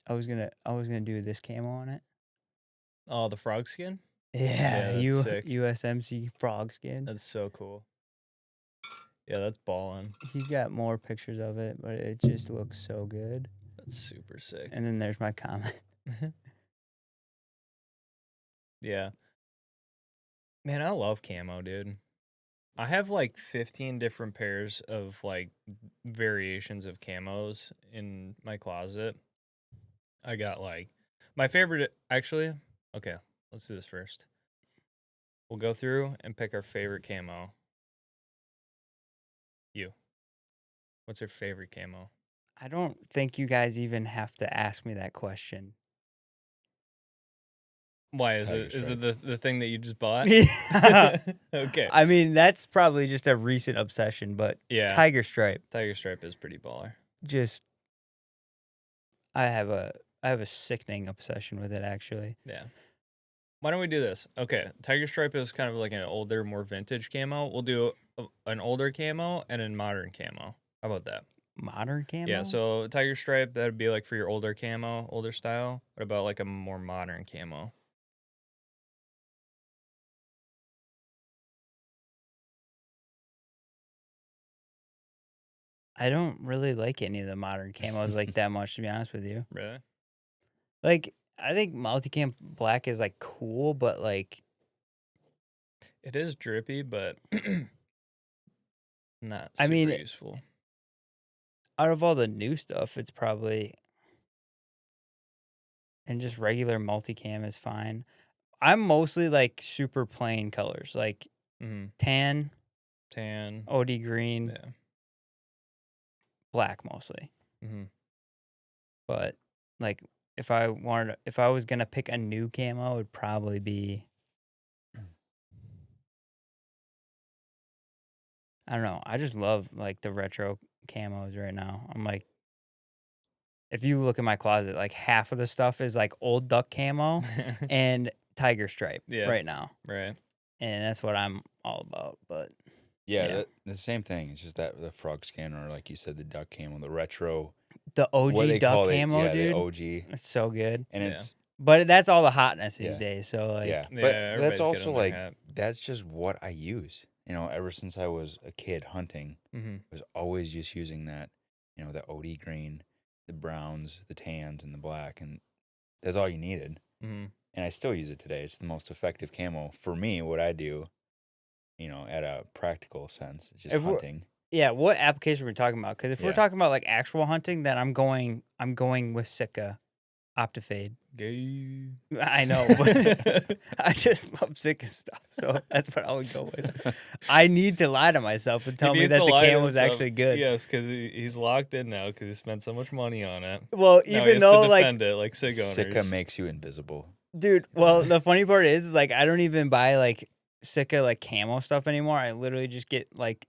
I was gonna do this camo on it. Oh, the frog skin? Yeah, Yeah, that's sick. USMC frog skin. That's so cool. Yeah, that's ballin'. He's got more pictures of it, but it just looks so good. That's super sick. And then there's my comment. Yeah. Man, I love camo, dude. I have like 15 different pairs of like variations of camos in my closet. I got like my favorite actually. Okay, let's do this first. We'll go through and pick our favorite camo. You. What's your favorite camo? I don't think you guys even have to ask me that question. Why is Tiger it stripe. the thing that you just bought? Yeah. Okay. I mean, that's probably just a recent obsession, but Yeah. tiger stripe, Tiger stripe is pretty baller. just I have a sickening obsession with it actually. Yeah. Why don't we do this? Okay, tiger stripe is kind of like an older, more vintage camo. We'll do an older camo and a modern camo. How about that? Modern camo? Yeah, so tiger stripe, that'd be like for your older camo, older style. What about like a more modern camo? I don't really like any of the modern camos like that much, to be honest with you. Really? Like, I think multicam black is like cool, but like It is drippy, but not I super mean, useful. out of all the new stuff, it's probably and just regular multicam is fine. I'm mostly like super plain colors, like Mm-hmm. tan, Tan. OD green, Yeah. black mostly. Mm-hmm. But like if I was gonna pick a new camo, it would probably be I don't know. I just love like the retro camos right now. I'm like if you look in my closet, like half of the stuff is like old duck camo and tiger stripe Yeah. right now. Right. And that's what I'm all about. But Yeah, Yeah. the same thing. It's just that the frog skin, or like you said, the duck camo, the retro. the What OG they duck call it, camo, yeah, the dude, OG, it's so good. and Yeah. it's But that's all the hotness these Yeah. days. So like yeah, Yeah, but everybody's that's good also on their like hat. that's just what I use. You know, ever since I was a kid hunting, Mm-hmm. I was always just using that. You know, the OD green, the browns, the tans, and the black, and that's all you needed. Mm-hmm. And I still use it today. It's the most effective camo for me. What I do, you know, at a practical sense, it's just If we're- hunting. yeah, what application are we talking about? Because if we're Yeah. talking about like actual hunting, then I'm going with Sitka Optifade. Gay. I know, but I just love Sitka stuff, so that's what I would go with. I need to lie to myself and tell me needs that to the lie to camo is himself. actually good. Yes, because he's locked in now because he spent so much money on it. Well, Now he even has though to like, defend it like SIG owners. Sika makes you invisible. dude, well, the funny part is like I don't even buy like Sitka like camo stuff anymore. I literally just get like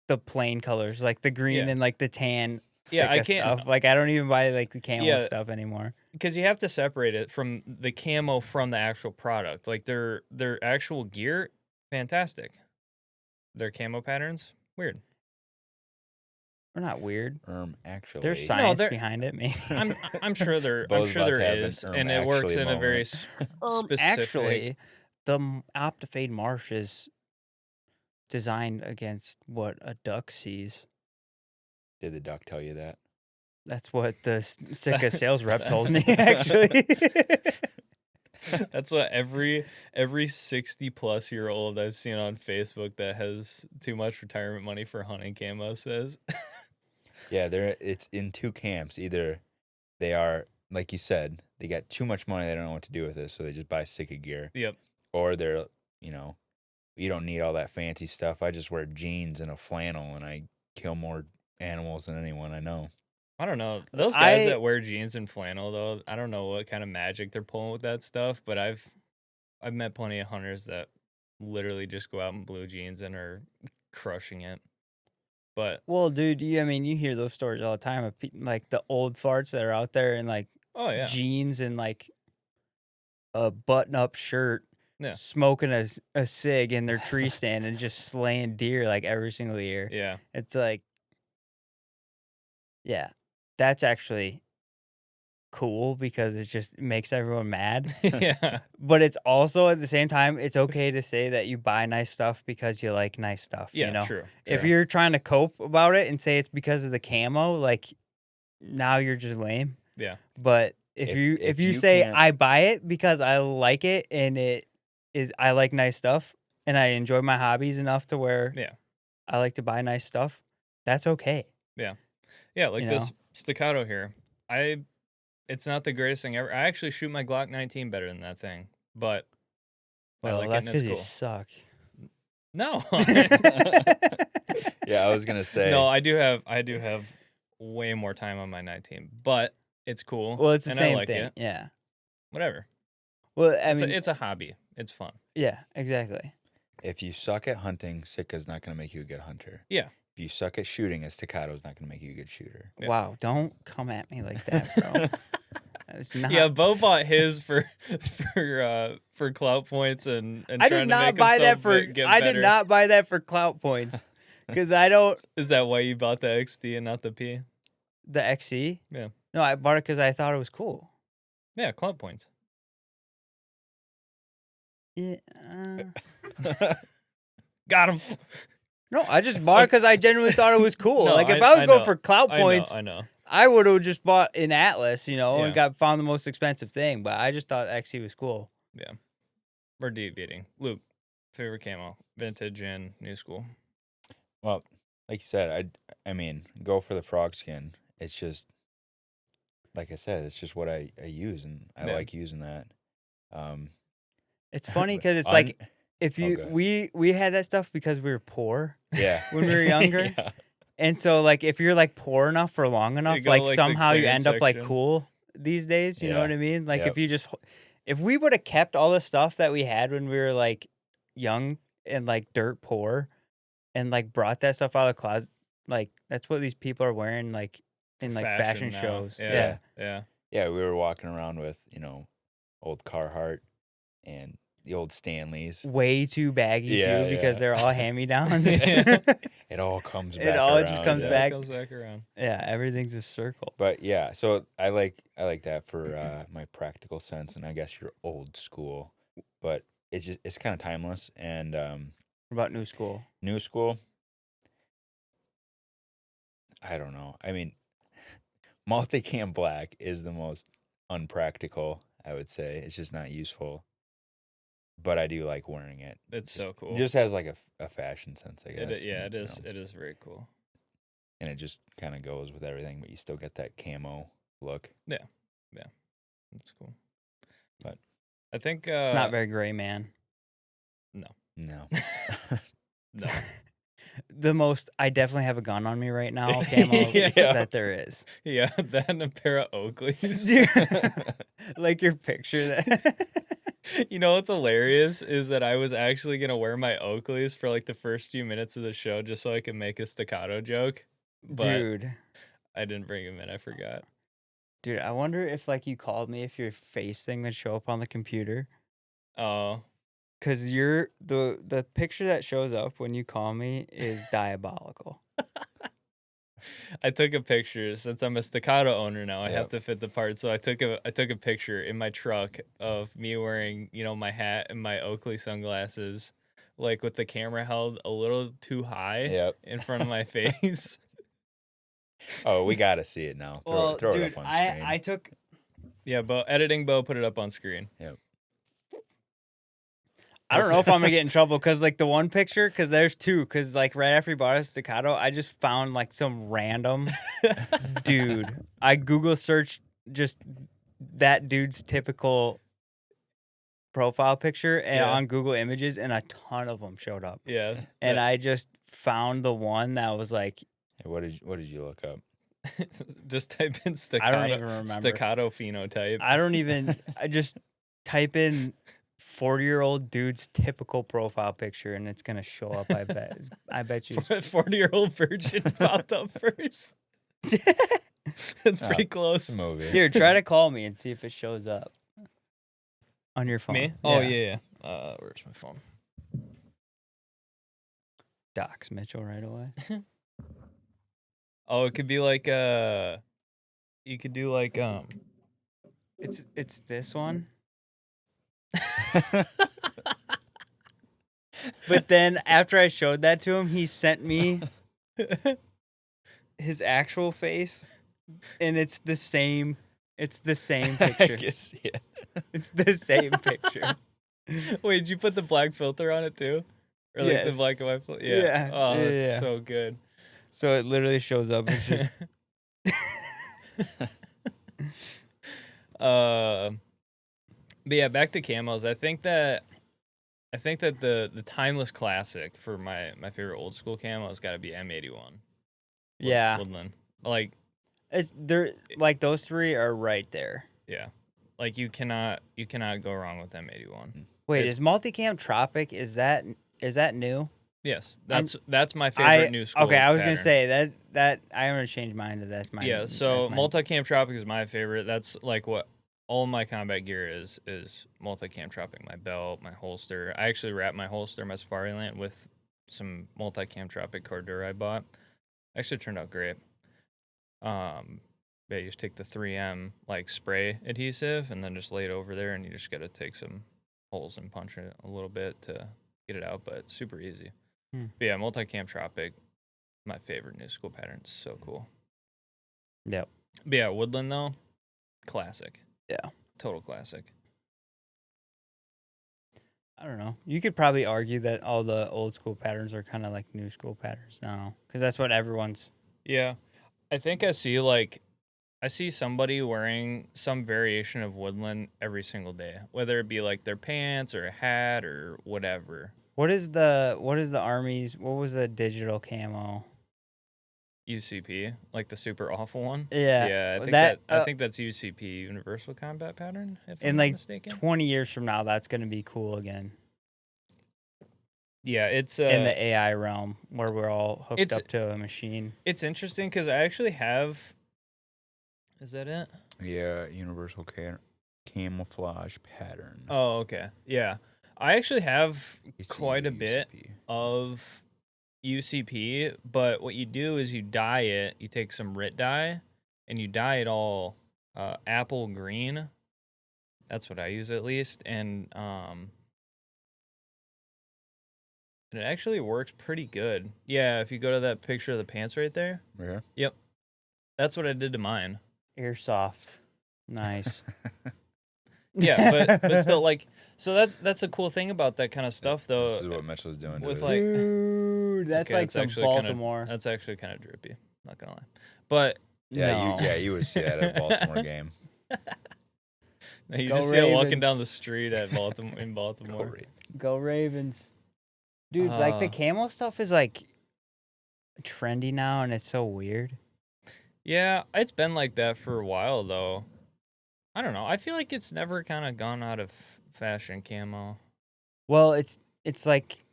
the plain colors, like the green Yeah. and like the tan Yeah, I Sitka can't- stuff. Like I don't even buy like the camo Yeah. stuff anymore. Because you have to separate it from the camo from the actual product. Like their actual gear, fantastic. Their camo patterns, weird. We're not weird. Actually, There's science they're- behind it, maybe. I'm sure there Bo's about to have an is, and it works actually in a very moment. specific. Actually, the Optifade Marsh is designed against what a duck sees. Did the duck tell you that? That's what the Sitka sales rep told me, actually. That's what every 60-plus-year-old I've seen on Facebook that has too much retirement money for hunting camo says. Yeah, it's in two camps. Either they are, like you said, they got too much money, they don't know what to do with it, so they just buy Sika gear. Yep. Or they're, you know, you don't need all that fancy stuff. I just wear jeans and a flannel, and I kill more animals than anyone I know. I don't know. Those guys I- that wear jeans and flannel, though, I don't know what kind of magic they're pulling with that stuff, but I've met plenty of hunters that literally just go out in blue jeans and are crushing it. But Well, dude, you hear those stories all the time of like the old farts that are out there in like oh yeah, jeans and like a button-up shirt, Yeah. smoking a cig in their tree stand and just slaying deer like every single year. yeah, It's like, yeah, that's actually cool because it just makes everyone mad. Yeah. But it's also at the same time, it's okay to say that you buy nice stuff because you like nice stuff, you Yeah, know? true. If true. you're trying to cope about it and say it's because of the camo, like now you're just lame. Yeah. But if you you say can't- I buy it because I like it and I like nice stuff and I enjoy my hobbies enough to where Yeah. I like to buy nice stuff, that's okay. Yeah, like You this know? staccato here. It's not the greatest thing ever. I actually shoot my Glock 19 better than that thing, but I Well, like it that's and it's because you cool. suck. No. Yeah, I was gonna say. No, I do have way more time on my 19, but it's cool. Well, it's the and same I like thing. it. Yeah. Whatever. Well, I mean, It's a hobby. It's fun. yeah, exactly. If you suck at hunting, Sitka's not gonna make you a good hunter. Yeah. If you suck at shooting, a staccato is not gonna make you a good shooter. Yeah. Wow, don't come at me like that, bro. It's not. Yeah, Bo bought his for clout points and I trying did to not make buy that himself for. get I did better. not buy that for clout points, because I don't Is that why you bought the XD and not the P? the XC. Yeah. No, I bought it because I thought it was cool. Yeah, clout points. Yeah. Got him. No, I just bought it because I genuinely thought it was cool. No, like if I I was going know. for clout I points, know. I would have just bought an Atlas, you know, and Yeah. found the most expensive thing. But I just thought XC was cool. Yeah. We're deviating. Luke, favorite camo, vintage and new school. Well, like you said, I mean, go for the frog skin. It's just, like I said, it's just what I use, and I Yeah. like using that. It's funny because it's Un- like if Oh, you go ahead. we had that stuff because we were poor. Yeah. When we were younger. Yeah. And so, like, if you're like poor enough for long enough, go, like like, the somehow you clearance end up like section. cool these days. You know Yeah. what I mean? Like, Yep. if you just, if we would have kept all the stuff that we had when we were like young and like dirt poor, and like brought that stuff out of the closet, like that's what these people are wearing, like in like fashion now. shows. Yeah. Yeah, we were walking around with, old Carhartt and the old Stanleys. Way too baggy Yeah, too because yeah. they're all hand me downs. It all comes back It all around. just comes Yeah, back. it comes back around. Yeah, everything's a circle. But yeah, so I like that for my practical sense, and I guess you're old school, but it's kind of timeless. And What about new school? new school, I don't know. I mean, multicam black is the most unpractical, I would say. It's just not useful, but I do like wearing it. It's so cool. Just has like a fashion sense, I guess. It is. you know, It is very cool. and it just kind of goes with everything, but you still get that camo look. It's cool. But I think It's not very gray, man. No. no. The most, I definitely have a gun on me right now, camo, Yeah. that there is. Yeah, that and a pair of Oakleys. Dude, like your picture that. You know what's hilarious is that I was actually gonna wear my Oakleys for like the first few minutes of the show just so I could make a staccato joke, but Dude, I didn't bring them in. I forgot. I wonder if like you called me if your face thing would show up on the computer. Oh, Cause the picture that shows up when you call me is diabolical. I took a picture since I'm a staccato owner now. I have Yep. to fit the part, so I took a picture in my truck of me wearing, my hat and my Oakley sunglasses, like with the camera held a little too high Yep. in front of my face. Oh, we gotta see it now. Throw it dude, up on screen. I took. Yeah, Bo put it up on screen. I don't know if I'm gonna get in trouble because like the one picture, because there's two, because like right after he bought a staccato, I just found like some random dude. I Google searched just that dude's typical profile picture and Yeah. on Google Images, and a ton of them showed up. Yeah, And I just found the one that was like, Hey, what did you look up? just type in staccato. I don't even remember. Staccato phenotype. I just type in 40-year-old dude's typical profile picture and it's gonna show up. I bet you. 40-year-old virgin popped up first. It's pretty close. It's a movie. Here, try to call me and see if it shows up on your phone. Me? Oh yeah. Where's my phone? Docs Mitchell right away. Oh, it could be like you could do like It's this one. But then after I showed that to him, he sent me his actual face, and it's the same. It's the same I picture. can see it. It's the same picture. Wait, did you put the black filter on it too? Or like the Yes. black and white filter? Yeah. Yeah, Oh, that's yeah. so good. So it literally shows up. It's just But yeah, back to camos. I think that the timeless classic for my favorite old school camo has got to be M81. yeah. Woodland. Like, It's they're like those three are right there. yeah. Like you cannot go wrong with M81. Wait, It's- is Multicam Tropic is that new? Yes, I'm- that's my favorite new school. Okay, I was pattern. gonna say that I'm gonna change mine to that's my Yeah, so multicam tropic is my favorite. That's like what all my combat gear is multicam tropic. My belt, my holster. I actually wrapped my holster, my Safari Land, with some multicam tropic Cordura I bought. Actually turned out great. Yeah, you just take the 3M like spray adhesive and then just lay it over there, and you just gotta take some holes and punch it a little bit to get it out, but it's super easy. But yeah, multicam tropic, my favorite new school pattern. It's so cool. Yep. But yeah, Woodland though, classic. Yeah. Total classic. I don't know. You could probably argue that all the old school patterns are kind of like new school patterns now, because that's what everyone's. Yeah. I think I see somebody wearing some variation of Woodland every single day, whether it be like their pants or a hat or whatever. What is the Army's? What was the digital camo? UCP, like the super awful one. Yeah, Yeah, I think that, I think that's UCP, Universal Combat Pattern, if I'm In not like mistaken. 20 years from now, that's gonna be cool again Yeah, it's in the AI realm where we're all hooked it's- up to a machine. it's interesting because I actually have. Is that it? Yeah, universal camouflage pattern. Oh, okay. Yeah. I actually have ACU, quite a bit UCP. of UCP, but what you do is you dye it. You take some RIT dye and you dye it all apple green. That's what I use at least. And it actually works pretty good. Yeah, if you go to that picture of the pants right there, Yeah. that's what I did to mine. Airsoft, nice. Yeah, but still, like, so that's a cool thing about that kind of stuff, though. This is what Mitch was doing. with, to like- his- Dude, that's Okay, like it's some actually kinda- Baltimore. That's actually kind of drippy. Not gonna lie, but No. you would see that at a Baltimore game. you Go just see it walking Ravens. down the street at Baltimore in Go Baltimore. Ravens. Go Ravens. Dude, like the camo stuff is like trendy now and it's so weird. Yeah, it's been like that for a while though. I don't know. I feel like it's never kind of gone out of fashion camo. Well, it's like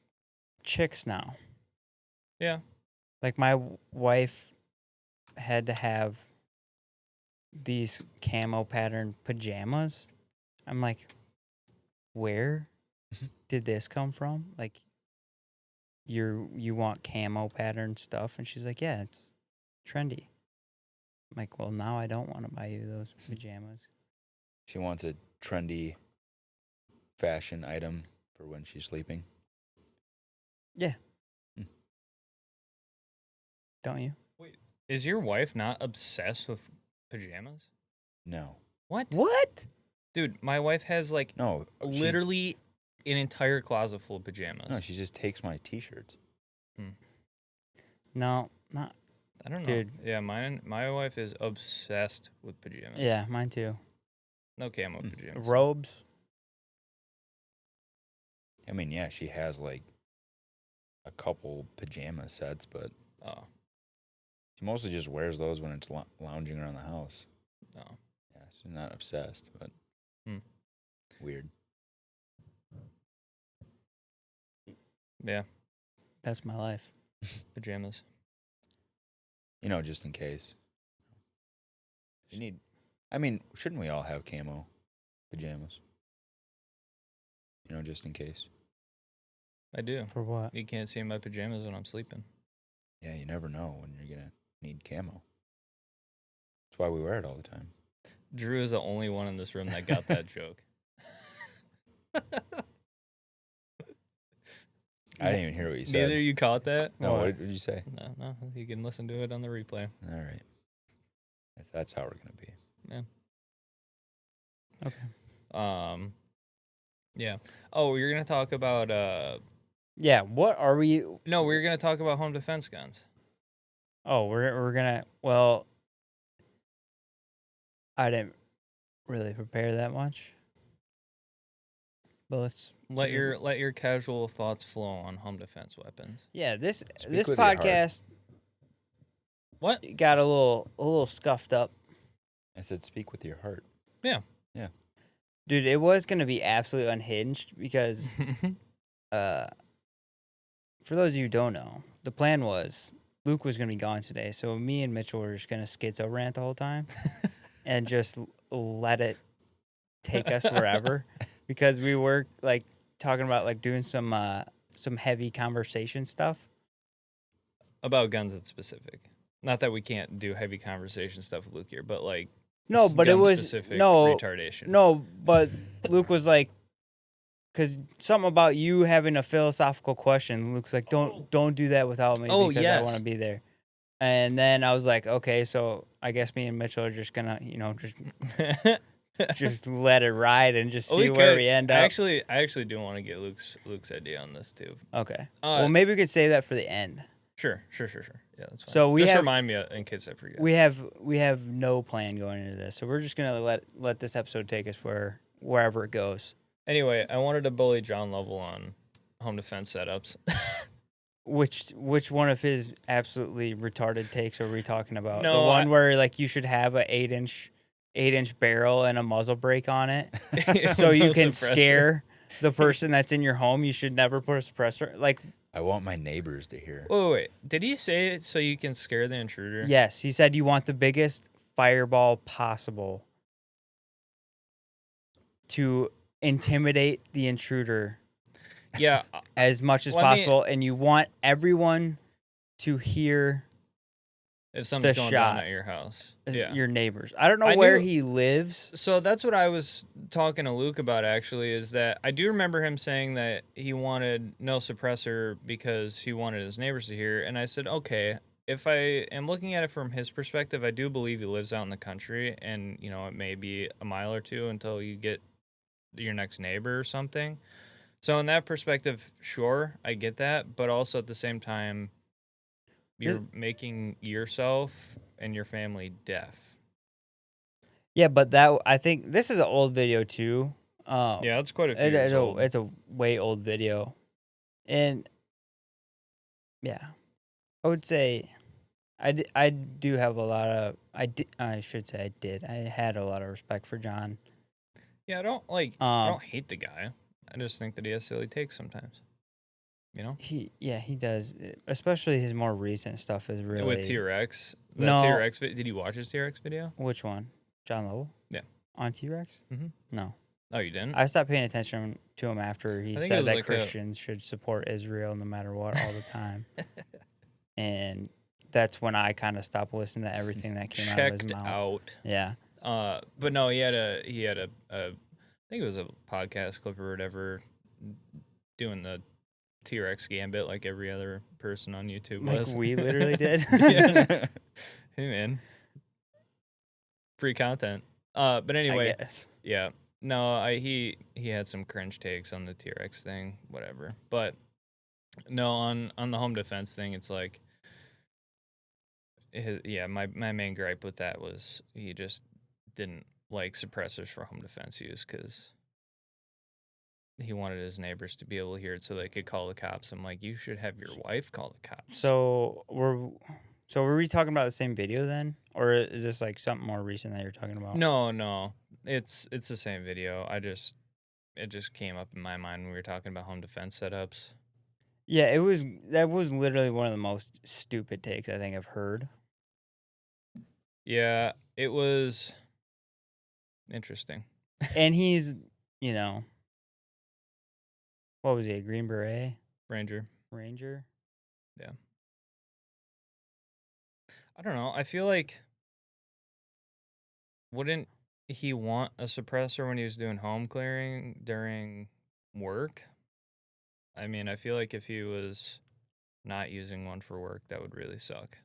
chicks now. Yeah. Like my wife had to have these camo pattern pajamas. I'm like, where did this come from? Like you want camo pattern stuff? And she's like, yeah, it's trendy. I'm like, well, now I don't want to buy you those pajamas. She wants a trendy fashion item for when she's sleeping. Don't you? Is your wife not obsessed with pajamas? No. What? What? Dude, my wife has like No. literally an entire closet full of pajamas. No, she just takes my t-shirts. No, not. I don't know. Dude. Yeah, my wife is obsessed with pajamas. Yeah, mine too. No camo pajamas. Robes. I mean, yeah, she has like a couple pajama sets, but Oh, she mostly just wears those when it's lounging around the house. no. Yeah, she's not obsessed, but weird. Yeah, That's my life. pajamas. You know, just in case. You need. I mean, shouldn't we all have camo pajamas? You know, just in case. I do. For what? You can't see my pajamas when I'm sleeping. Yeah, you never know when you're gonna need camo. That's why we wear it all the time. Drew is the only one in this room that got that joke. I didn't even hear what you said. Neither of you caught that? No, What? what did you say? No, you can listen to it on the replay. All right. If that's how we're going to be. Yeah. Okay. Yeah. Oh, you're gonna talk about Yeah. What are we? no, we were gonna talk about home defense guns. Oh, we're gonna. Well, I didn't really prepare that much, but let's Let your casual thoughts flow on home defense weapons. Yeah, this Speak with your heart. podcast What? got a little scuffed up. I said speak with your heart. Dude, it was gonna be absolutely unhinged because for those of you who don't know, the plan was Luke was gonna be gone today, so me and Mitchell were just gonna schizo rant the whole time and just let it take us wherever because we were like talking about like doing some heavy conversation stuff. About guns in specific. Not that we can't do heavy conversation stuff with Luke here, but like No, but it gun was specific no retardation. No, but Luke was like, because something about you having a philosophical question. Luke's like, don't do that without me Oh, because I want yes. to be there. And then I was like, okay, so I guess me and Mitchell are just gonna, just let it ride and just see where we end up. I actually do want to get Luke's idea on this too. Okay. Well, Uh, maybe we could save that for the end. Sure. Yeah, that's fine. So we just have- remind me in case I forget. We have no plan going into this, so we're just gonna let this episode take us wherever it goes. Anyway, I wanted to bully John Lovell on home defense setups. Which one of his absolutely retarded takes are we talking about? No, The one where like you should have a 8-inch barrel and a muzzle brake on it, so you No can suppressor. scare the person that's in your home. You should never put a suppressor. Like, I want my neighbors to hear. Wait. Did he say it so you can scare the intruder? yes, he said you want the biggest fireball possible to intimidate the intruder Yeah. as much as Well, I mean- possible, and you want everyone to hear If something's The going shot. down at your house. Yeah. your neighbors. I don't know I where knew- he lives. So that's what I was talking to Luke about actually, is that I do remember him saying that he wanted no suppressor because he wanted his neighbors to hear. And I said, okay, if I am looking at it from his perspective, I do believe he lives out in the country and, it may be a mile or two until you get your next neighbor or something. So in that perspective, sure, I get that. But also at the same time, you're making yourself and your family deaf. Yeah, but I think this is an old video too. Yeah, it's quite a few years old. It's a way old video, and yeah, I would say I do have a lot of I should say I did. I had a lot of respect for John. Yeah, I don't hate the guy. I just think that he has silly takes sometimes. He does, especially his more recent stuff is really With T-Rex. No. T-Rex. Did you watch his T-Rex video? Which one? John Lovell? Yeah. On T-Rex? Mhm. No. Oh, you didn't? I stopped paying attention to him after he I think it said was that like Christians should support Israel no matter what all the time. And that's when I kind of stopped listening to everything that came out of his Checked mouth. out. Yeah. But no, he had a I think it was a podcast clip or whatever, doing the T-Rex gambit like every other person on YouTube Like was. we literally did. Yeah. Hey man, free content. But anyway, I guess. yeah. No, he had some cringe takes on the T-Rex thing, whatever. But no, on the home defense thing, it's like, my main gripe with that was he just didn't like suppressors for home defense use because he wanted his neighbors to be able to hear it so they could call the cops. I'm like, you should have your wife call the cops. So were we talking about the same video then, or is this like something more recent that you're talking about? No, it's the same video. It just came up in my mind when we were talking about home defense setups. Yeah, that was literally one of the most stupid takes I think I've heard. Yeah, it was interesting. And he's, what was he, a Green Beret Ranger. Ranger? I don't know. I feel like wouldn't he want a suppressor when he was doing home clearing during work? I mean, I feel like if he was not using one for work, that would really suck.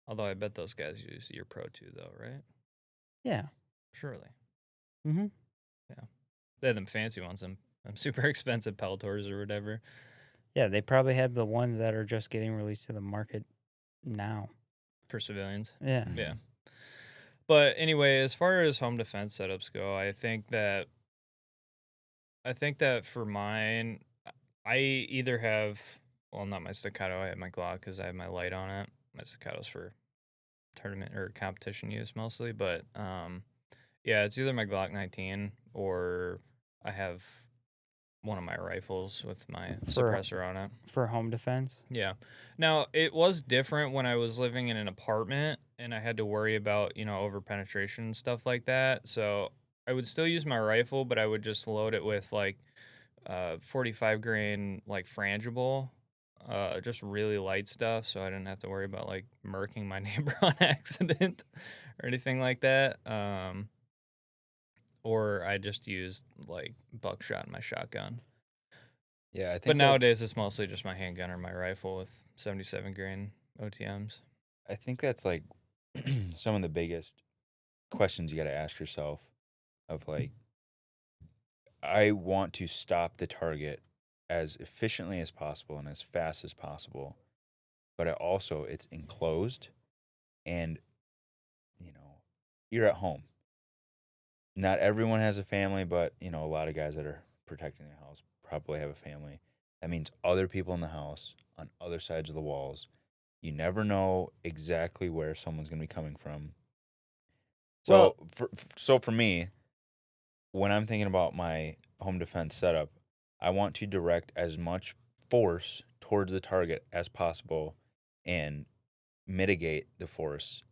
Although I bet those guys use Ear Pro too, though, right? Yeah. Surely. Mm-hmm. Yeah. They have them fancy ones, them super expensive Peltors or whatever Yeah, they probably have the ones that are just getting released to the market now. for civilians. Yeah. Yeah. But anyway, as far as home defense setups go, I think that for mine, I either have, well, not my staccato, I have my Glock because I have my light on it. My staccato's for tournament or competition use mostly, but yeah, it's either my Glock 19 or I have one of my rifles with my For suppressor on it. for home defense. Yeah. Now, it was different when I was living in an apartment and I had to worry about, over penetration and stuff like that. So I would still use my rifle, but I would just load it with like 45 grain, like frangible, just really light stuff. So I didn't have to worry about like murking my neighbor on accident or anything like that. Or I just used like buckshot in my shotgun. Yeah, I But think nowadays it's mostly just my handgun or my rifle with 77 grain OTMs. that's like some of the biggest questions you got to ask yourself of like, I want to stop the target as efficiently as possible and as fast as possible, but it's enclosed and you're at home. Not everyone has a family, but a lot of guys that are protecting their house probably have a family. That means other people in the house on other sides of the walls. You never know exactly where someone's going to be coming from. Well, So for me, when I'm thinking about my home defense setup, I want to direct as much force towards the target as possible and mitigate the force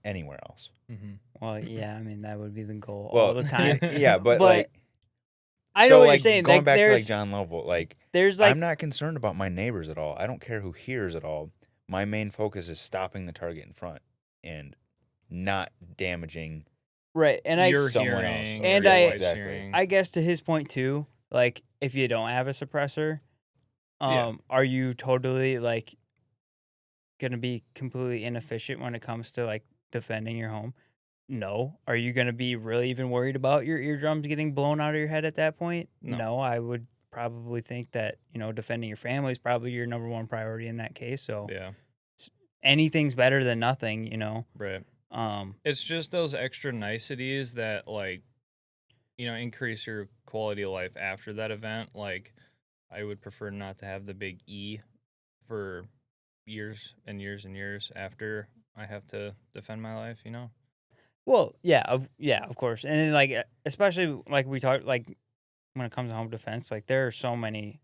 anywhere else. Mm-hmm. well, yeah. I mean, that would be the goal all Well, the time. yeah, but But like, I know so what you're like saying. going Like, back to like John Lovell, like there's I'm like not concerned about my neighbors at all. I don't care who hears at all. My main focus is stopping the target in front and not damaging right, and You're someone else. hearing And or your I- wife's exactly. hearing. I guess to his point too. Like, if you don't have a suppressor, Yeah. are you totally like gonna be completely inefficient when it comes to like defending your home? No. Are you gonna be really even worried about your eardrums getting blown out of your head at that point? No. No, I would probably think that, defending your family is probably your number one priority in that case. So Yeah. anything's better than nothing. Right. Um, It's just those extra niceties that like, increase your quality of life after that event. Like I would prefer not to have the big E for years and years and years after I have to defend my life. well, yeah, of course. And then, like, especially like we talked, like when it comes to home defense, like there are so many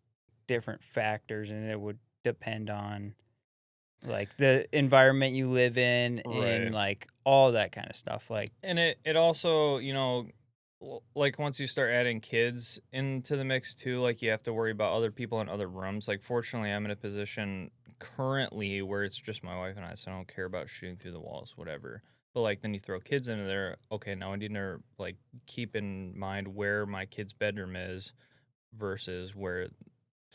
different factors and it would depend on like the environment you live in and Right. like all that kind of stuff. Like, And it also, like once you start adding kids into the mix too, like you have to worry about other people in other rooms. Like fortunately, I'm in a position currently where it's just my wife and I, so I don't care about shooting through the walls, whatever. But like then you throw kids into there, okay, now I need to like keep in mind where my kid's bedroom is versus where the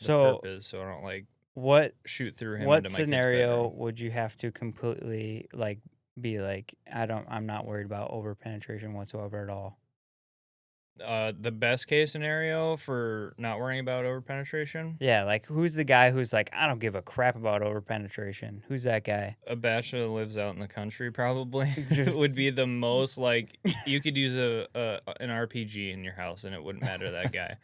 so perp is, so I don't like what shoot through him what into my kid's scenario bedroom. would you have to completely like be like, I'm not worried about over penetration whatsoever at all? The best case scenario for not worrying about over penetration, Yeah, like who's the guy who's like, I don't give a crap about over penetration? Who's that guy? a bachelor that lives out in the country probably Just would be the most like you could use an RPG in your house and it wouldn't matter to that guy.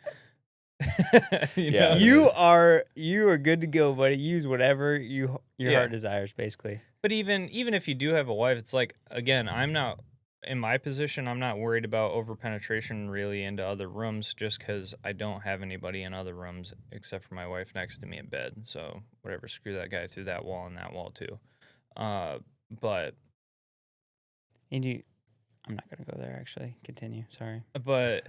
Yeah. you are good to go, buddy. Use whatever your Yeah. heart desires, basically. But even if you do have a wife, it's like again, I'm not in my position. I'm not worried about over penetration really into other rooms, just because I don't have anybody in other rooms except for my wife next to me in bed. So whatever, screw that guy through that wall and that wall too. But And I'm not gonna go there. Actually, continue. Sorry. But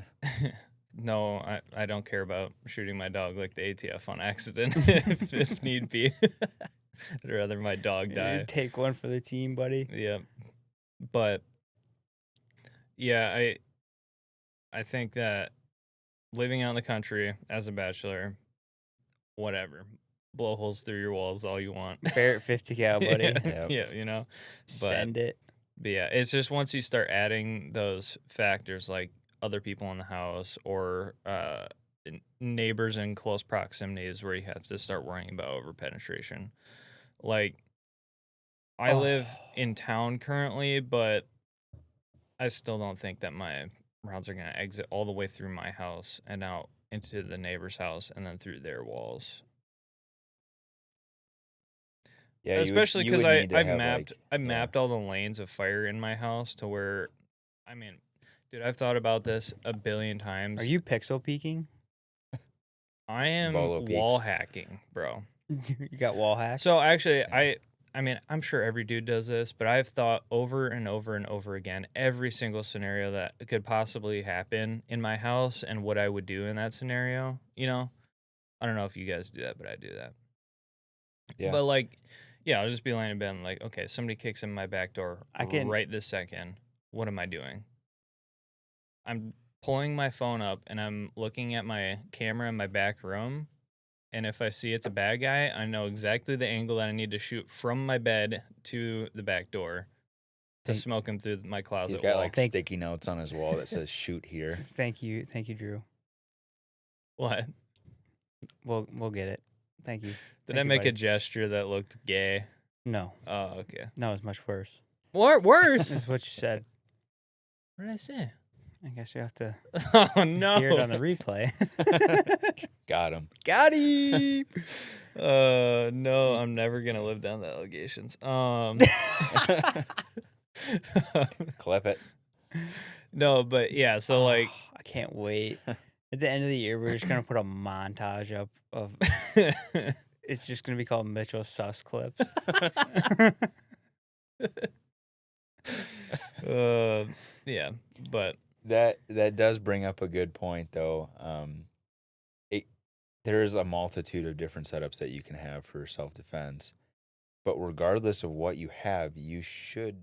no, I don't care about shooting my dog like the ATF on accident if need be. I'd rather my dog die. Take one for the team, buddy. Yeah. But yeah, I think that living out in the country as a bachelor, whatever, blow holes through your walls all you want. Barrett 50 cal, buddy. Yep. Yeah, you know, but Send it. yeah, it's just once you start adding those factors like other people in the house or neighbors in close proximities where you have to start worrying about over penetration. Like I live Oh. in town currently, but I still don't think that my rounds are going to exit all the way through my house and out into the neighbor's house and then through their walls. Yeah, Especially you because would I need to I have mapped like I yeah. mapped all the lanes of fire in my house to where, I mean, dude, I've thought about this a billion Are times. you pixel peeking? I am Bolo wall peaks. hacking, bro. You got wall hacks? So actually, Yeah. I mean, I'm sure every dude does this, but I've thought over and over and over again every single scenario that could possibly happen in my house and what I would do in that scenario. You know, I don't know if you guys do that, but I do that. Yeah. But like, yeah, I'll just be laying in bed and like, okay, somebody kicks in my back door I can right this second. What am I doing? I'm pulling my phone up and I'm looking at my camera in my back room. And if I see it's a bad guy, I know exactly the angle that I need to shoot from my bed to the back door to thank smoke him through my He's closet got wall. like thank sticky notes on his wall that says shoot here. thank you, Drew. What? We'll get it. Thank you. Did Thank I you, make a buddy. gesture that looked gay? No. Oh, okay. No, it's much worse. Worse? That's what you said. What did I say? I guess you have to Oh, no. hear it on the replay. Got him. Got him. No, Ye- I'm never gonna live down the allegations. Clip it. No, but yeah, so like I can't wait. At the end of the year, we're just gonna put a montage up of. It's just gonna be called Mitchell Sus clips. yeah, but That does bring up a good point though. It There's a multitude of different setups that you can have for self defense, but regardless of what you have, you should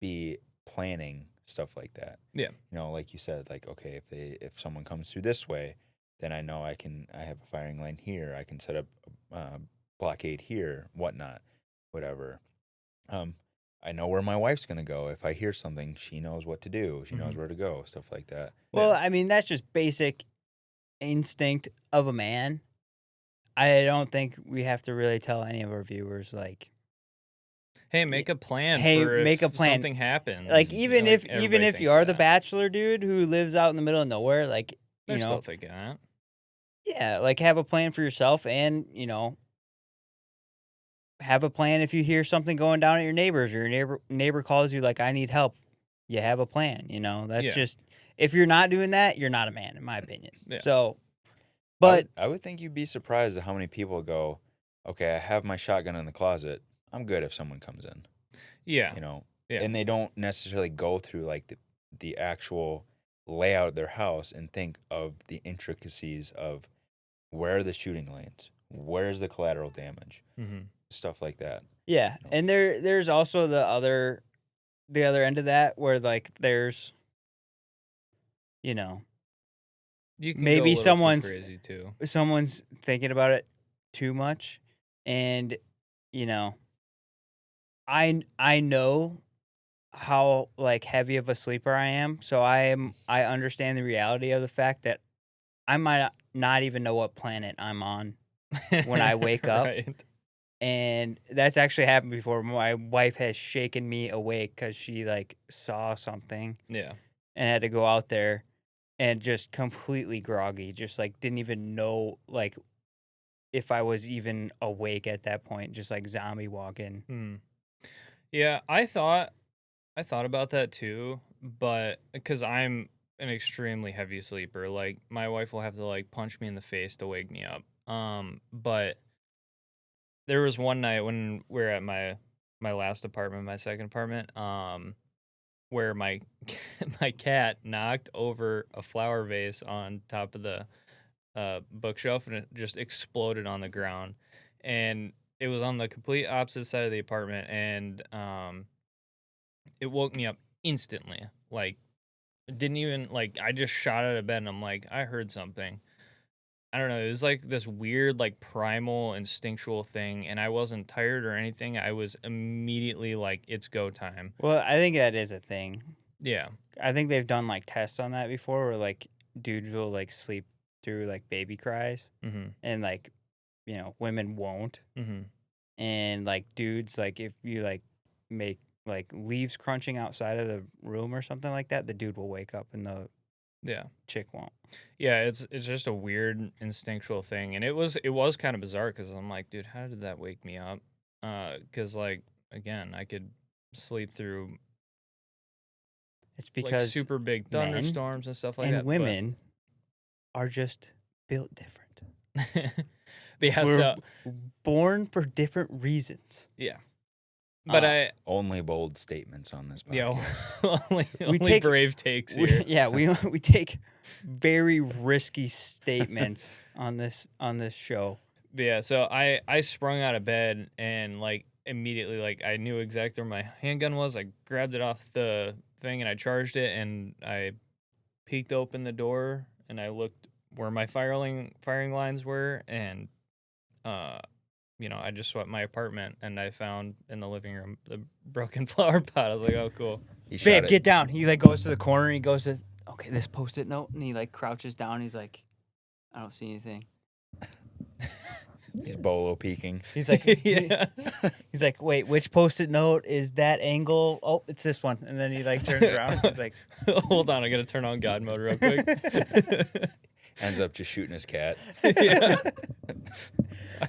be planning stuff like that. yeah. You know, like you said, like okay, if someone comes through this way, then I know I have a firing line here. I can set up blockade here, whatnot, whatever. Um, I know where my wife's gonna go. If I hear something, she knows what to do. She knows Mhm. where to go. Stuff like that. Well, Yeah. I mean, that's just basic instinct of a man. I don't think we have to really tell any of our viewers like, Hey, make a plan hey, for make a if plan. something happens. Like Like even everybody if you thinks are the that. bachelor dude who lives out in the middle of nowhere, like They're you still know, thinking that. yeah, like have a plan for yourself, and have a plan if you hear something going down at your neighbors, or your neighbor calls you like, I need help. You have a plan. That's Yeah. just, if you're not doing that, you're not a man, in my opinion. Yeah. So, but I would think you'd be surprised at how many people go, okay, I have my shotgun in the closet. I'm good if someone comes in. Yeah. You know, Yeah. and they don't necessarily go through like the actual layout of their house and think of the intricacies of where are the shooting lanes, where's the collateral damage, Mm-hmm. stuff like that. yeah, You know? and there's also the other end of that where like there's, you know, You can go a maybe little too crazy too. someone's thinking about it too much, and you know, I know how like heavy of a sleeper I am, so I understand the reality of the fact that I might not even know what planet I'm on when I wake up. Right. And that's actually happened before. My wife has shaken me awake because she like saw something Yeah. and had to go out there, and just completely groggy, just like didn't even know like if I was even awake at that point, just like zombie walking. Hmm. Yeah, I thought about that too, but because I'm an extremely heavy sleeper, like my wife will have to like punch me in the face to wake me up. But there was one night when we are at my last apartment, my second apartment, where my my cat knocked over a flower vase on top of the bookshelf and it just exploded on the ground, and it was on the complete opposite side of the apartment, and it woke me up instantly. Like didn't even like. I just shot out of bed and I'm like, I heard something. I don't know. It was like this weird, like primal, instinctual thing, and I wasn't tired or anything. I was immediately like, it's go time. Well, I think that is a thing. Yeah. I think they've done like tests on that before, where like dudes will like sleep through like baby cries, Mm-hmm. and like women won't, Mm-hmm. and like dudes, like if you like make like leaves crunching outside of the room or something like that, the dude will wake up and the Yeah. chick won't. Yeah, it's just a weird instinctual thing, and it was kind of bizarre because I'm like, dude, how did that wake me up? Because like again, I could sleep through It's like because super big men thunderstorms and stuff like and that. women are just built different. But yeah, We're so born for different reasons. yeah, but I Only bold statements on this yeah, podcast. only take- brave takes here. we take very risky statements on this show. But yeah, so I sprung out of bed and like immediately like I knew exactly where my handgun was. I grabbed it off the thing and I charged it and I peeked open the door and I looked where my firing lines were and I just swept my apartment and I found in the living room the broken flower pot. I was like, oh cool. He shot Babe, it. get down. He like goes to the corner and he goes to this post-it note, and he like crouches down. He's like, I don't see anything. He's bolo peeking. He's like, Yeah. he's like, wait, which post-it note is that angle? Oh, it's this one. And then he like turns around. He's like, Hold on, I gotta turn on God mode real quick. Ends up just shooting his cat. Yeah.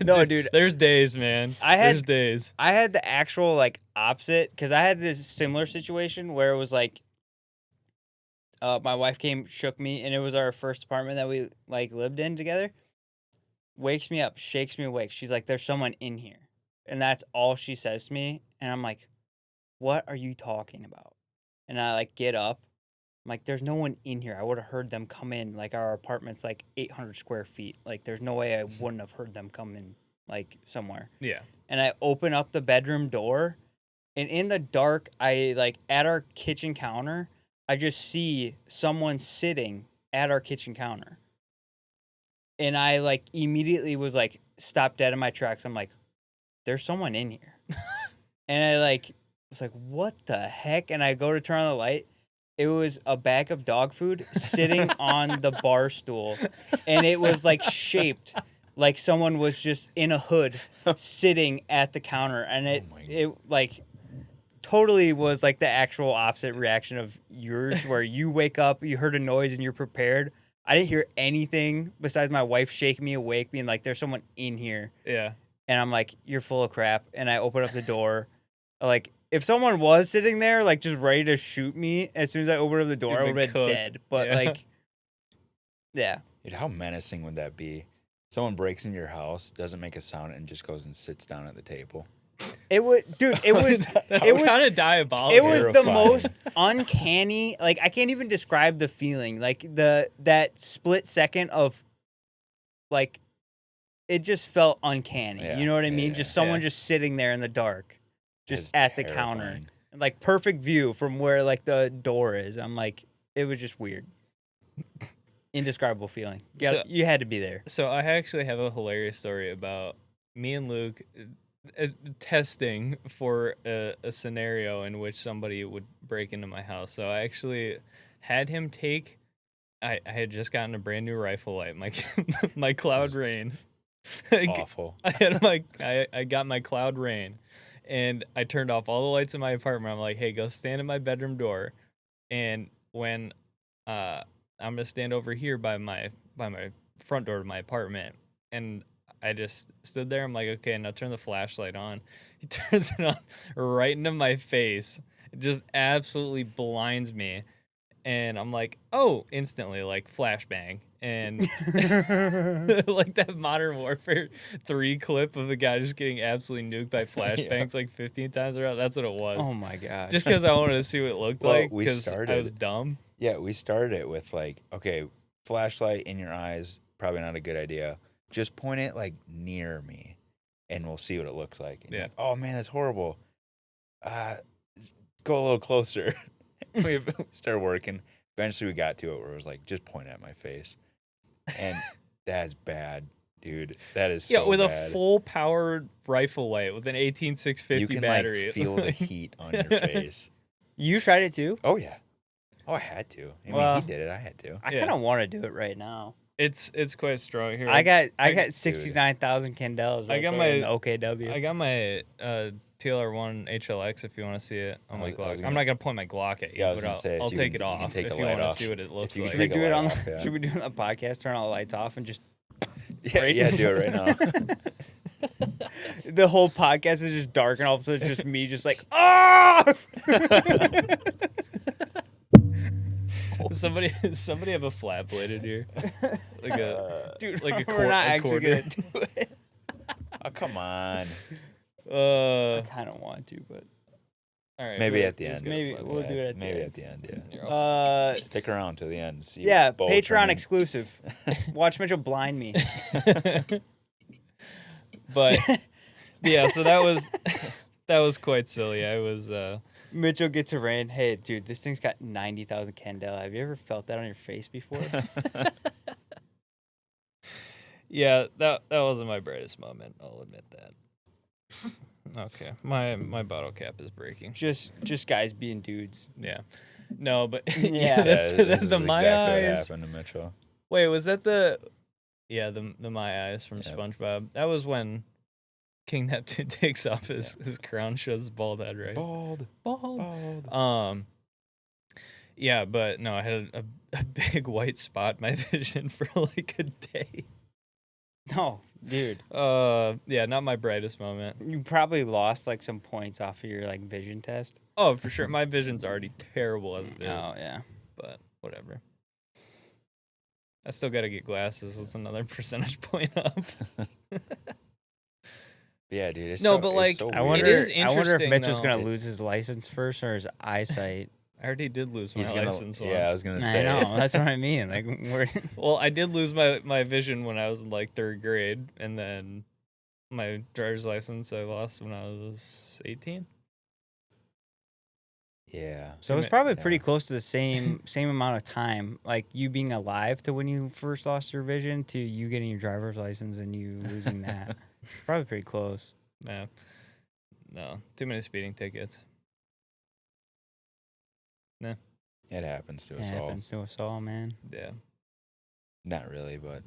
No, dude. There's days, man. There's days. I had the actual like opposite, because I had this similar situation where it was like, my wife came, shook me, and it was our first apartment that we like lived in together. Wakes me up, shakes me awake. She's like, "There's someone in here," and that's all she says to me. And I'm like, "What are you talking about?" And I like get up. I'm like, "There's no one in here. I would have heard them come in. Like our apartment's like 800 square feet. Like there's no way I wouldn't have heard them come in like somewhere." Yeah. And I open up the bedroom door, and in the dark, I like at our kitchen counter, I just see someone sitting at our kitchen counter. And I like immediately was like stopped dead in my tracks. I'm like, there's someone in here. And I like was like, what the heck? And I go to turn on the light. It was a bag of dog food sitting on the bar stool. And it was like shaped like someone was just in a hood sitting at the counter. And it like totally was like the actual opposite reaction of yours, where you wake up, you heard a noise, and you're prepared. I didn't hear anything besides my wife shaking me awake, being like, "There's someone in here." Yeah. And I'm like, "You're full of crap." And I open up the door. Like, if someone was sitting there, like, just ready to shoot me, as soon as I opened up the door, I You've would have been been cooked. dead. But, Yeah. like, yeah. Dude, how menacing would that be? Someone breaks into your house, doesn't make a sound, and just goes and sits down at the table. It was, dude, it was, That's it was, kind of diabolical. it was the Terrifying. most uncanny. Like, I can't even describe the feeling. Like, that split second of, like, it just felt uncanny. Yeah, You know what I yeah, mean? yeah. Just someone Yeah. just sitting there in the dark, just That's at the counter. terrifying. Like, perfect view from where, like, the door is. I'm like, it was just weird. Indescribable feeling. You had to be there. So I actually have a hilarious story about me and Luke testing for a scenario in which somebody would break into my house. So I actually had him take. I had just gotten a brand new rifle light, my Cloud Rain. Awful. I got my Cloud Rain, and I turned off all the lights in my apartment. I'm like, hey, go stand at my bedroom door, and when I'm gonna stand over here by my front door to my apartment, and I just stood there. I'm like, okay, now turn the flashlight on. He turns it on right into my face. It just absolutely blinds me, and I'm like, oh, instantly like flashbang, and like that Modern Warfare 3 clip of the guy just getting absolutely nuked by flashbangs like 15 times around. That's what it was. Oh my gosh. Just because I wanted to see what it looked Well, like, we because I started- was dumb. Yeah, we started it with like, okay, flashlight in your eyes, probably not a good idea. Just point it like near me, and we'll see what it looks like. And you're Yeah. like, oh man, that's horrible. Go a little closer. We started working. eventually we got to it where it was like, just point at my face. And that's bad, dude. That is so with bad. a full powered rifle light with an You 18650 can battery. like feel the heat on your face. You tried it too? Oh yeah. Oh, I had to. I mean, Well, he did it. I had to. I Yeah. kind of want to do it right now. It's quite strong here. I got dude. 69,000 Candelas. I Right got there my- in the OKW. I got my TLR1 HLX if you want to see it on I my was Glock. gonna- I'm not gonna point my Glock at you, Yeah, I was but gonna say, I'll you take can- it you can off take if the you light want to off. see what it looks you can like. should we take a do it light on? off, yeah. Should we do it on the podcast? Turn all the lights off and just Yeah, Right? yeah, do it right now. the whole podcast is just dark and all of a sudden it's just me just like ah. somebody have a flat blade in here, like a Dude, like a we're not a actually quarter. gonna do it. Oh, come on. I kind of want to, but All right, Maybe we'll- at the we'll end. get a Maybe flat we'll blade. do it at the Maybe end. at the end, yeah. Here, I'll- Stick around till the end. See yeah, Bo Patreon turn in. exclusive. Watch Mitchell blind me. But yeah, so that was quite silly. I was Mitchell gets a rant. Hey, dude, this thing's got 90,000 candela. Have you ever felt that on your face before? yeah, that wasn't my brightest moment. I'll admit that. Okay, my bottle cap is breaking. just guys being dudes. Yeah, no, but Yeah. yeah, This that's is the my exactly what eyes. happened to Mitchell. Wait, was that the my eyes from Yep. SpongeBob? That was when King Neptune takes off his crown, shows his bald head, right? Bald. Bald. Bald. Yeah, but no, I had a big white spot in my vision for like a day. No, dude. Yeah, not my brightest moment. You probably lost like some points off of your like vision test. Oh, for sure. My vision's already terrible as it is, Oh yeah. but whatever. I still got to get glasses. It's another percentage point up. Yeah, dude. It's No, so, but, it's like, so I weird. wonder. is I wonder if interesting, Mitchell's though. gonna lose his license first or his eyesight. I already did lose my He's gonna. license once. Yeah, I was gonna I say. know. That's what I mean. Like we're. Well, I did lose my vision when I was in like 3rd grade, and then my driver's license I lost when I was 18. Yeah. So it's probably pretty Yeah. close to the same amount of time, like you being alive to when you first lost your vision to you getting your driver's license and you losing that. Probably pretty close. Yeah. No, too many speeding tickets. It happens to It us all. happens to us all, man. Yeah. Not really, but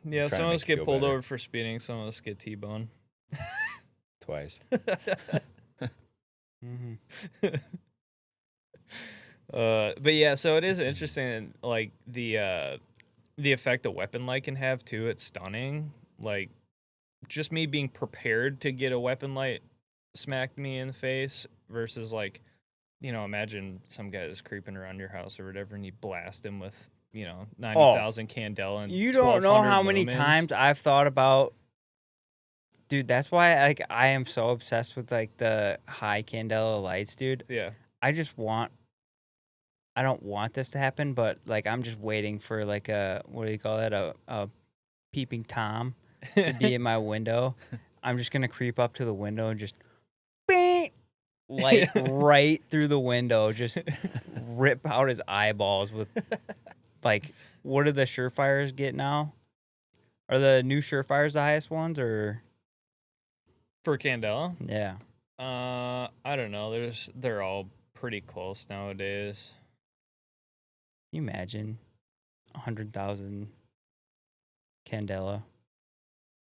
Yeah, trying some to of make us you get feel pulled better. over for speeding, some of us get T-bone. twice. Mm-hmm. But yeah, so it is interesting, like the effect a weapon light can have too. It's stunning. Like just me being prepared to get a weapon light smacked me in the face versus like, imagine some guy is creeping around your house or whatever, and you blast him with 90,000 candela. And You don't know 1,200 how many lumens. times I've thought about, dude. That's why I am so obsessed with like the high candela lights, dude. Yeah. I don't want this to happen, but like I'm just waiting for like a what do you call that a peeping tom to be in my window. I'm just gonna creep up to the window and just beep, light right through the window, just rip out his eyeballs with like what do the Surefires get now? Are the new Surefires the highest ones or For candela. yeah? I don't know. They're all pretty close nowadays. Can you imagine 100,000 candela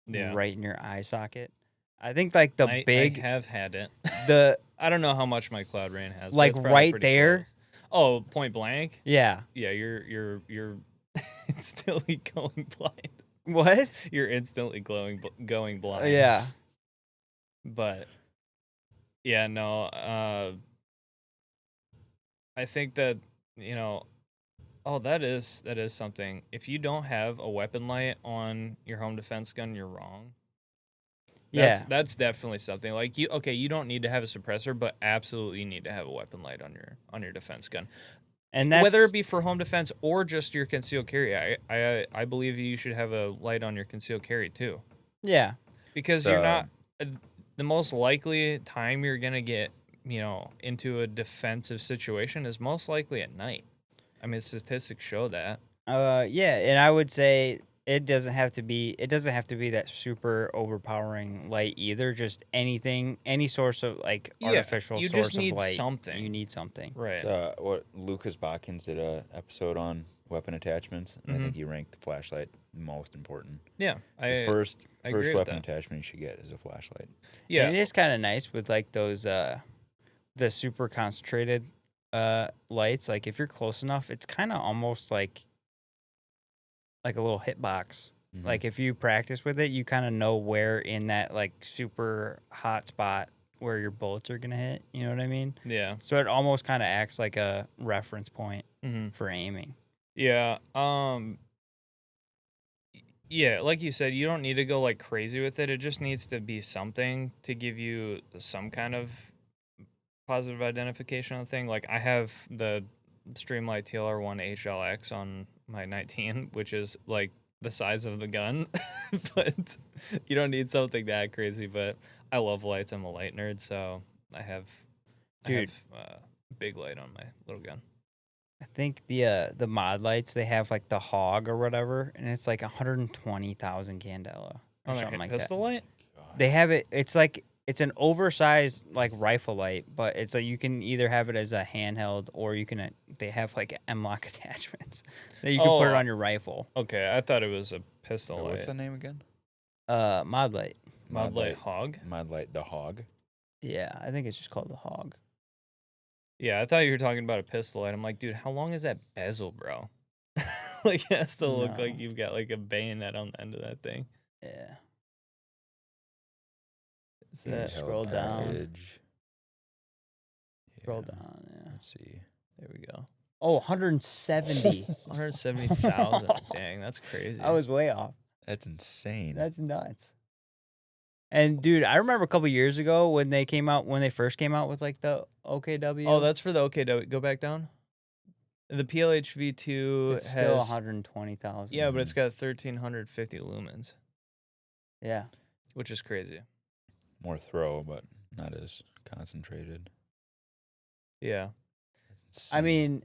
Yeah. right in your eye socket? I think like the I big have had it. the I don't know how much my Cloud Rain has. but Like, it's probably right pretty there? close. Oh, point blank. yeah. Yeah, you're instantly going blind. What? You're instantly going blind. Yeah. But yeah, no. I think that Oh, that is something. If you don't have a weapon light on your home defense gun, you're wrong. That's definitely something. Like you don't need to have a suppressor, but absolutely you need to have a weapon light on your defense gun. And that's Whether it be for home defense or just your concealed carry. I believe you should have a light on your concealed carry too. yeah. Because you're not the most likely time you're going to get into a defensive situation is most likely at night. I mean, statistics show that. Yeah, and I would say it doesn't have to be that super overpowering light either. Just anything, any source of like Yeah, artificial you just source of need light. something. You need something. Right. So what Lucas Botkins did a episode on weapon attachments, and I think Mhm. he ranked the flashlight most important. Yeah, The first I agree with weapon that. attachment you should get is a flashlight. Yeah. And it is kind of nice with like those the super concentrated lights. Like if you're close enough, it's kind of almost like a little hitbox. Mhm. Like if you practice with it, you kind of know where in that like super hot spot where your bullets are gonna hit. You know what I mean? Yeah. So it almost kind of acts like a reference point Mm-hmm. for aiming. Yeah. Yeah, like you said, you don't need to go like crazy with it. It just needs to be something to give you some kind of positive identification on the thing. Like I have the Streamlight TLR1 HLX on my 19, which is like the size of the gun, but you don't need something that crazy. But I love lights. I'm a light nerd, so I have Dude. big light on my little gun. I think the mod lights they have like the hog or whatever, and it's like 120,000 candela or On their something like pistol that. light? They have it. It's like it's an oversized like rifle light, but it's like you can either have it as a handheld or you can. They have like M-lock attachments that you can put it on your rifle. Okay, I thought it was a pistol light. What's the name again? Mod light. Mod light hog? Mod light the hog. Yeah, I think it's just called the hog. Yeah, I thought you were talking about a pistol light. I'm like, dude, how long is that bezel, bro? Like, it has to look like No. you've got like a bayonet on the end of that thing. Yeah. Handheld Scroll down. package. Scroll Yeah, down. Yeah. Let's see. There we go. Oh, 170. 170,000. Dang, that's crazy. I was way off. That's insane. That's nuts. And dude, I remember a couple years ago when they first came out with like the OKW. Oh, that's for the OKW. Go back down. The PLH V2 it's has still 120,000. Yeah, but it's got 1,350 lumens, Yeah. which is crazy. More throw, but not as concentrated. Yeah, That's I insane. mean,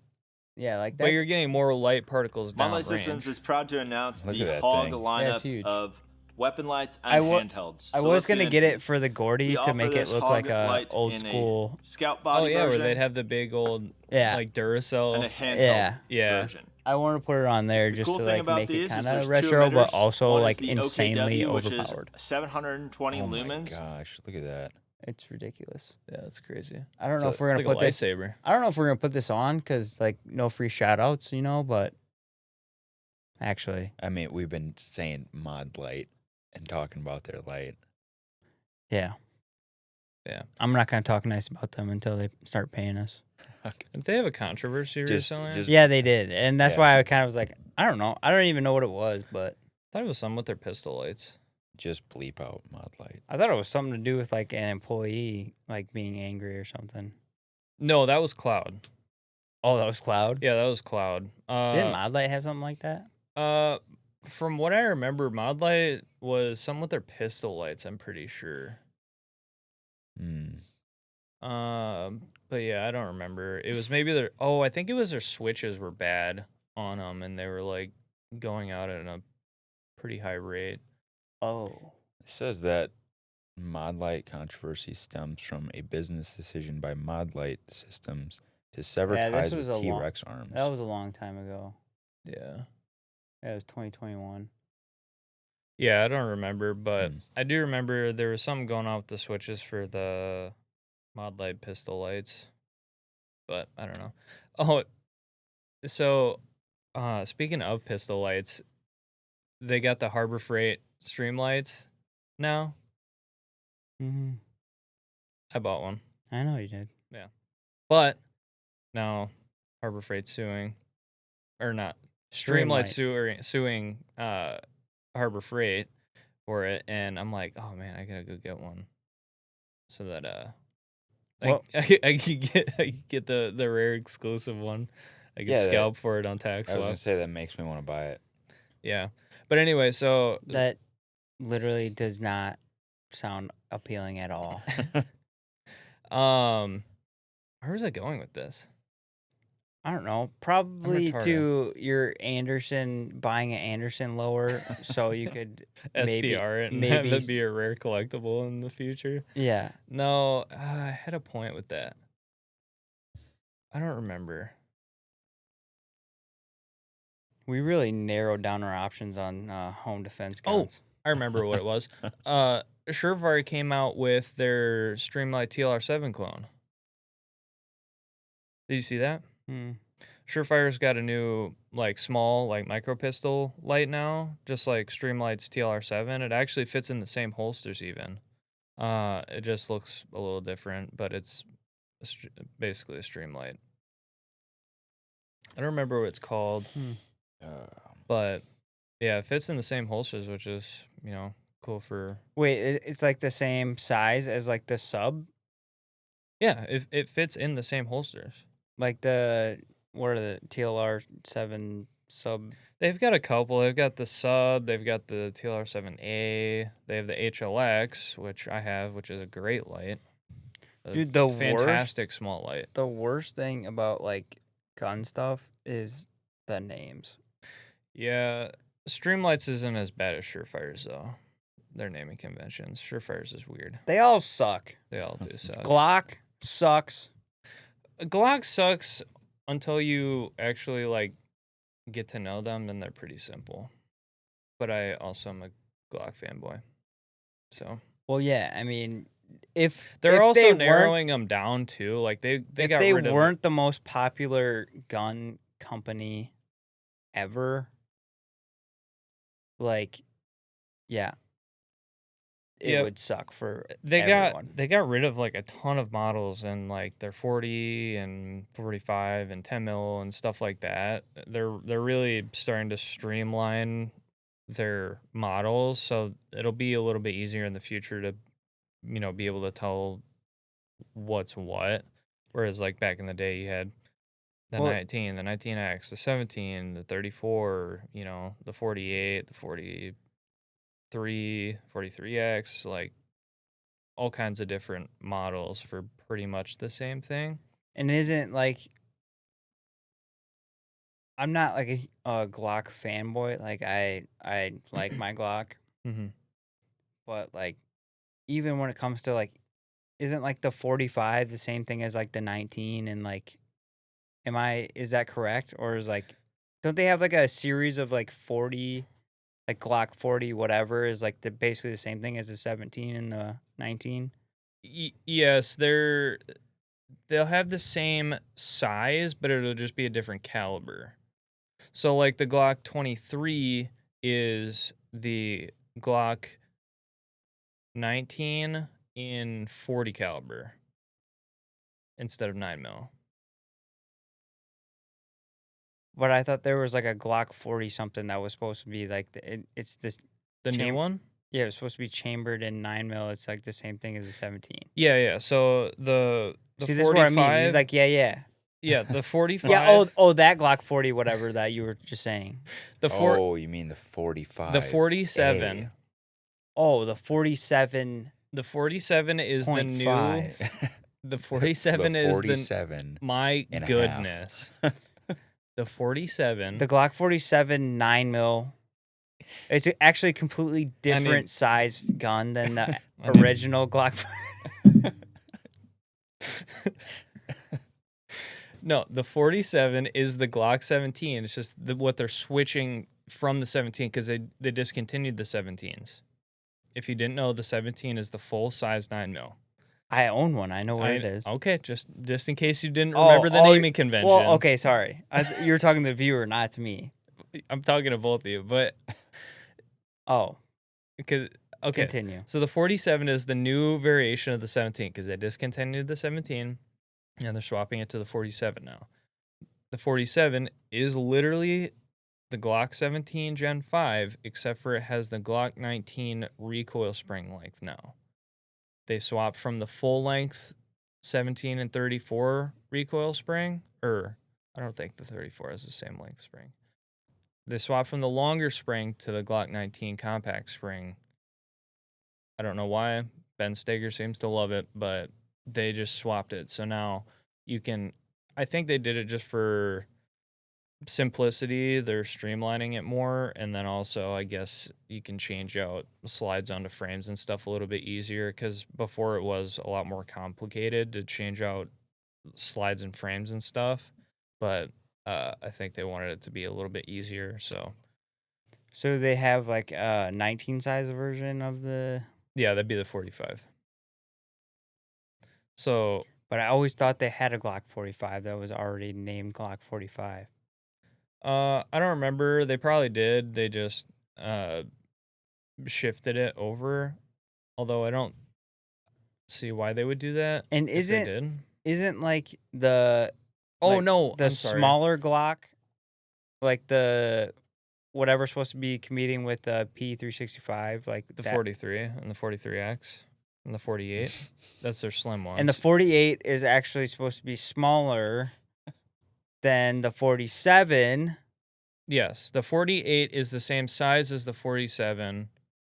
yeah, like that. but you're getting more light particles down Monlight range. Systems is proud to announce Look at the that Hog thing. Yeah, it's lineup huge. of weapon lights I and wa- handhelds. I So was let's gonna into get it for the Gordy We to offer make it this look Hog like a light old in school. a Scout Oh body yeah, version where they'd have the big old Yeah. like Duracell. and a handheld Yeah. Yeah. version. I want to put it on there The just cool to thing like about make it these is kind there's of two retro, but emitters. also One is like the insanely OKW, which is overpowered. 720 oh lumens. my gosh, look at that. It's ridiculous. Yeah, that's crazy. I don't know if we're It's gonna like put a this. lightsaber. I don't know if we're gonna put this on because like no free shout outs, but actually, I mean, we've been saying mod light and talking about their light. yeah. Yeah. I'm not gonna talk nice about them until they start paying us. Didn't they have a controversy recently? just- Yeah, they did, and that's Yeah. why I kind of was like, I don't know, I don't even know what it was, but I thought it was something with their pistol lights. Just bleep out mod light. I thought it was something to do with like an employee like being angry or something. No, that was Cloud. Oh, that was Cloud. Yeah, that was Cloud. Didn't Modlight have something like that? From what I remember, Mod Light was some with their pistol lights, I'm pretty sure. Hmm. But yeah, I don't remember. It was maybe I think it was their switches were bad on them, and they were like going out at a pretty high rate. Oh, It says that mod light controversy stems from a business decision by Mod Light Systems to sever Yeah, this ties was with a long- T-Rex arms. that was a long time ago. Yeah. Yeah, it was 2021. Yeah, I don't remember, but Hmm. I do remember there was something going on with the switches for the Mod Light pistol lights. But I don't know. Oh, so speaking of pistol lights, they got the Harbor Freight stream lights now. Mm-hmm. I bought one. I know you did. But now Harbor Freight suing, or not, Streamlight suing Harbor Freight for it, and I'm like, oh man, I gotta go get one, so that Well- I can get the rare exclusive one. I can Yeah, that- scalp for it on tax I was swap. gonna say that makes me want to buy it. Yeah, but anyway, so That literally does not sound appealing at all. Where was I going with this? I don't know. Probably retarded. to your Anderson, buying an Anderson lower so you could maybe SBR it and have maybe it be a rare collectible in the future. yeah. No, I had a point with that. I don't remember. We really narrowed down our options on home defense Oh, guns. I remember what it was. Surefire came out with their Streamlight TLR7 clone. Did you see that? Hmm. Surefire's got a new like small like micro pistol light now, just like Streamlight's TLR7. It actually fits in the same holsters even. It just looks a little different, but it's basically a Streamlight. I don't remember what it's called, but yeah, it fits in the same holsters, which is cool for. Wait, it's like the same size as like the sub, Yeah, it fits in the same holsters. like what are the TLR7 sub? They've got a couple. They've got the sub. They've got the TLR7A. They have the HLX, which I have, which is a great light. Dude, the fantastic small light. The worst thing about like gun stuff is the names. Yeah, Streamlights isn't as bad as Surefire's though. Their naming conventions. Surefire's is weird. They all suck. They all do suck. Glock sucks. Glock sucks until you actually like get to know them, and they're pretty simple. But I also am a Glock fanboy, so. Well, yeah, I mean, if they're if also they narrowing them down too, like they if got they rid of. weren't the most popular gun company ever, like, yeah, it Yep. would suck for They everyone. got rid of like a ton of models, and like their 40 and 45 and 10 mil and stuff like that. They're really starting to streamline their models, so it'll be a little bit easier in the future to be able to tell what's what. Whereas like back in the day, you had the Well- 19, the 19X, the 17, the 34, the 48, the 43, 43X, like all kinds of different models for pretty much the same thing. And isn't like, I'm not like a Glock fanboy. Like I like my Glock, Mm-hmm. but like even when it comes to like, isn't like the 45 the same thing as like the 19 and like, is that correct? Or is like, don't they have like a series of like 40, like Glock 40 whatever is like basically the same thing as the 17 and the 19? Yes, they'll have the same size, but it'll just be a different caliber. So like the Glock 23 is the Glock 19 in 40 caliber instead of 9 mil. But I thought there was like a Glock 40 something that was supposed to be like it's this. The new one? Yeah, it's supposed to be chambered in 9 mil. It's like the same thing as the 17. Yeah. So the See, this is what I 45, mean. He's like, yeah. yeah, the 45. Yeah. Oh, that Glock 40, whatever that you were just saying. Oh, you mean the 45? The 47. A. Oh, the 47. The 47 is the new. 0.5. The 47 the is 47 my and a half. goodness. The 47. The Glock 47 9 mil. It's actually a completely different sized gun than the original Glock. No, the 47 is the Glock 17. It's just what they're switching from the 17 because they discontinued the 17s. If you didn't know, the 17 is the full size 9 mil. I own one. I know where it is. Okay, just in case you didn't remember the naming conventions. Well, okay, sorry. You were talking to the viewer, not to me. I'm talking to both of you, but Oh, okay. continue. So the 47 is the new variation of the 17 because they discontinued the 17 and they're swapping it to the 47 now. The 47 is literally the Glock 17 Gen 5, except for it has the Glock 19 recoil spring length now. They swapped from the full length 17 and 34 recoil spring, or I don't think the 34 has the same length spring. They swapped from the longer spring to the Glock 19 compact spring. I don't know why. Ben Steger seems to love it, but they just swapped it. So now you can. I think they did it just for simplicity. They're streamlining it more, and then also I guess you can change out slides onto frames and stuff a little bit easier, because before it was a lot more complicated to change out slides and frames and stuff. But I think they wanted it to be a little bit easier. So So they have like a 19 size version of the. yeah, that'd be the 45. So But I always thought they had a Glock 45 that was already named Glock 45. I don't remember. They probably did. They just shifted it over. Although I don't see why they would do that. And if they did. isn't like the Oh like, no, the I'm sorry. smaller Glock, like the whatever's supposed to be competing with the P365, like The that. 43 and the 43X and the 48. That's their slim ones. And the 48 is actually supposed to be smaller than the 47. Yes, the 48 is the same size as the 47,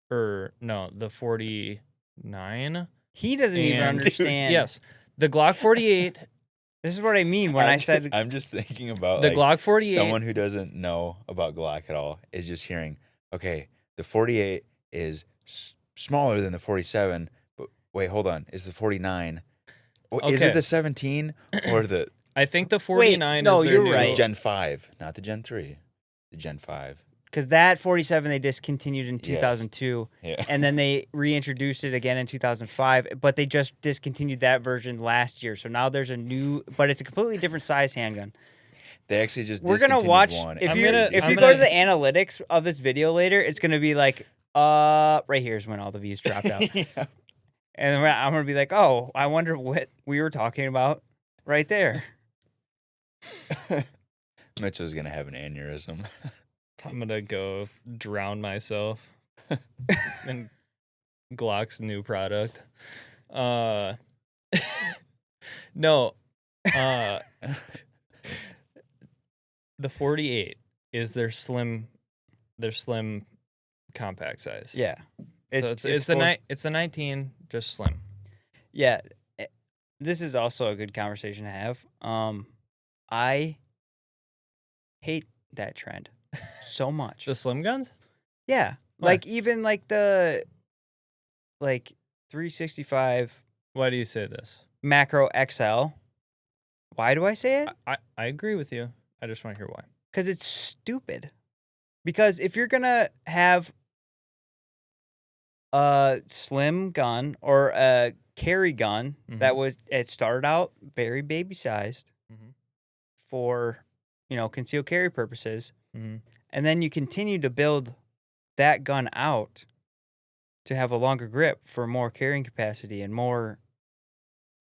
or no, the 49. He doesn't even And- understand. Yes, the Glock 48. This is what I mean when I said I'm just thinking about The like, Glock 48. someone who doesn't know about Glock at all is just hearing, okay, the 48 is smaller than the 47, but wait, hold on, is the 49? Is it Okay. the 17 or the I think the 49 no, is their you're new. right. Gen 5, not the Gen 3, the Gen 5? because that 47 they discontinued in Yes. 2002, Yeah. and then they reintroduced it again in 2005. But they just discontinued that version last year. So now there's a new, but it's a completely different size handgun. They actually just We're gonna discontinued watch one. if I'm you gonna- if I'm you gonna- go to the analytics of this video later, it's gonna be like right here's when all the views dropped out, Yeah. and then I'm gonna be like, oh, I wonder what we were talking about right there. Mitchell's gonna have an aneurysm. I'm gonna go drown myself in Glock's new product. No, the 48 is their slim compact size. Yeah, So it's the 19, just slim. Yeah, this is also a good conversation to have. I hate that trend so much. The slim guns? Yeah, Why? like even like the 365 Why do you say this? Macro XL. Why do I say it? I agree with you. I just want to hear why. Because it's stupid. Because if you're gonna have a slim gun or a carry gun that it started out very baby sized Mhm. for concealed carry purposes, Mhm. and then you continue to build that gun out to have a longer grip for more carrying capacity and more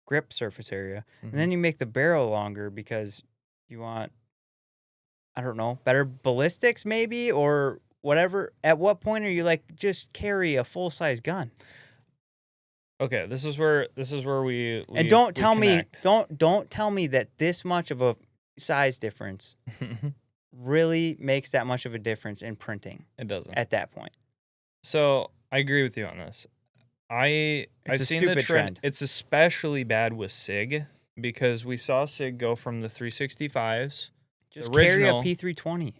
grip surface area, and then you make the barrel longer because you want, I don't know, better ballistics maybe or whatever. At what point are you like, just carry a full size gun? Okay, this is where we And don't tell connect. me don't tell me that this much of a size difference really makes that much of a difference in printing It doesn't. at that point. So I agree with you on this. I've It's a seen the stupid trend. It's especially bad with SIG, because we saw SIG go from the 365s. Just Original. carry a P320.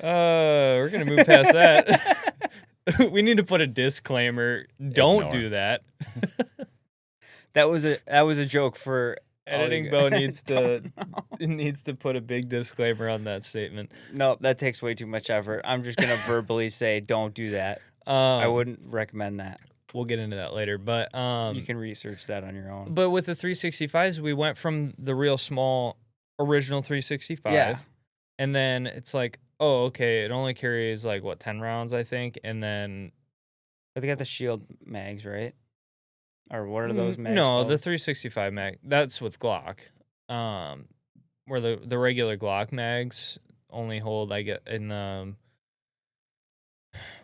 We're gonna move past that. We need to put a disclaimer. Don't Ignore. do that. That was a joke for all you Editing guys. Bo needs to Don't know. needs to put a big disclaimer on that statement. No, that takes way too much effort. I'm just gonna verbally say, don't do that. I wouldn't recommend that. We'll get into that later, but You can research that on your own. But with the 365s, we went from the real small original 365, Yeah. and then it's like, oh, okay, it only carries like 10 rounds, I think, and then But they got the shield mags, right? Or what are those mags? no, called? the 365 mag, that's with Glock. Where the regular Glock mags only hold, I get in the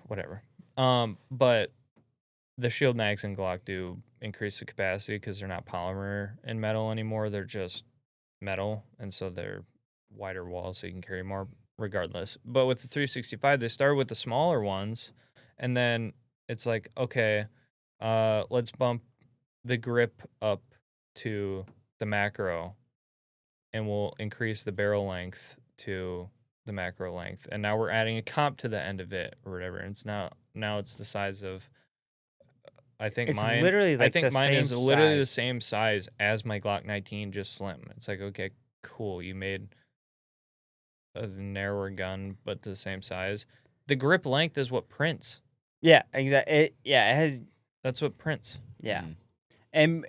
whatever. But the shield mags in Glock do increase the capacity because they're not polymer and metal anymore. They're just metal, and so they're wider walls, so you can carry more regardless. But with the 365, they started with the smaller ones, and then it's like, okay, let's bump the grip up to the macro, and we'll increase the barrel length to the macro length. And now we're adding a comp to the end of it or whatever. And it's now it's the size of It's literally I like think the mine same is literally the size. same size as my Glock 19, just slim. It's like, okay, cool. You made a narrower gun, but the same size. The grip length is what prints. Yeah, exactly. It has. That's what prints. Yeah, Mhm. and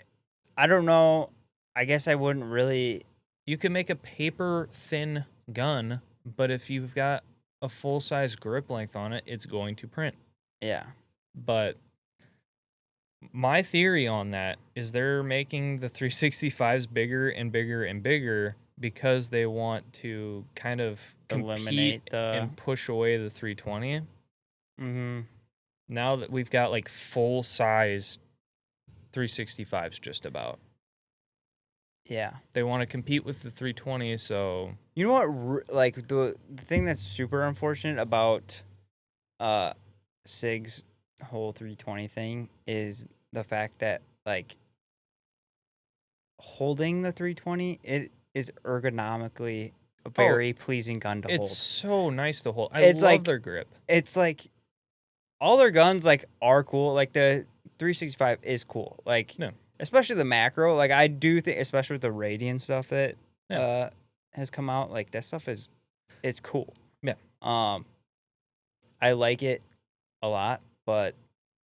I don't know. I guess I wouldn't really. You can make a paper thin gun, but if you've got a full size grip length on it, it's going to print. Yeah, But my theory on that is they're making the 365s bigger and bigger and bigger because they want to kind of compete eliminate the. and push away the 320. Mm-hmm. Now that we've got like full size 365s just about. Yeah. They want to compete with the 320, so You know what? Like the thing that's super unfortunate about uh Sig's whole 320 thing is the fact that like holding the 320, it is ergonomically a very pleasing gun to it's hold. so nice to hold. I It's love like- their grip. It's like all their guns like are cool. Like the 365 is cool. Like Yeah. especially the macro. Like I do think, especially with the Radiant stuff that Yeah. has come out, like that stuff it's cool. Yeah. I like it a lot, but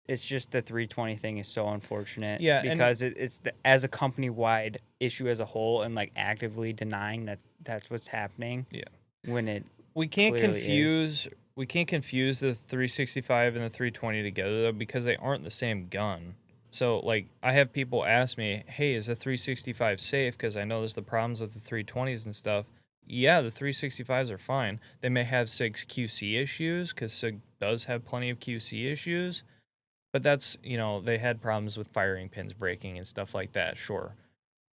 it's just the 320 thing is so unfortunate. Yeah, and- because it's as a company wide issue as a whole, and like actively denying that that's what's happening. Yeah. When it We can't clearly confuse the 365 and the 320 together though, because they aren't the same gun. So like I have people ask me, "Hey, is a 365 safe?" Because I know there's the problems with the 320s and stuff. Yeah, the 365s are fine. They may have SIG's QC issues because SIG does have plenty of QC issues, but that's, they had problems with firing pins breaking and stuff like that. Sure,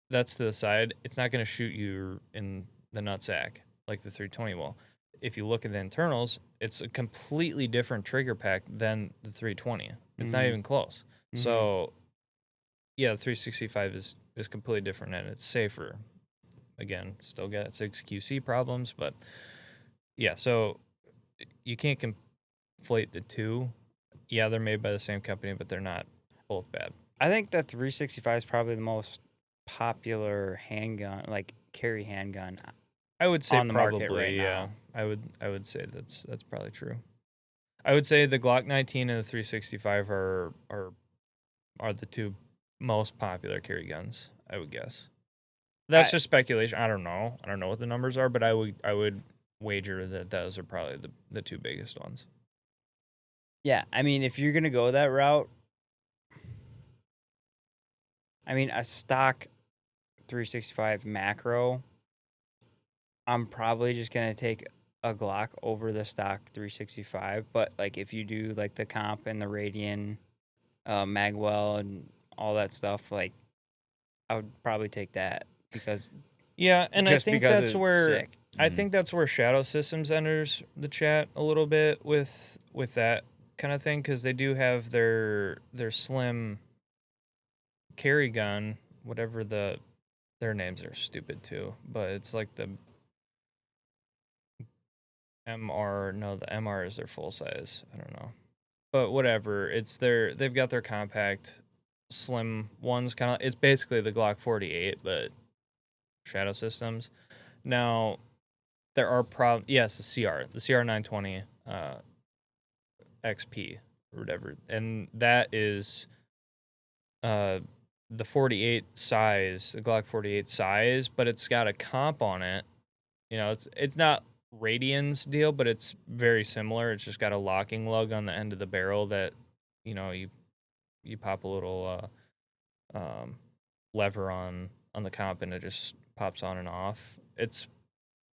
that's to the side. It's not going to shoot you in the nutsack like the 320 will. If you look at the internals, it's a completely different trigger pack than the 320. It's not Mhm. even close. Mhm. So, yeah, the 365 is completely different and it's safer. Again, still got 6 QC problems, but yeah, so you can't conflate the two. Yeah, they're made by the same company, but they're not both bad. I think the 365 is probably the most popular handgun, like carry handgun. I would say On the market probably, right yeah. now. I would say that's probably true. I would say the Glock 19 and the 365 are the two most popular carry guns, I would guess. That's just speculation. I don't know. I don't know what the numbers are, but I would wager that those are probably the two biggest ones. Yeah, I mean, if you're gonna go that route, I mean, a stock 365 macro, I'm probably just gonna take a Glock over the stock 365. But like, if you do like the comp and the Radian, Magwell and all that stuff, like, I would probably take that because Yeah, and just I think because that's it's where sick. I Mhm. think that's where Shadow Systems enters the chat a little bit with that kind of thing because they do have their slim carry gun, whatever their names are stupid too, but it's like the MR. No, the MR is their full size. I don't know, but whatever. They've got their compact slim ones. Kind of, it's basically the Glock 48, but Shadow Systems. Now there are yes, the CR 920 XP or whatever, and that is the 48 size, the Glock 48 size, but it's got a comp on it. It's not Radian's deal, but it's very similar. It's just got a locking lug on the end of the barrel that you pop a little lever on the comp and it just pops on and off. It's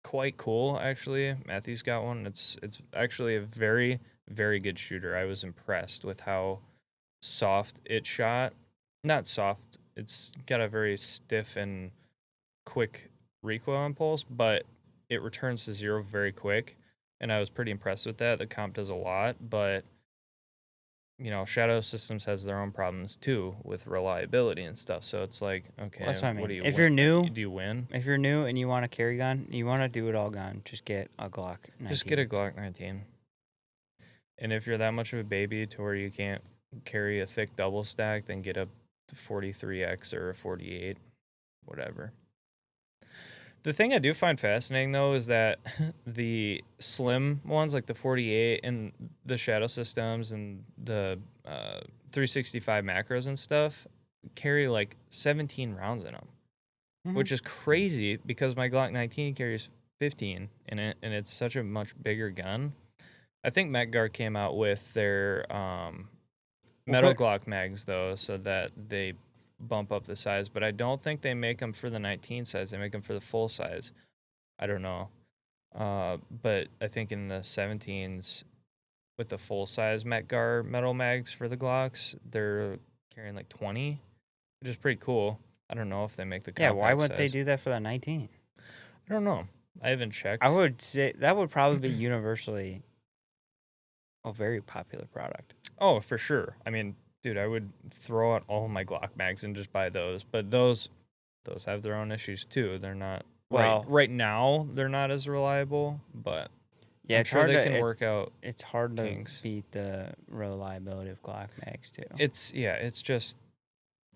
quite cool actually. Matthew's got one. It's actually a very very good shooter. I was impressed with how soft it shot. Not soft. It's got a very stiff and quick recoil impulse, but it returns to zero very quick. And I was pretty impressed with that. The comp does a lot, but Shadow Systems has their own problems too with reliability and stuff. So it's like, okay, that's what I what do mean. you If win? you're new, Do you win? if you're new and you want a carry gun, you want to do it all gun, just get a Glock 19. Just get a Glock 19. And if you're that much of a baby to where you can't carry a thick double stack, then get a 43X or a 48, whatever. The thing I do find fascinating though is that the slim ones like the 48 and the Shadow Systems and the 365 macros and stuff carry like 17 rounds in them, which is crazy because my Glock 19 carries 15 in it, and it's such a much bigger gun. I think MacGuard came out with their metal Glock mags though, so that they bump up the size. But I don't think they make them for the 19 size. They make them for the full size. I don't know. But I think in the 17s with the full size MacGuard metal mags for the Glocks, they're carrying like 20, which is pretty cool. I don't know if they make the Yeah, compact why wouldn't they size. do that for the 19? I don't know. I haven't checked. I would say that would probably be universally a very popular product. Oh, for sure. I mean, dude, I would throw out all my Glock mags and just buy those. But those have their own issues too. They're not Well, right now. They're not as reliable, but yeah, I'm it's sure hard they to can work out. it's hard to kinks. beat the reliability of Glock mags too. It's just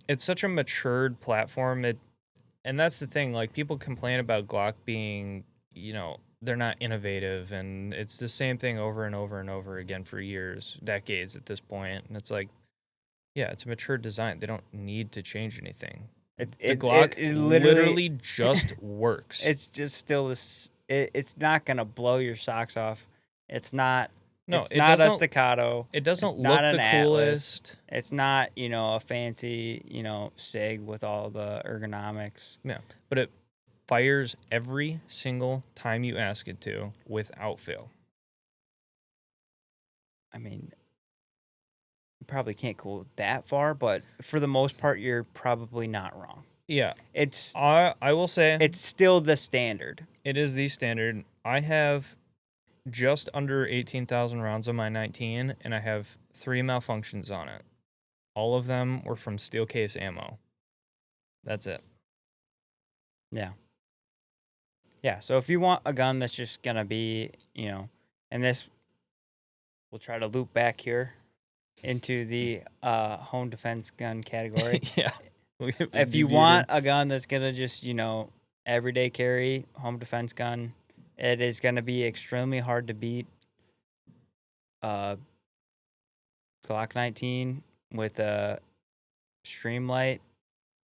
it's such a matured platform. And that's the thing. Like people complain about Glock being, they're not innovative, and it's the same thing over and over and over again for years, decades at this point. And it's like, yeah, it's a mature design. They don't need to change anything. The Glock it literally just works. It's just still this. It's not gonna blow your socks off. It's not. No, it's it not a doesn't- staccato. It doesn't It's look not the an Atlas. coolest. It's not a fancy SIG with all the ergonomics. Yeah, but it fires every single time you ask it to without fail. I mean, you probably can't go that far, but for the most part, you're probably not wrong. Yeah, It's I will say it's still the standard. it is the standard. I have just under 18,000 rounds on my 19, and I have 3 malfunctions on it. All of them were from steel case ammo. That's it. Yeah. Yeah. So if you want a gun that's just gonna be, and this, we'll try to loop back here into the home defense gun category. Yeah. If you want a gun that's gonna just, everyday carry, home defense gun, it is gonna be extremely hard to beat. Glock 19 with a Streamlight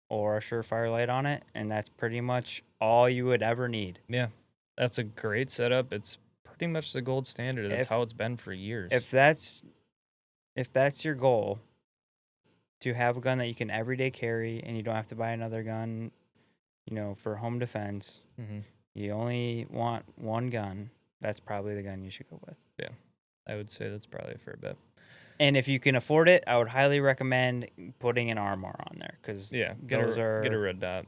or a Surefire light on it, and that's pretty much all you would ever need. Yeah, that's a great setup. It's pretty much the gold standard. That's how it's been for years. If that's your goal, to have a gun that you can everyday carry and you don't have to buy another gun, for home defense, you only want one gun, that's probably the gun you should go with. Yeah, I would say that's probably a fair bet. And if you can afford it, I would highly recommend putting an Armor on there because Yeah, get a red dot.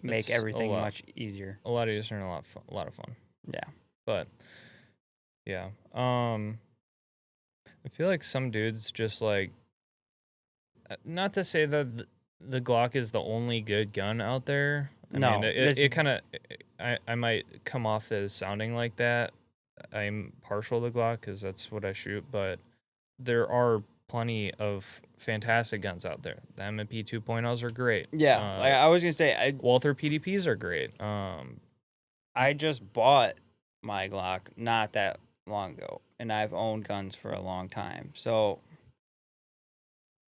make everything much easier. A lot easier and a lot of fun. Yeah, but yeah, I feel like some dudes just like, not to say that the Glock is the only good gun out there. I mean, it kind of, I might come off as sounding like that. I'm partial to Glock because that's what I shoot, but there are plenty of fantastic guns out there. The M&P 2.0s are great. Yeah, like I was gonna say, Walther PDPs are great. I just bought my Glock not that long ago, and I've owned guns for a long time. So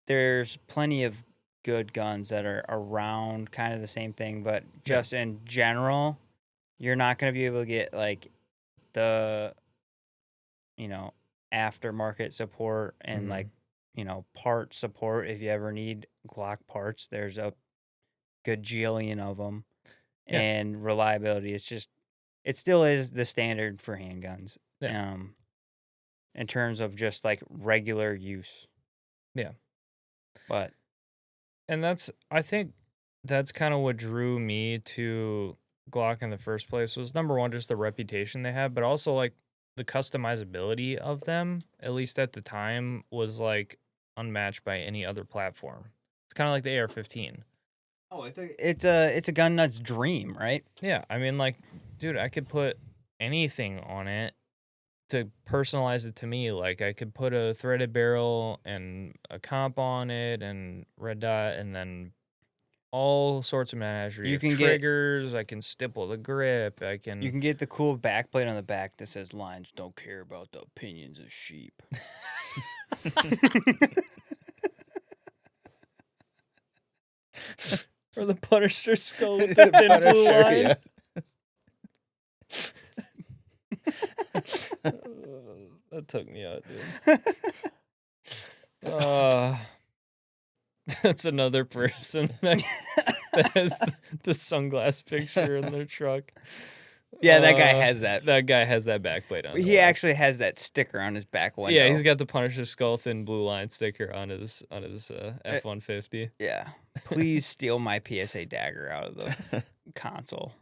there's plenty of good guns that are around kind of the same thing, but just in general, you're not going to be able to get like the aftermarket support and like part support if you ever need Glock parts. There's a gajillion of them. Yeah. And reliability, it still is the standard for handguns. Yeah. In terms of just like regular use. Yeah. But I think that's kind of what drew me to Glock in the first place was number one, just the reputation they have, but also like the customizability of them, at least at the time, was like unmatched by any other platform. It's kind of like the AR-15. Oh, it's a gun nut's dream, right? Yeah, I mean, like, dude, I could put anything on it to personalize it to me. Like, I could put a threaded barrel and a comp on it and red dot, and then all sorts of menagerie You of can get triggers. I can stipple the grip. I you can. can get the cool backplate on the back that says "Lions don't care about the opinions of sheep." Or the Punisher skull with the thin blue Punisher, line. yeah. That took me out, dude. That's another person that has the sunglass picture in their truck. Yeah, that guy has that. That guy has that backplate on. He actually has that sticker on his back window. Yeah, he's got the Punisher skull thin blue line sticker on his F-150. Yeah. Please steal my PSA dagger out of the console.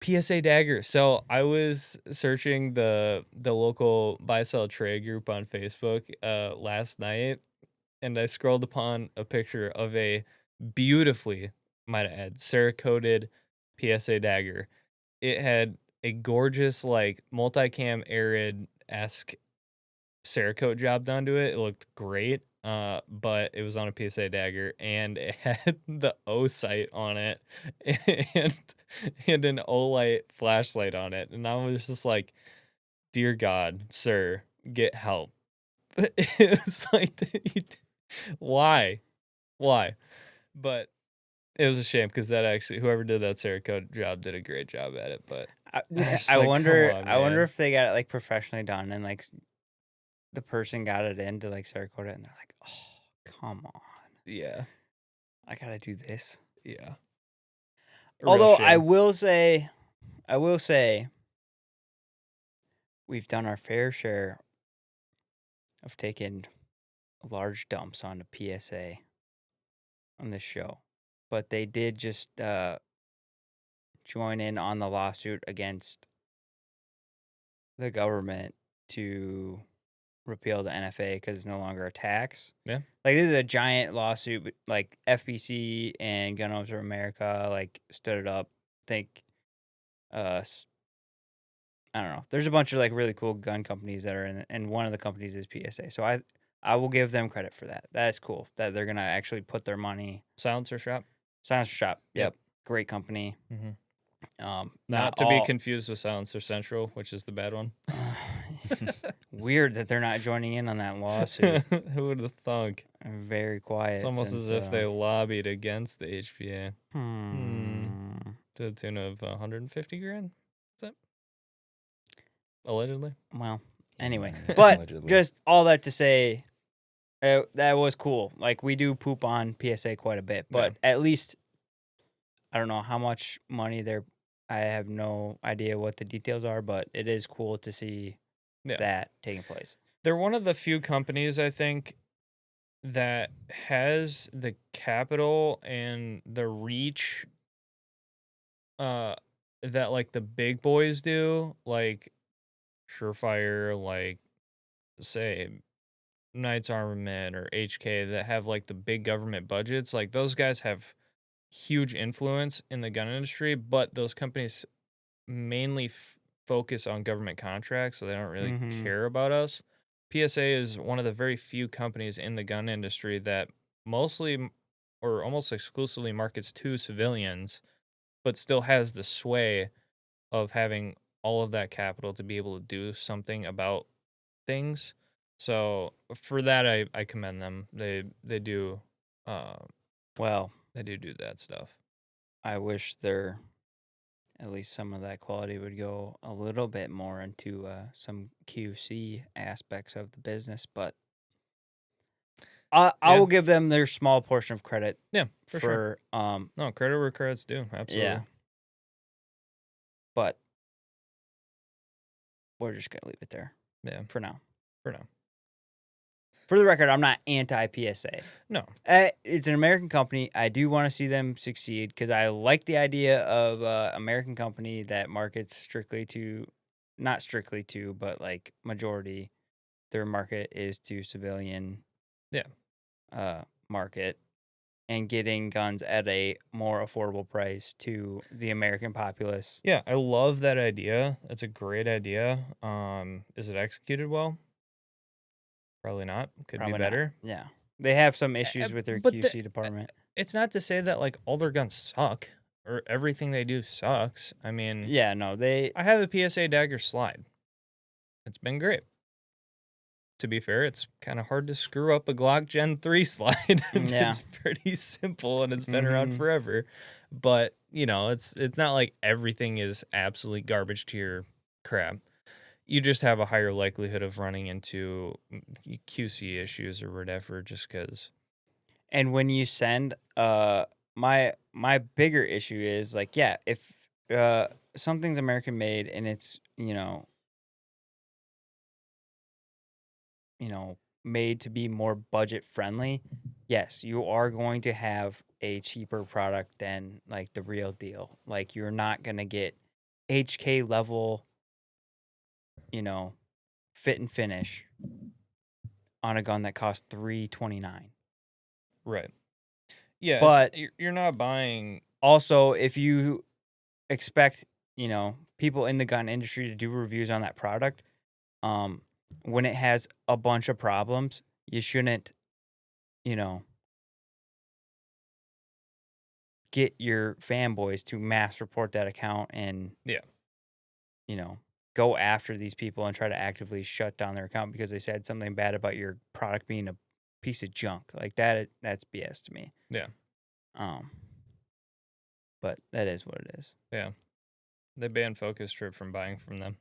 PSA dagger. So I was searching the local buy sell trade group on Facebook last night, and I scrolled upon a picture of a beautifully, might I add, Cerakoted PSA dagger. It had a gorgeous, like, multicam arid-esque Cerakote job done to it. It looked great, but it was on a PSA dagger, and it had the O sight on it and, and an O light flashlight on it. And I was just like, dear God, sir, get help. It was like, why? But it was a shame because that actually, whoever did that Cerakote job did a great job at it. But I, just I like, wonder. come on, I wonder man. if they got it like professionally done, and like the person got it in to like Cerakote it, and they're like, "Oh, come on, Yeah, I gotta do this." yeah. A real Although I shame. will say, we've done our fair share of taking large dumps onto PSA on this show, but they did just join in on the lawsuit against the government to repeal the NFA because it's no longer a tax. Yeah. Like, this is a giant lawsuit. Like, FBC and Gun Owners of America like stood it up. Think, I don't know. There's a bunch of like really cool gun companies that are in it, and one of the companies is PSA. So I will give them credit for that. That's cool that they're gonna actually put their money. Silencer shop. Silencer Shop. Yep. Yep. Great company. Mhm. Not Not to be all confused with Silencer Central, which is the bad one. weird that they're not joining in on that lawsuit. Who would have thunk? Very quiet. It's almost as since, if they lobbied against the HPA Hmm. to the tune of 150 grand. Is that allegedly? Well, anyway, Yeah, but allegedly. just all that to say, that was cool. Like, we do poop on PSA quite a bit, but at least I don't know how much money they're. I have no idea what the details are, but it is cool to see Yeah. that taking place. They're one of the few companies, I think, that has the capital and the reach that like the big boys do, like Surefire, like say Knights Armament or HK, that have like the big government budgets. Like, those guys have huge influence in the gun industry, but those companies mainly focus on government contracts, so they don't really Mhm. care about us. PSA is one of the very few companies in the gun industry that mostly or almost exclusively markets to civilians, but still has the sway of having all of that capital to be able to do something about things. So for that, I commend them. They do Well, they do that stuff. I wish there at least some of that quality would go a little bit more into some QC aspects of the business, but I Yeah. will give them their small portion of credit Yeah, for sure. for No, credit where credit's due. Absolutely. yeah. But we're just gonna leave it there Yeah, for now. for now. For the record, I'm not anti PSA. No. It's an American company. I do want to see them succeed because I like the idea of American company that markets strictly to, not strictly to, but like majority their market is to civilian Yeah. market and getting guns at a more affordable price to the American populace. Yeah, I love that idea. That's a great idea. Is it executed well? Probably not. Could be Probably better. not. Yeah. They have some issues with their But QC department. it's not to say that like all their guns suck or everything they do sucks. I mean, Yeah, no, they I have a PSA Dagger slide. It's been great. To be fair, it's kind of hard to screw up a Glock Gen 3 slide. Yeah. It's pretty simple and it's been around Mhm. forever. But, you know, it's not like everything is absolute garbage tier crap. You just have a higher likelihood of running into QC issues or whatever just cuz and when you send my bigger issue is like, yeah, if something's American made and it's, made to be more budget friendly, yes, you are going to have a cheaper product than like the real deal. Like you're not going to get HK level, fit and finish on a gun that costs $329. right. Yeah, But you're not buying also, if you expect, people in the gun industry to do reviews on that product, when it has a bunch of problems, you shouldn't, you know, get your fanboys to mass report that account and, Yeah. Go after these people and try to actively shut down their account because they said something bad about your product being a piece of junk. Like that's BS to me. Yeah. But that is what it is. Yeah. They banned Focus Trip from buying from them.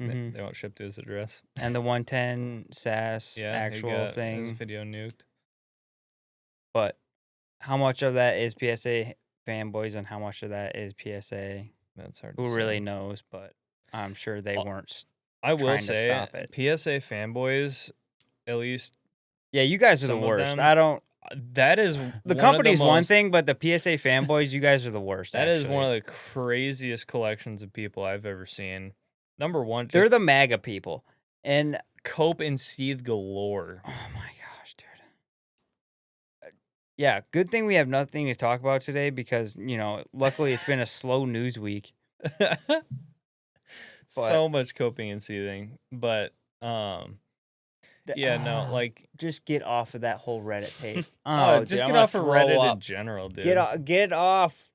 Mhm. They won't ship to his address. And the 110 SAS Yeah, he actual got his thing. video nuked. But how much of that is PSA fanboys and how much of that is PSA? That's hard to Who say. really knows? But I'm sure they weren't. I will trying to say, stop it. PSA fanboys, at least Yeah, you guys are the some of worst. them, I don't. that is The one company's of the one most, thing, but the PSA fanboys, you guys are the worst. That is one of actually. the craziest collections of people I've ever seen. Number one, They're just the MAGA people, and cope and seethe galore. oh my gosh, dude. Yeah, good thing we have nothing to talk about today because luckily it's been a slow news week. So much coping and seething, but yeah, no, like just get off of that whole Reddit page. just dude, I'm get gonna off of throw Reddit up. in general, dude. Get it off.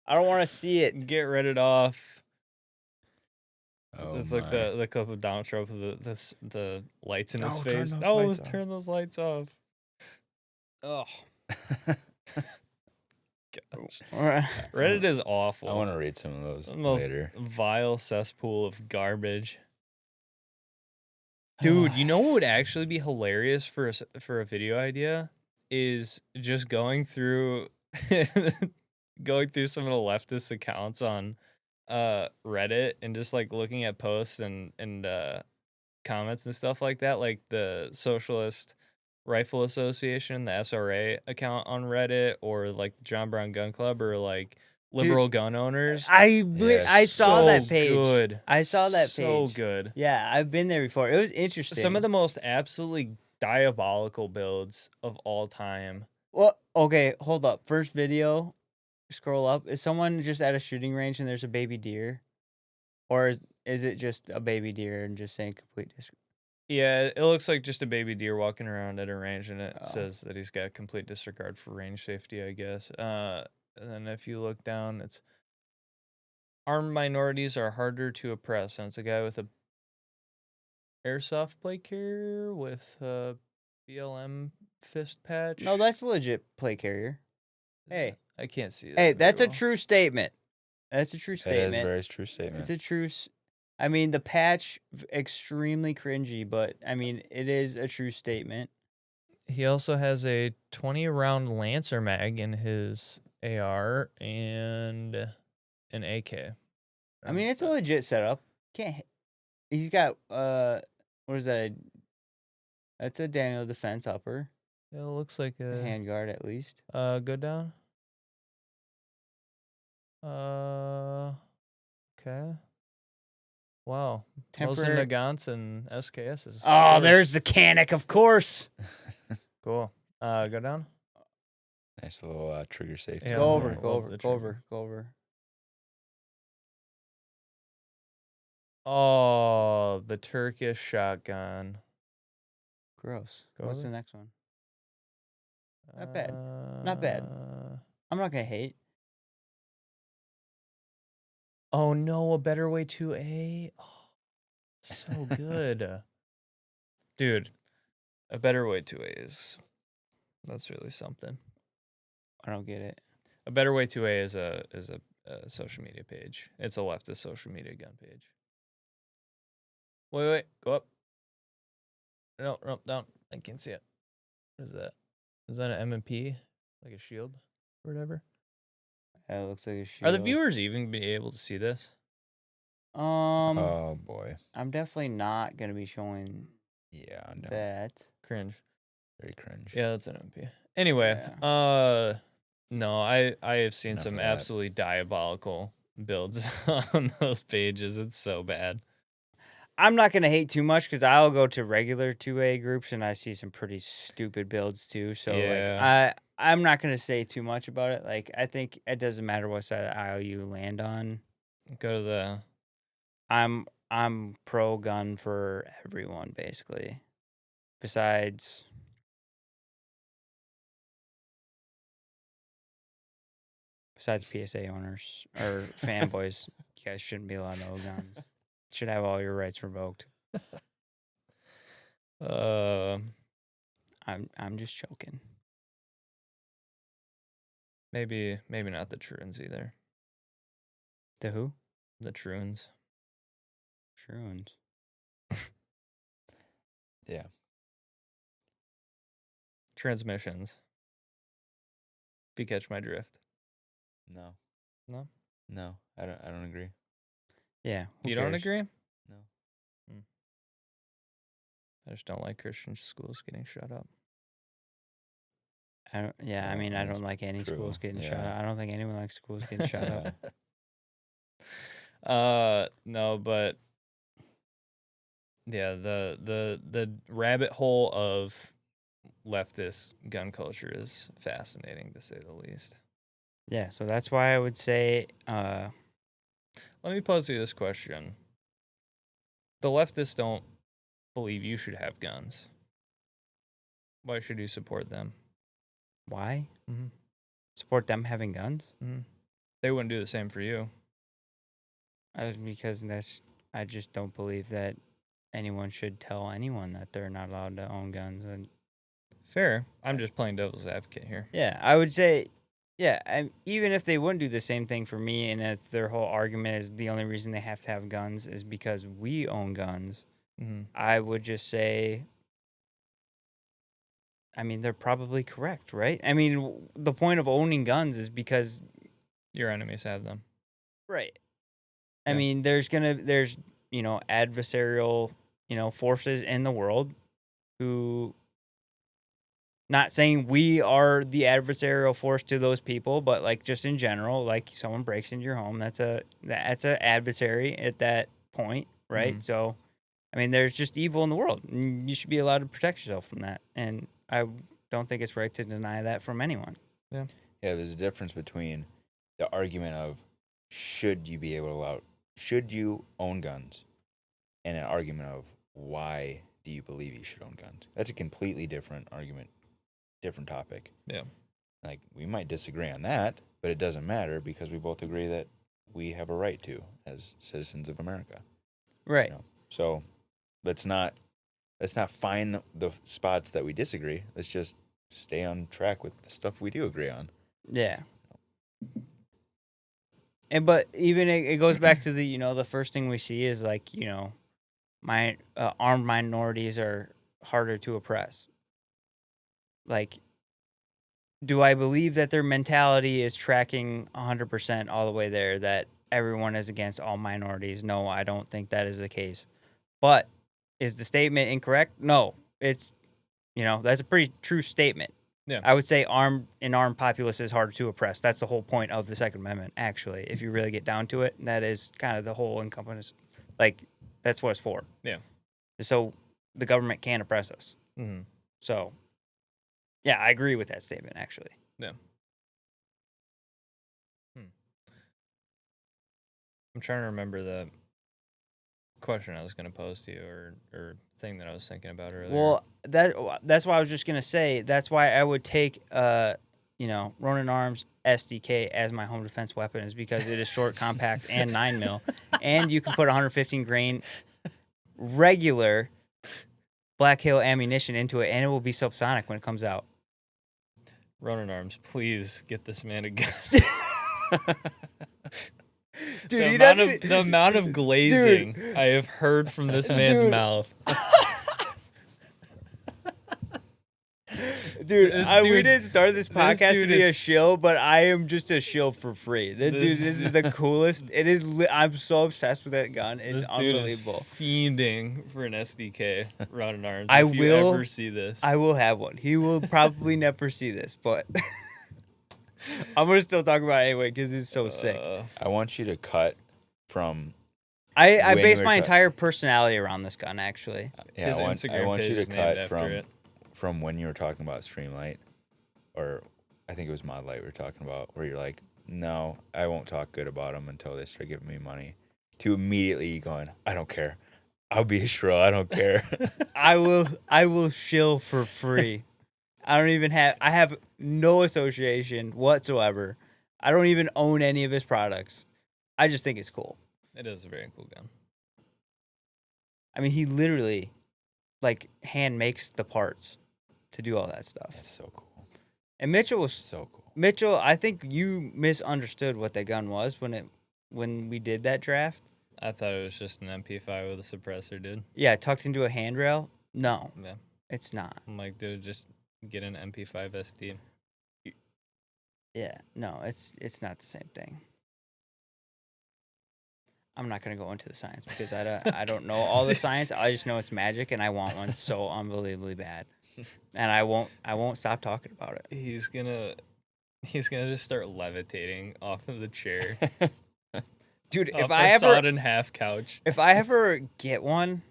I don't want to see it. Get Reddit off. Oh It's my. like the clip of Donald Trump with the lights in his No, turn face. those No, lights off. turn those lights off. Oh, Gosh. Alright. Reddit is awful. I want to read some of those The most later. vile cesspool of garbage. Dude, you know what would actually be hilarious for a video idea is just going through going through some of the leftist accounts on Reddit and just like looking at posts and comments and stuff like that, like the Socialist Rifle Association, the SRA account on Reddit, or like John Brown Gun Club, or like liberal gun owners. I saw that So page. good. I saw that So page. good. Yeah, I've been there before. It was interesting. Some of the most absolutely diabolical builds of all time. Well, okay, hold up. First video, scroll up. Is someone just at a shooting range and there's a baby deer? Or is it just a baby deer and just saying complete disregard? Yeah, it looks like just a baby deer walking around at a range, and it Oh. says that he's got complete disregard for range safety, I guess. And then if you look down, it's armed minorities are harder to oppress, and it's a guy with a airsoft plate carrier with a BLM fist patch. No, that's a legit play carrier. Hey. I can't see that. Hey, very that's a well. true statement. That's a true That is a statement. very true statement. It's a true. I mean, the patch extremely cringy, but I mean, it is a true statement. He also has a 20-round Lancer mag in his AR and an AK. I mean, it's a legit setup. He's got what is that? That's a Daniel Defense upper. It looks like A a handguard at least. go down. Okay. Wow. Temporary. Mosin Nagants and SKSs. Oh, there's the Canic, of course. Cool. Go down. Nice little trigger safety. Yeah, Go I over, love go over, the go trigger. over, go over. Oh, the Turkish shotgun. Gross. Go What's over. the next one? Not bad. Not bad. I'm not gonna hate. Oh no, a better way 2A. Oh, so good. Dude, a better way 2A is that's really something. I don't get it. A better way 2A is a social media page. It's a leftist social media gun page. Wait, go up. No, down. I can't see it. What is that? Is that an M&P? Like a shield or whatever? It looks like a Are the shield. viewers even be able to see this? Oh boy. I'm definitely not gonna be showing Yeah, no. that. Cringe. Very cringe. Yeah, that's an MP. Anyway, no, I have seen Enough some of that. absolutely diabolical builds on those pages. It's so bad. I'm not gonna hate too much because I'll go to regular 2A groups and I see some pretty stupid builds too. So Yeah. I'm not gonna say too much about it. Like I think it doesn't matter what side of the aisle you land on. Go to the I'm pro gun for everyone basically. Besides PSA owners or fanboys, you guys shouldn't be allowed to own guns. Should have all your rights revoked. I'm just joking. maybe not the Troons either. The who? The Troons. Shroons. Yeah. Transmissions. If you catch my drift. No. No? No. I don't agree. Yeah. who You don't cares? agree? No. I just don't like Christian schools getting shut up. I Well, mean, I that's don't like any true, schools getting shot yeah. up. I don't think anyone likes schools getting shot up. No, but yeah, the rabbit hole of leftist gun culture is fascinating to say the least. Yeah, so that's why I would say, Let me pose you this question. The leftists don't believe you should have guns. Why should you support them? why Mm-hmm. support them having guns? Mm-hmm. They wouldn't do the same for you. Because I just don't believe that anyone should tell anyone that they're not allowed to own guns. And Fair. I'm just playing devil's advocate here. yeah, I would say, yeah, even if they wouldn't do the same thing for me, and if their whole argument is the only reason they have to have guns is because we own guns, Mm-hmm. I would just say, I mean, they're probably correct, right? I mean, the point of owning guns is because, Your enemies have them. right. I Yeah. mean, there's adversarial, forces in the world who, not saying we are the adversarial force to those people, but like just in general, like someone breaks into your home, that's a adversary at that point, right? Mhm. So, I mean, there's just evil in the world, and you should be allowed to protect yourself from that. And I don't think it's right to deny that from anyone. Yeah, there's a difference between the argument of should you own guns, and an argument of why do you believe you should own guns. That's a completely different argument, different topic. Yeah. Like, we might disagree on that, but it doesn't matter because we both agree that we have a right to as citizens of America. Right. So let's not find the spots that we disagree. Let's just stay on track with the stuff we do agree on. Yeah. But even it goes back to the the first thing we see is like armed minorities are harder to oppress. Like, do I believe that their mentality is tracking 100% all the way there, that everyone is against all minorities? No, I don't think that is the case. But is the statement incorrect? No, it's that's a pretty true statement. Yeah. I would say armed populace is harder to oppress. That's the whole point of the Second Amendment, actually. If you really get down to it, that is kind of the whole encompass. Like, That's what it's for. Yeah. So the government can't oppress us. Mm-hmm. So, yeah, I agree with that statement, actually. Yeah. I'm trying to remember the question I was going to pose to you or thing that I was thinking about earlier. Well, that's why I was just gonna say. That's why I would take, Ronin Arms SDK as my home defense weapon, is because it is short, compact, and 9mm, and you can put 115 grain regular Black Hill ammunition into it, and it will be subsonic when it comes out. Ronin Arms, please get this man a gun. Dude, the amount of glazing I have heard from this man's mouth. Dude, we dude- didn't start this podcast to dude be is a shill, but I am just a shill for free. This is the coolest. It is. I'm so obsessed with that gun. It's This dude unbelievable. is fiending for an SDK Ronin Arms. I if you will- ever see this. I will have one. He will probably never see this, but I'm gonna still talk about it anyway because it's so sick. I want you to cut from. I when base you were my ta- entire personality around this gun, actually. Yeah, His I Instagram want page you to is named cut after it. from when you were talking about Streamlight, or I think it was Mod Light we were talking about, where you're like, no, I won't talk good about them until they start giving me money. To immediately going, I don't care. I'll be a shrill. I don't care. I will shill for free. I have no association whatsoever. I don't even own any of his products. I just think it's cool. It is a very cool gun. I mean, he literally, hand makes the parts to do all that stuff. That's so cool. And Mitchell, I think you misunderstood what that gun was when we did that draft. I thought it was just an MP5 with a suppressor, dude. Yeah, tucked into a handrail. No, Yeah. it's not. I'm like, dude, just get an MP5 ST. Yeah, no, it's not the same thing. I'm not gonna go into the science because I don't know all the science. I just know it's magic, and I want one so unbelievably bad, and I won't stop talking about it. He's gonna just start levitating off of the chair. Dude, off our sawed-in half couch. if I ever get one,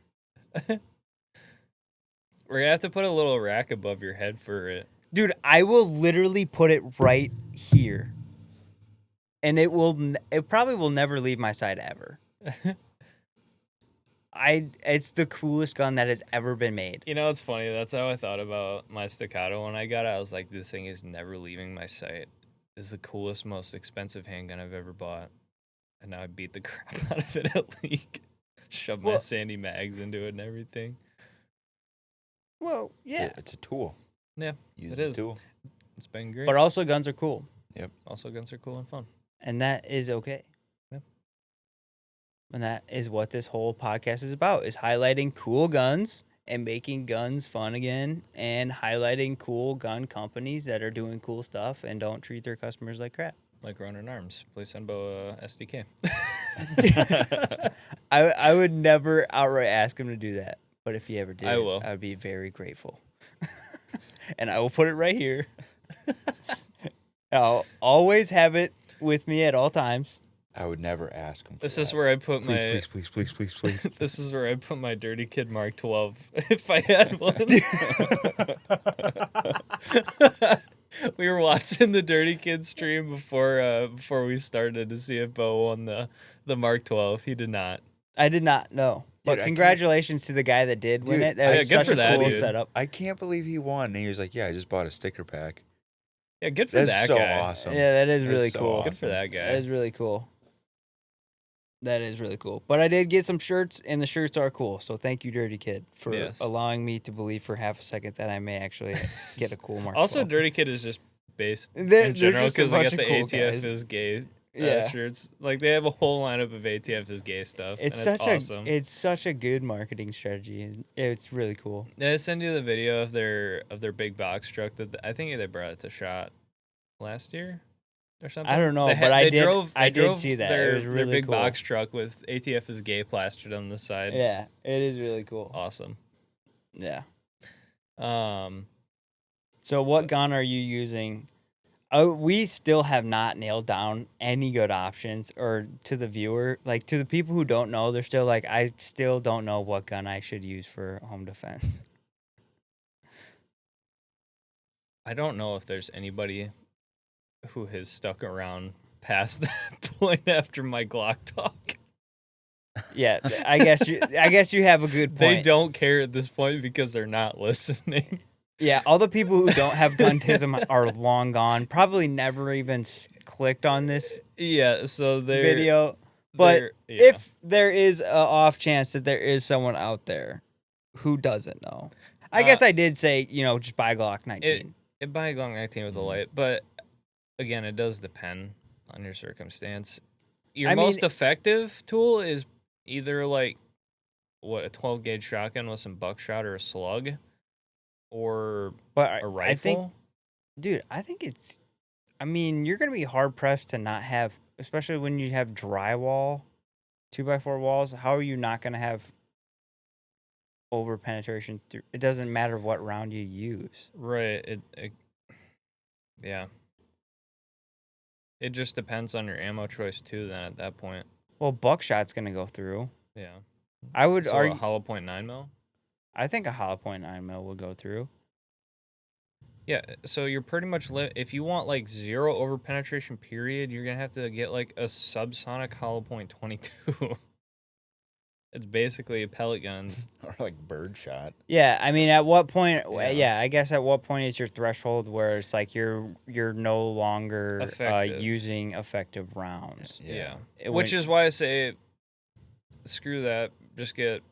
We're gonna have to put a little rack above your head for it. dude, I will literally put it right here, and it probably will never leave my side ever. It's the coolest gun that has ever been made. You know, it's funny. That's how I thought about my staccato when I got it. I was like, this thing is never leaving my sight. This is the coolest, most expensive handgun I've ever bought. And now I beat the crap out of it at league. Shoved my sandy mags into it and everything. Well, yeah, It's a tool. Yeah, Use it the is. tool. It's been great. but also guns are cool, Also, guns are cool and fun. and that is okay. Yeah. And that is what this whole podcast is about: is highlighting cool guns and making guns fun again, and highlighting cool gun companies that are doing cool stuff and don't treat their customers like crap. Like Ronin Arms. Please send Bo SDK. I would never outright ask him to do that, but if he ever did, I will. I would be very grateful. And I will put it right here. I'll always have it with me at all times. I would never ask him. This is where I put my. Please. This is where I put my Dirty Kid Mark 12 if I had one. We were watching the Dirty Kid stream before we started to see if Bo won the Mark 12. He did not. I did not know. But Dude, I congratulations to the guy that did win Dude, it. That yeah, was good such for a that, cool dude. setup. I can't believe he won. And he was like, yeah, I just bought a sticker pack. Yeah, good for That's that so guy. awesome. Yeah, that is That's really so cool. awesome. Good for that guy. That is really cool. That is really cool. But I did get some shirts, and the shirts are cool. So thank you, Dirty Kid, for Yes. allowing me to believe for half a second that I may actually get a cool Mark. Also, 12. Dirty Kid is just based They're in general just a because they got bunch the of cool ATF guys. is gay Yeah. shirts. Like they have a whole lineup of ATF is gay stuff. It's and such it's awesome. it's such a good marketing strategy. It's really cool. Did I send you the video of their big box truck that I think they brought it to SHOT last year or something? I don't know, They but I did. drove, I they did drove see that. Their, It was really their big cool. box truck with ATF is gay plastered on the side. Yeah, it is really cool. Awesome. Yeah. Um, So what gun are you using? We still have not nailed down any good options, or to the viewer, like to the people who don't know, they're still like, I still don't know what gun I should use for home defense. I don't know if there's anybody who has stuck around past that point after my Glock talk. Yeah, I guess you have a good point. They don't care at this point because they're not listening. Yeah, all the people who don't have guntism are long gone. Probably never even clicked on this Yeah, so they're video. But yeah. if there is a off chance that there is someone out there who doesn't know, I guess I did say, just buy Glock 19. It buy a Glock 19 with a light, but again, it does depend on your circumstance. Your most effective tool is either like a 12 gauge shotgun with some buckshot or a slug, or a rifle. I think, dude, you're gonna be hard pressed to not have, especially when you have drywall, 2x4 walls. How are you not gonna have over penetration? It doesn't matter what round you use. Right. Yeah. It just depends on your ammo choice too. Then at that point. Well, buckshot's gonna go through. Yeah. I would argue a hollow point 9mm. I think a hollow point 9mm will go through. Yeah, so you're pretty much if you want like 0 over penetration period, you're gonna have to get like a subsonic hollow point 22. It's basically a pellet gun. Or like birdshot. Yeah, at what point? Yeah. I guess at what point is your threshold where it's like you're no longer using effective rounds? Yeah. Which is why I say, screw that. Just get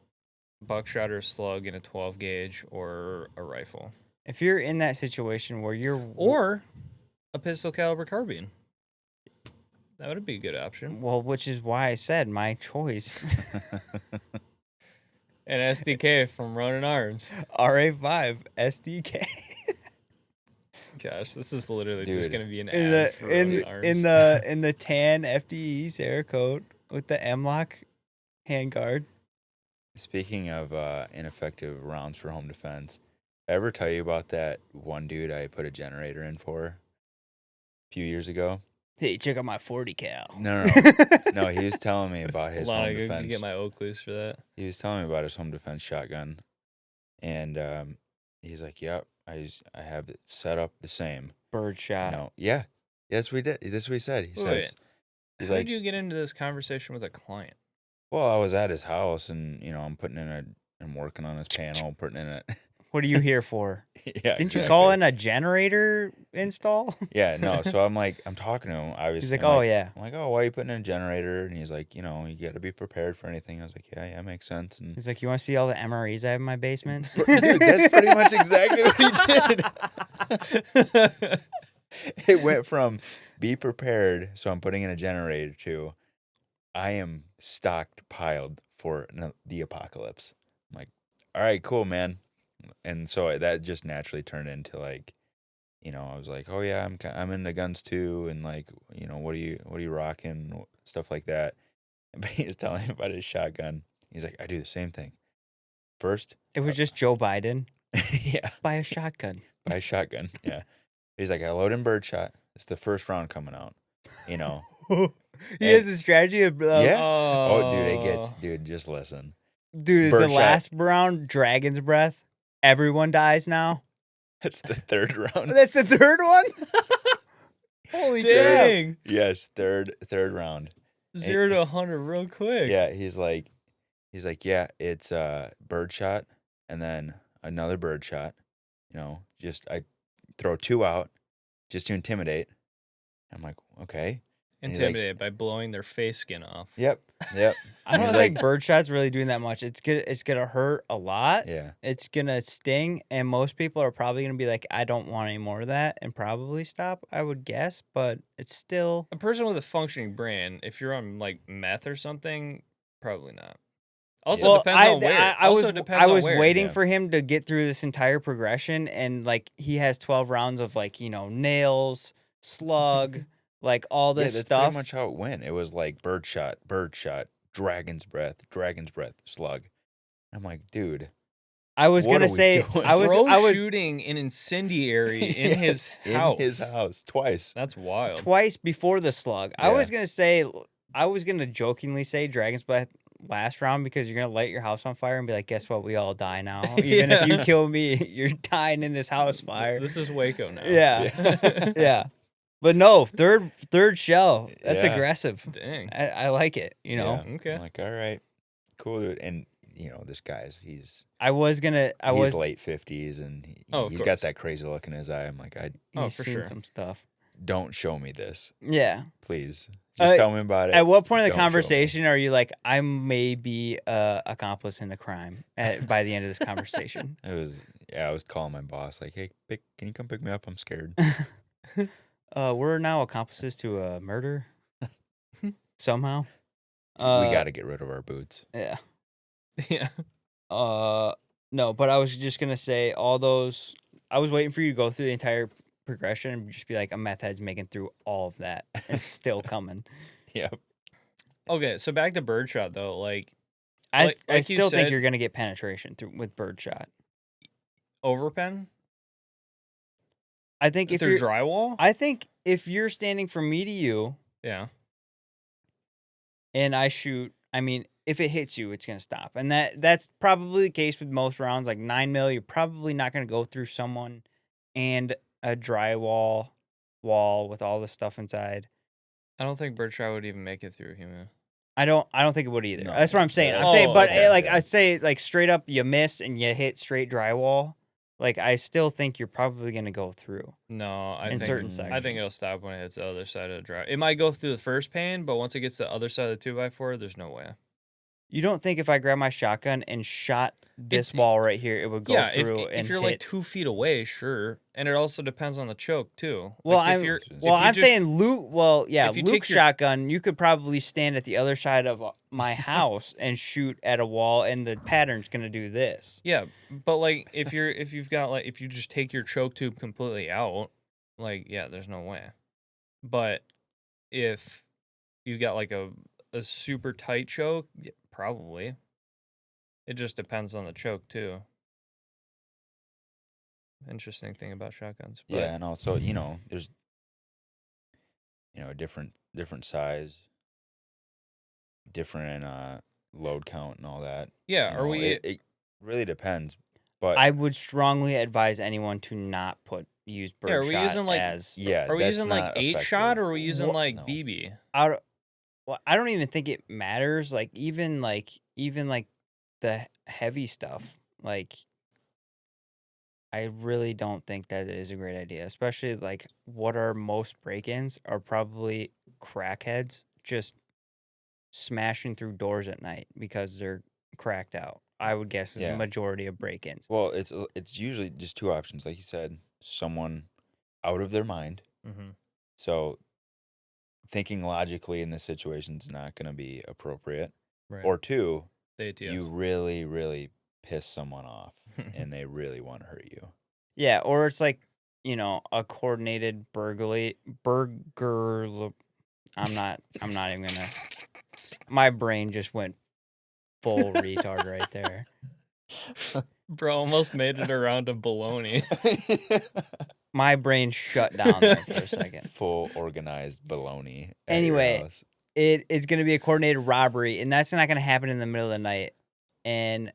buckshot or slug in a 12 gauge or a rifle. If you're in that situation where or a pistol caliber carbine. That would be a good option. Well, which is why I said my choice. An SDK from Ronin Arms. RA5 SDK. Gosh, this is literally just gonna be an in ad for Ronin Arms. in the tan FDE Cerakote with the M-Lock handguard. Speaking of ineffective rounds for home defense, did I ever tell you about that one dude I put a generator in for a few years ago? Hey, check out my 40 cal. No. No, he was telling me about his home defense. You get my Oakleys for that. He was telling me about his home defense shotgun, and he's like, "Yep, I have it set up the same." Birdshot. No, yeah, yes, we did. That's what he said. He says, "How did you get into this conversation with a client?" Well, I was at his house, and I'm I'm working on his panel, putting in it. What are you here for? Yeah. Didn't you call in a generator install? Yeah, no. So I'm talking to him. Obviously, he's like, "Oh yeah." I'm like, "Oh, why are you putting in a generator?" And he's like, "You got to be prepared for anything." I was like, "Yeah, makes sense." And he's like, "You want to see all the MREs I have in my basement?" Dude, that's pretty much exactly what he did. It went from be prepared, so I'm putting in a generator, to I am stockpiled for the apocalypse. I'm like, all right, cool, man. And so that just naturally turned into like, I was like, oh yeah, I'm into guns too, and like, what are you rocking, stuff like that. But he was telling me about his shotgun. He's like, I do the same thing. First, it was just Joe Biden. Yeah, buy a shotgun. Buy a shotgun. Yeah. He's like, I load in birdshot. It's the first round coming out. He has a strategy of yeah. Oh, dude, just listen. Dude, is the last round Dragon's Breath? Everyone dies now. That's the third round. That's the third one? Holy dang. Crap. Yes, third round. 0 to 100 real quick. Yeah, he's like, yeah, it's birdshot and then another birdshot. Just I throw 2 out just to intimidate. I'm like, okay. Intimidated by blowing their face skin off. Yep. I don't think birdshot's really doing that much. It's gonna hurt a lot. Yeah. It's gonna sting, and most people are probably gonna be like, I don't want any more of that, and probably stop, I would guess, but it's still a person with a functioning brain, if you're on like meth or something, probably not. Also depends on where. I was waiting for him to get through this entire progression, and like he has 12 rounds of like, nails, slug, like all this that's stuff. Pretty much how it went. It was like birdshot, dragon's breath, slug. I'm like, dude, I was What gonna are we say doing? I was shooting an incendiary in his Yes, house. In his house twice. That's wild. twice before the slug. I was Yeah. gonna say I was gonna jokingly say Dragon's Breath last round because you're gonna light your house on fire and be like, guess what? We all die now. Even if you Yeah. kill me, you're dying in this house fire. This is Waco now. Yeah. Yeah. Yeah. But no, third shell. That's Yeah. aggressive. Dang. I like it, you know. Yeah. Okay. I'm like, all right, cool, dude. And this guy's he's I was late 50s, and Oh, of he's course. got that crazy look in his eye. I'm like, I Oh, he's for seen sure. some stuff. don't show me this, Yeah. please. Just tell me about it. At what point in the Don't show me. conversation are you like, I may be accomplice in a crime by the end of this conversation? It was I was calling my boss like, hey, can you come pick me up? I'm scared. We're now accomplices to a murder somehow. We got to get rid of our boots. Yeah. Yeah. No, but I was just gonna say all those. I was waiting for you to go through the entire progression and just be like, a meth head's making through all of that. It's still coming. Yeah. Okay, so back to birdshot though. Like I Like I you still think said- you're gonna get penetration through with birdshot. overpen I think if through you're, drywall. I think if you're standing from me to you Yeah. and I shoot, I mean, if it hits you, it's gonna stop, and that's probably the case with most rounds. Like 9mm, you're probably not gonna go through someone and a drywall wall with all the stuff inside. I don't think birdshot would even make it through a human. I don't think it would either. No, That's what I'm saying. yeah, I'm saying, oh, but okay, like yeah. I'd say, like straight up, you miss and you hit straight drywall. Like I still think you're probably gonna go through No, I in think certain I sections. I think it'll stop when it hits the other side of the drive. It might go through the first pane, but once it gets to the other side of the 2x4, there's no way. You don't think if I grabbed my shotgun and shot this If- wall right here, it would go yeah, through and if you're hit? like 2 feet away, sure. And it also depends on the choke too. Well, Like, I'm if you I'm just- saying Luke. Well, yeah, if you Luke take your- shotgun. You could probably stand at the other side of my house and shoot at a wall, and the pattern's gonna do this. Yeah, but like if you just take your choke tube completely out, like yeah, there's no way. But if you got like a super tight choke, probably. It just depends on the choke too. Interesting thing about shotguns. But Yeah, and also, there's different size, different load count and all that. yeah, You are know, we it really depends. But I would strongly advise anyone to not use Yeah, are we birdshot using, like- as yeah, are we that's using like not 8 shot effective. or are we using Wha- like No. BB? out. Well, I don't even think it matters. Like even the heavy stuff. Like I really don't think that is a great idea. Especially like what are most break-ins are probably crackheads just smashing through doors at night because they're cracked out. I would guess is the Yeah. majority of break-ins. Well, it's usually just two options, like you said. Someone out of their mind. Mm-hmm. So thinking logically in this situation is not going to be appropriate. Right. Or two, the ATF. you really, really piss someone off and they really want to hurt you. Yeah, or it's like, a coordinated burglary. I'm not even gonna. My brain just went full retard right there. Bro almost made it around to baloney. My brain shut down there for a second. Full organized baloney. at your Anyway, house. It is going to be a coordinated robbery, and that's not going to happen in the middle of the night. And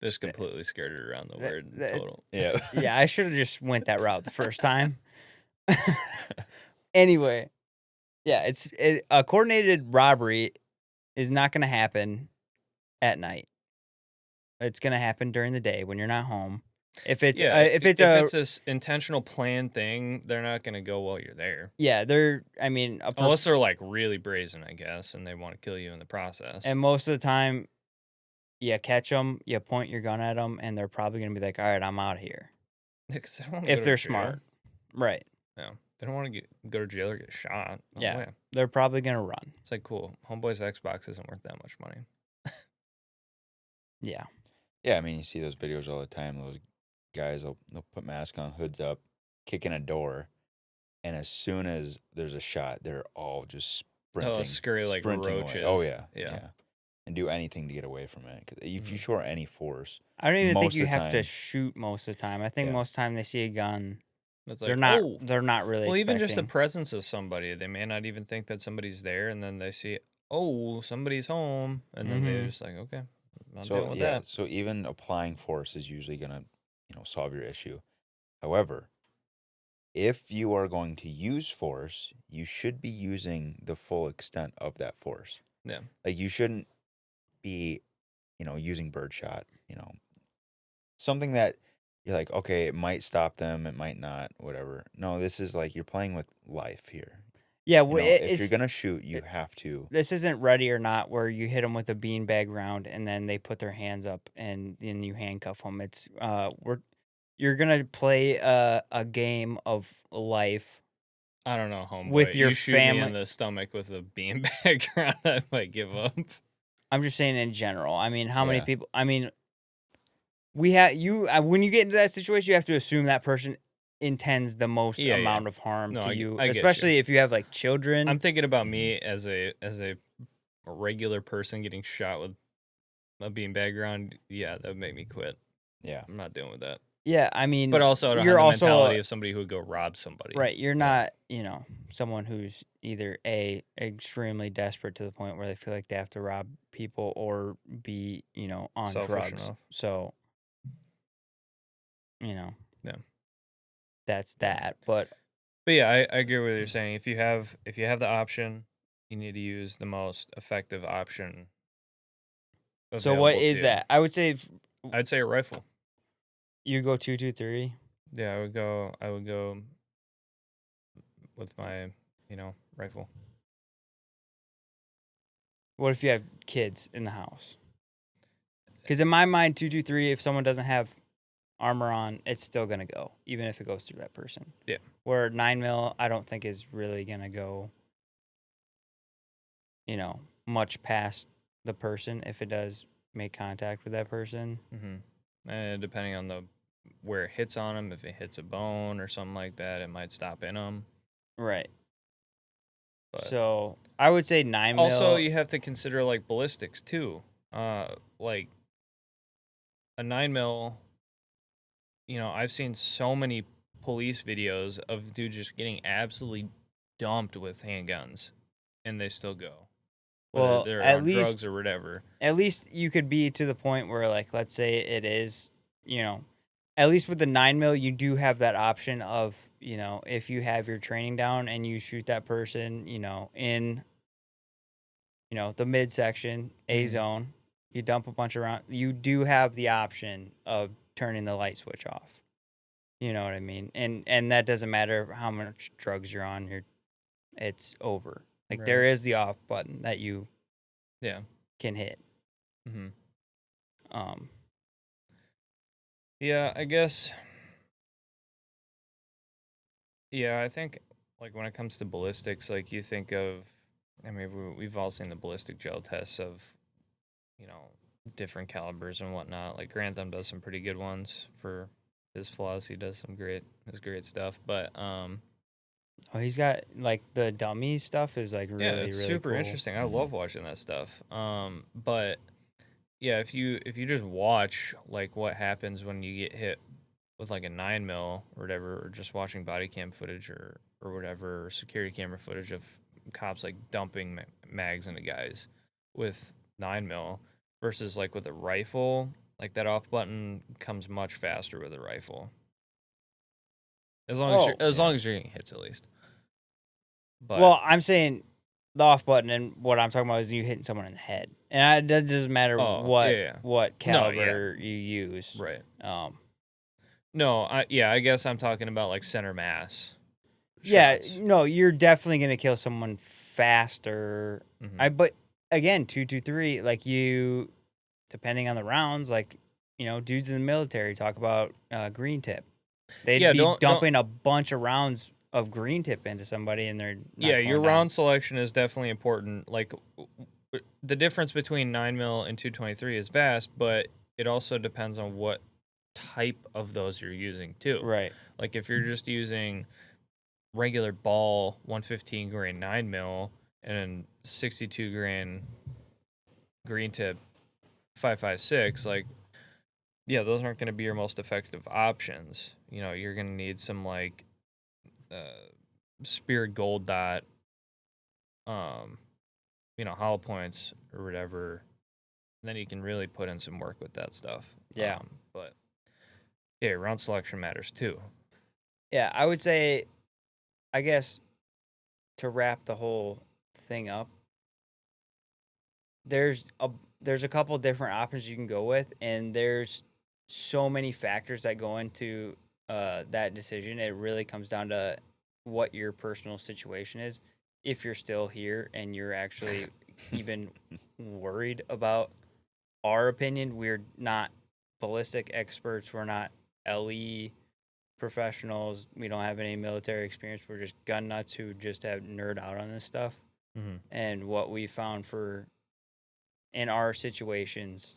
Just completely skirted around the word that- total. Yeah. yeah, I should have just went that route the first time. Anyway, yeah, a coordinated robbery is not going to happen at night. It's going to happen during the day when you're not home. If it's If a it's a intentional planned thing, they're not gonna go while you're there. yeah, I mean, Unless they're like really brazen, I guess, and they want to kill you in the process. and most of the time, you catch them, you point your gun at them, and they're probably going to be like, all right, I'm out of here. Yeah, 'cause they don't wanna If go to they're jail. smart. Right. Yeah, they don't want to go to jail or get shot. No Yeah. way. They're probably going to run. It's like cool. Homeboy's Xbox isn't worth that much money. Yeah. Yeah, I mean, you see those videos all the time. Those guys, they'll put masks on, hoods up, kick in a door, and as soon as there's a shot, they're all just sprinting. scurry like sprinting away. roaches. Oh, yeah. Yeah. and do anything to get away from it. 'Cause if you show any force, I don't even think most you of the have to time, shoot most of the time. I think Yeah. most of the time they see a gun, It's they're like, not oh, they're not really well, even just the expecting. presence of somebody, they may not even think that somebody's there, and then they see, oh, somebody's home, and then they're Mhm. just like, okay, I'm not so dealing with yeah, that. so even applying force is usually gonna, solve your issue. However, if you are going to use force, you should be using the full extent of that force. Yeah. Like you shouldn't be, using birdshot, something that you're like, okay, it might stop them, it might not, whatever. No, this is like you're playing with life here. Yeah, well, If you're it's gonna shoot, you have to. this isn't Ready or Not where you hit them with a beanbag round and then they put their hands up and then you handcuff them. It's you're gonna play a game of life I don't know, with homeboy. your You shoot me in family. the stomach with a beanbag round, I might give up. I'm just saying in general. I mean, how many Yeah. people? I mean, we have you when you get into that situation, you have to assume that person intends the most Yeah, yeah. amount of harm No, to I you, get you. especially if you have like children. I'm thinking about me as a regular person getting shot with a beanbag round. Yeah, that would make me quit. Yeah. I'm not dealing with that. Yeah, I mean, But also, I don't have you're the also mentality of somebody who would go rob somebody. right. You're not, someone who's either A, extremely desperate to the point where they feel like they have to rob people or B, on Selfish drugs. enough. So, Yeah. that's that. But But yeah, I agree with what you're saying. If you have the option, you need to use the most effective option so what available to is you. that? I would say if I'd say a rifle. you go 223. Yeah, I would go with my, rifle. What if you have kids in the house? Because in my mind, 223, if someone doesn't have armor on, it's still gonna go, even if it goes through that person. Yeah. Where 9 mil, I don't think is really gonna go, much past the person if it does make contact with that person. Mm-hmm. And depending on where it hits on them, if it hits a bone or something like that, it might stop in them. Right. But So I would say 9 also, mil. you have to consider like ballistics too. Like a 9 mil. I've seen so many police videos of dudes just getting absolutely dumped with handguns, and they still go, whether Well, they're on drugs or whatever. at least you could be to the point where, like, let's say it is, at least with the 9 mil, you do have that option of, if you have your training down and you shoot that person, in, the midsection, A Mhm. zone, you dump a bunch around, you do have the option of turning the light switch off. You know what I mean? And that doesn't matter how much drugs you're on, it's over. Like there Right. is the off button that you Yeah. can hit. Mm-hmm. Um, Yeah, I guess. Yeah, I think like when it comes to ballistics, like you think of, I mean, we've all seen the ballistic gel tests of, you know, different calibers and whatnot. Like Grantham does some pretty good ones for his flaws. He does his great stuff. But he's got like the dummy stuff is like yeah, really it's really super cool. interesting. I love watching that stuff. But yeah, if you just watch like what happens when you get hit with like a 9 mil or whatever, or just watching body cam footage or whatever, or security camera footage of cops like dumping mags into guys with 9 mil versus like with a rifle, like that off button comes much faster with a rifle. As long as Oh, you're getting hits at least. But well, I'm saying the off button, and what I'm talking about is you hitting someone in the head, and it doesn't matter oh what yeah, what no, yeah, caliber you use. right. Um, No, I guess I'm talking about like center mass yeah, shots. no, you're definitely gonna kill someone faster. Mhm. But again, 223, like you, depending on the rounds, like dudes in the military talk about green tip. They'd Yeah, be don't dumping a bunch of rounds of green tip into somebody, and they're yeah, not your going down. round selection is definitely important. Like the difference between 9 mil and 223 is vast, but it also depends on what type of those you're using too. Right. Like if you're just using regular ball 115 grain 9 mil and 62 grain green tip 5.56, like, yeah, those aren't going to be your most effective options. You're going to need some like Spirit Gold Dot, um, hollow points or whatever. Then you can really put in some work with that stuff. Yeah. But yeah, round selection matters too. Yeah, I would say, I guess, to wrap the whole thing up, there's a couple different options you can go with, and there's so many factors that go into that decision. It really comes down to what your personal situation is. If you're still here and you're actually even worried about our opinion, we're not ballistic experts. We're not LE professionals. We don't have any military experience. We're just gun nuts who just have nerd out on this stuff. Mm-hmm. And what we found in our situations,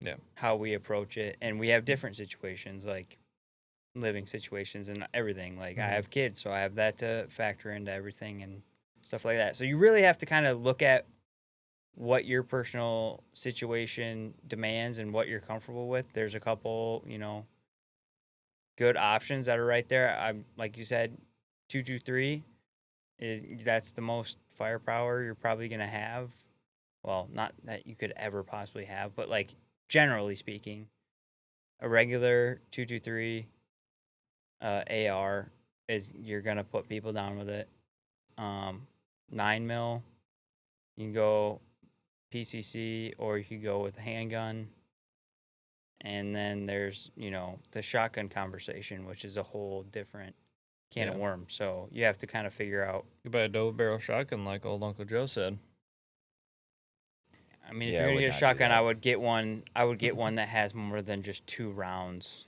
Yeah, how we approach it, and we have different situations, like living situations and everything. Like I have kids, so I have that to factor into everything and stuff like that. So you really have to kind of look at what your personal situation demands and what you're comfortable with. There's a couple, good options that are right there. I'm like you said, 223 that's the most firepower you're probably gonna have. Well, not that you could ever possibly have, but like generally speaking, a regular 223 AR is you're gonna put people down with it. 9 mil, you can go PCC or you could go with a handgun. And then there's the shotgun conversation, which is a whole different can of worms. So you have to kind of figure out. you buy a double barrel shotgun, like old Uncle Joe said. I mean, if Yeah, you're I gonna would get a not do shotgun, that. I would get one. I would get one that has more than just 2 rounds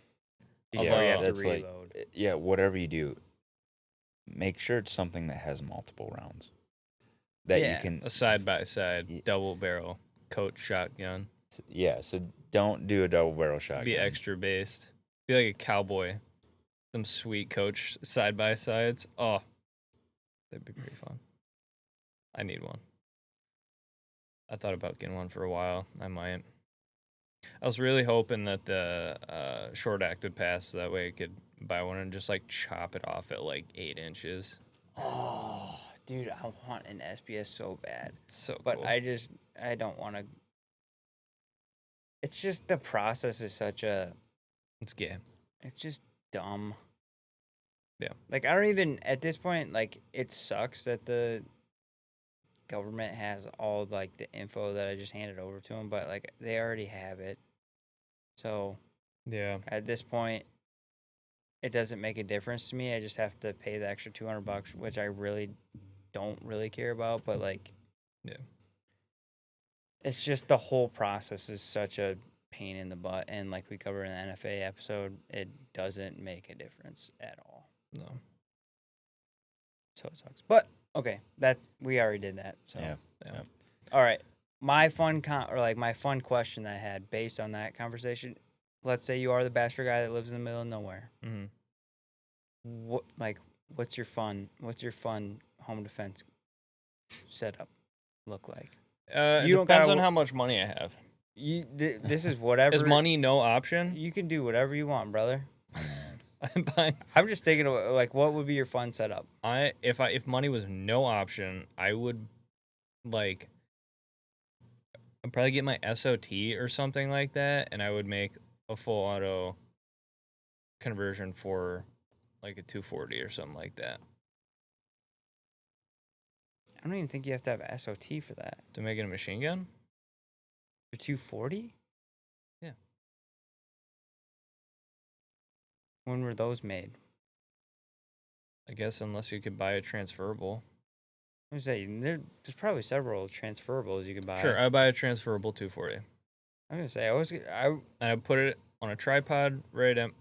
before Although you have to that's like, reload. yeah, whatever you do, make sure it's something that has multiple rounds. That you Yeah. can, A side by side Ye- double barrel coach shotgun. yeah. So don't do a double barrel shotgun. Be extra based. Be like a cowboy. Some sweet coach side by sides. Oh, that'd be pretty fun. I need one. I thought about getting one for a while. I might. I was really hoping that the short act would pass, so that way I could buy one and just like chop it off at like 8 inches. Oh, dude, I want an SPS so bad, It's so but cool. I don't want to. It's just the process is such a. It's gay. It's just dumb. Yeah. Like I don't even at this point like it sucks that the government has all like the info that I just handed over to them, but like they already have it. So Yeah. at this point, it doesn't make a difference to me. I just have to pay the extra $200, which I really don't really care about. But like, Yeah. it's just the whole process is such a pain in the butt, and like we covered in the NFA episode, it doesn't make a difference at all. No. So it sucks. But okay, that we already did that. So Yeah. Yeah. all right, my fun my fun question that I had based on that conversation. Let's say you are the bachelor guy that lives in the middle of nowhere. Mm-hmm. What's your fun home defense setup look like? It You don't depends gotta on how much money I have. This is whatever. Is money no option? You can do whatever you want, brother. I'm buying. I'm just thinking of like what would be your fun setup? If money was no option, I would like I'd probably get my SOT or something like that, and I would make a full auto conversion for like a 240 or something like that I don't even think you have to have SOT for that. to make it a machine gun. For 240? Yeah. When were those made? I guess unless you could buy a transferable. I was saying there's probably several transferables you could buy. Sure, I buy a transferable 240. I'm gonna say And I put it on a tripod right at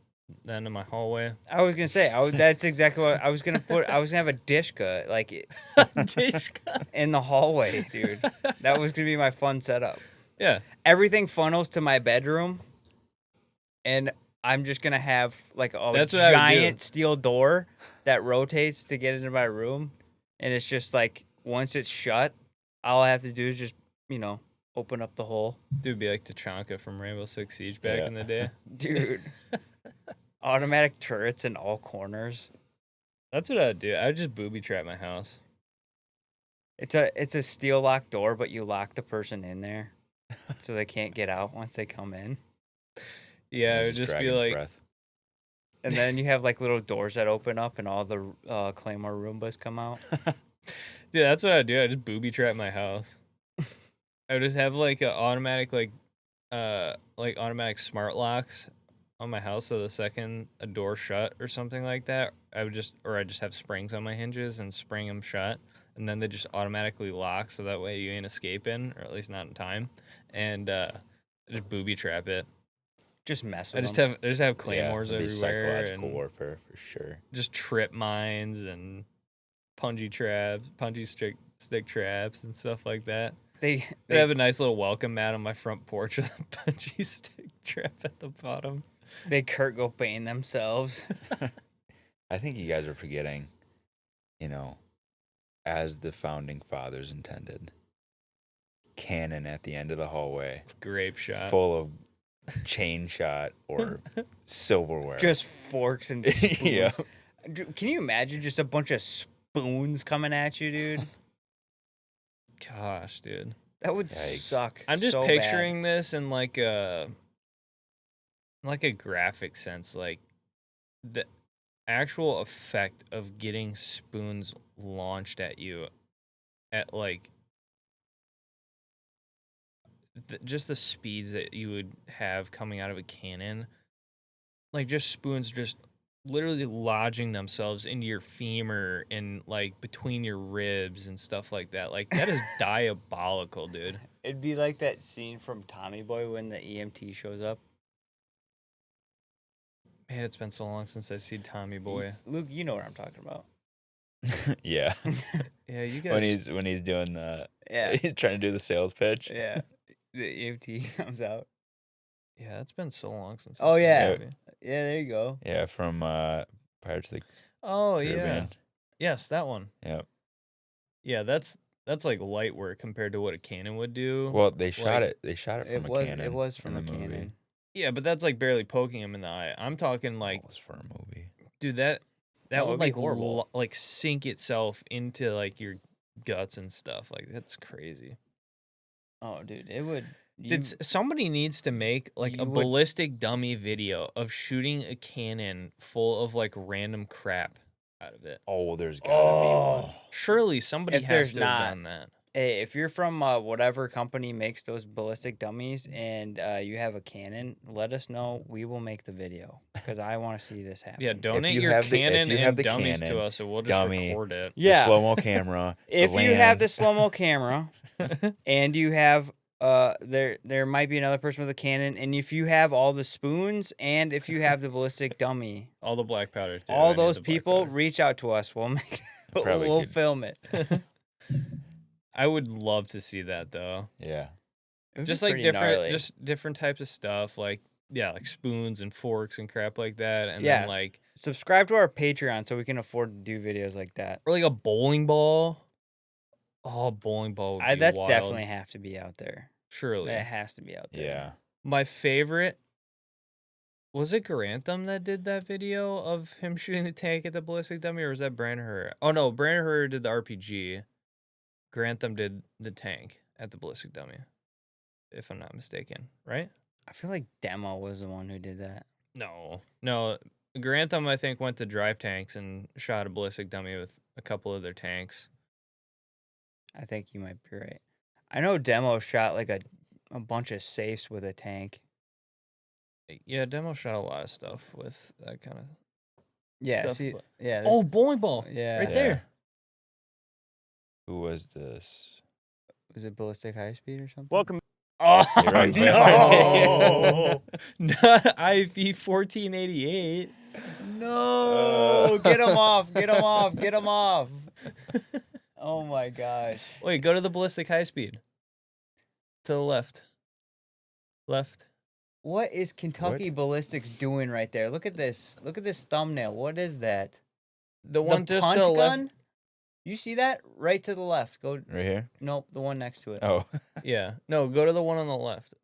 the end of my hallway. I was gonna say that's exactly what I was gonna put. I was gonna have a dishka Dish in the hallway, dude. That was gonna be my fun setup. Yeah. Everything funnels to my bedroom, and I'm just gonna have like a That's what I would do. giant steel door that rotates to get into my room, and it's just like once it's shut, all I have to do is just open up the hole. Dude, be like Tachanka from Rainbow Six Siege back Yeah. in the day. Dude, automatic turrets in all corners. That's what I'd do. I'd just booby trap my house. It's a steel lock door, but you lock the person in there so they can't get out once they come in. Yeah, it It's would just be Dragon's like, breath. And then you have like little doors that open up and all the Claymore Roombas come out. dude, that's what I'd do. I'd just booby trap my house. I would just have like a automatic automatic smart locks on my house, so the second a door shut or something like that, I'd just have springs on my hinges and spring them shut, and then they just automatically lock, so that way you ain't escaping, or at least not in time, and just booby trap it. Just mess I with just them. have claymores it'd be everywhere psychological and warfare for sure. just trip mines and punji stick traps and stuff like that. They They have a nice little welcome mat on my front porch with a punji stick trap at the bottom. they Kurt Cobain themselves. I think you guys are forgetting, as the founding fathers intended. Cannon at the end of the hallway, Grape shot. full of chain shot or silverware. Just forks and spoons. Yeah. Dude, can you imagine just a bunch of spoons coming at you, dude? Gosh, dude. That would Yikes. suck. I'm just so bad. picturing this in like a graphic sense, like the actual effect of getting spoons launched at you at like just the speeds that you would have coming out of a cannon, like just spoons just literally lodging themselves into your femur and like between your ribs and stuff like that. Like that is diabolical, dude. It'd be like that scene from Tommy Boy when the EMT shows up. Man, it's been so long since I seen Tommy Boy. Luke, you know what I'm talking about. Yeah. Yeah, you guys. when he's doing the Yeah. he's trying to do the sales pitch. Yeah. The EMT comes out. Yeah, it's been so long since. Oh, I seen yeah. that movie. Yeah, there you go. Yeah, from Pirates of the Oh yeah. Caribbean. Yes, that one. Yep. Yeah, that's like light work compared to what a cannon would do. Well, they shot Like, it. They shot it It from a was cannon. it was in from the a movie. cannon. Yeah, but that's like barely poking him in the eye. I'm talking like, It was for a movie. dude, that No, would it'd be like horrible. like sink itself into like your guts and stuff. Like that's crazy. Oh, dude, it would. Somebody needs to make like you a would- ballistic dummy video of shooting a cannon full of like random crap out of it. Oh, there's gotta be one. Surely somebody If has there's to have not- done that. Hey, if you're from whatever company makes those ballistic dummies and you have a cannon, let us know. We will make the video because I want to see this happen. Yeah, donate you your have the- if cannon you have and the dummies cannon, to us, and we'll just dummy, record it. Yeah. The slow-mo camera. If the you have land. the slow mo camera and you have there might be another person with a cannon, and if you have all the spoons and if you have the ballistic dummy, All the black powder. Too. I all need those the black people powder. reach out to us. We'll make Probably we'll could. film it. I would love to see that though. Yeah. It would Just be like pretty gnarly. just different types of stuff, like like spoons and forks and crap like that, and Yeah. then like Subscribe to our Patreon so we can afford to do videos like that. or like a bowling ball. Oh, bowling ball would be That's wild. definitely have to be out there. Surely. That has to be out there. Yeah. My favorite was it Grantham that did that video of him shooting the tank at the ballistic dummy, or was that Brandon Herrera? Oh no, Brandon Herrera did the RPG. Grantham did the tank at the ballistic dummy, if I'm not mistaken, right? I feel like Demo was the one who did that. No. Grantham, I think, went to drive tanks and shot a ballistic dummy with a couple of their tanks. I think you might be right. I know Demo shot like a bunch of safes with a tank. Yeah, Demo shot a lot of stuff with that kind of. Yeah, Stuff, see, but- yeah. Oh, bowling ball! yeah. Right Yeah. there. Who was this? Was it Ballistic High Speed or something? Welcome. Oh You're right, no! Not IV 1488. No! Get him off! Get him off! Get him off! Oh my gosh! Wait, go to the ballistic high speed. To the left. Left. What is Kentucky Ballistics doing right there? Look at this! Look at this thumbnail. What is that? The one the just punt to the left. gun? You see that? Right to the left. Go. Right here? Nope, the one next to it. Oh. Yeah. No, go to the one on the left.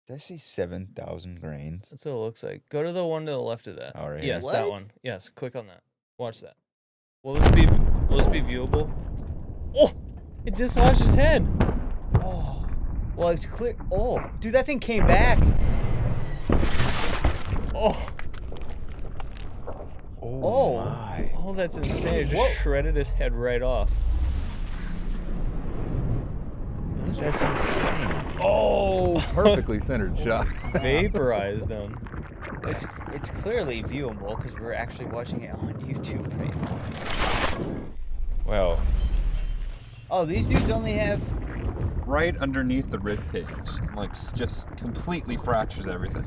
Did I say 7,000 grains? That's what it looks like. Go to the one to the left of that. Oh, right Yes, here. that What? one. Yes, click on that. Watch that. Will this be viewable? Oh! It dislodged his head. Oh. Well, it's clear. Oh, dude, that thing came back. Oh! Oh, my. Oh, that's insane. It just Whoa. shredded his head right off. That's insane. Oh! Perfectly centered shot. Vaporized him. It's clearly viewable because we're actually watching it on YouTube right now. Well, Oh, these dudes only have. Right underneath the rib cage. Like, just completely fractures everything.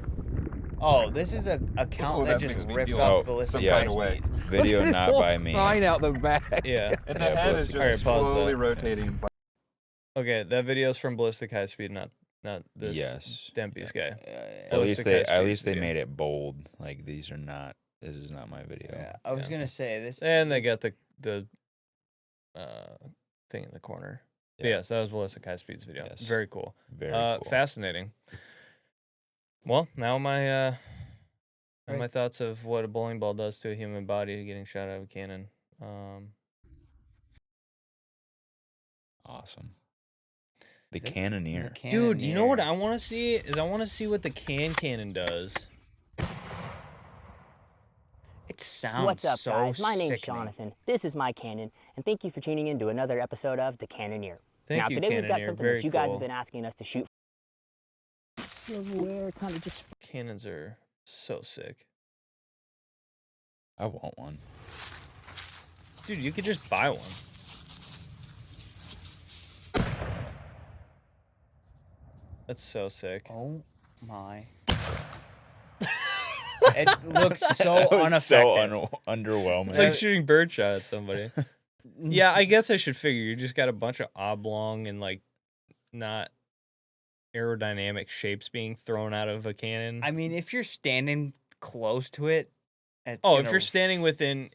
Oh, this is a account Oh, that that just makes me ripped feel off Oh, Ballistic some yeah. kind of way. video not by me. Spine out the back. Yeah. And Yeah, the head is ballistic Alright, just pause slowly that. rotating. Okay, that video's from Ballistic High Speed, not this Yes. Dempy's guy. At Ballistic least High they Speed's video. made it bold. Like these are not. This is not my video. Yeah, I was Yeah. gonna say this. And they got the thing in the corner. But Yeah. yes, that was Ballistic High Speed's video. Yes. Very cool. Very cool. Fascinating. Well, now my Right. my thoughts of what a bowling ball does to a human body getting shot out of a cannon. Awesome. The The- Cannoneer. Dude, you know what Cannoneer. I want to see is I want to see what the cannon does. It sounds What's up, so guys? My name's sickening. Jonathan. This is my Cannon, and thank you for tuning in to another episode of The Cannoneer. Thank now, you, today we've got Cannoneer. something Very that you guys cool. have been asking us to shoot. Silverware, kind of just Cannons are so sick. I want one. Dude, you could just buy one. That's so sick. Oh my. It looks so That was unaffected. so underwhelming. It's like shooting birdshot at somebody. Yeah, I guess I should figure you just got a bunch of oblong and like not aerodynamic shapes being thrown out of a cannon. I mean, if you're standing close to it, it's Oh, if gonna- you're standing within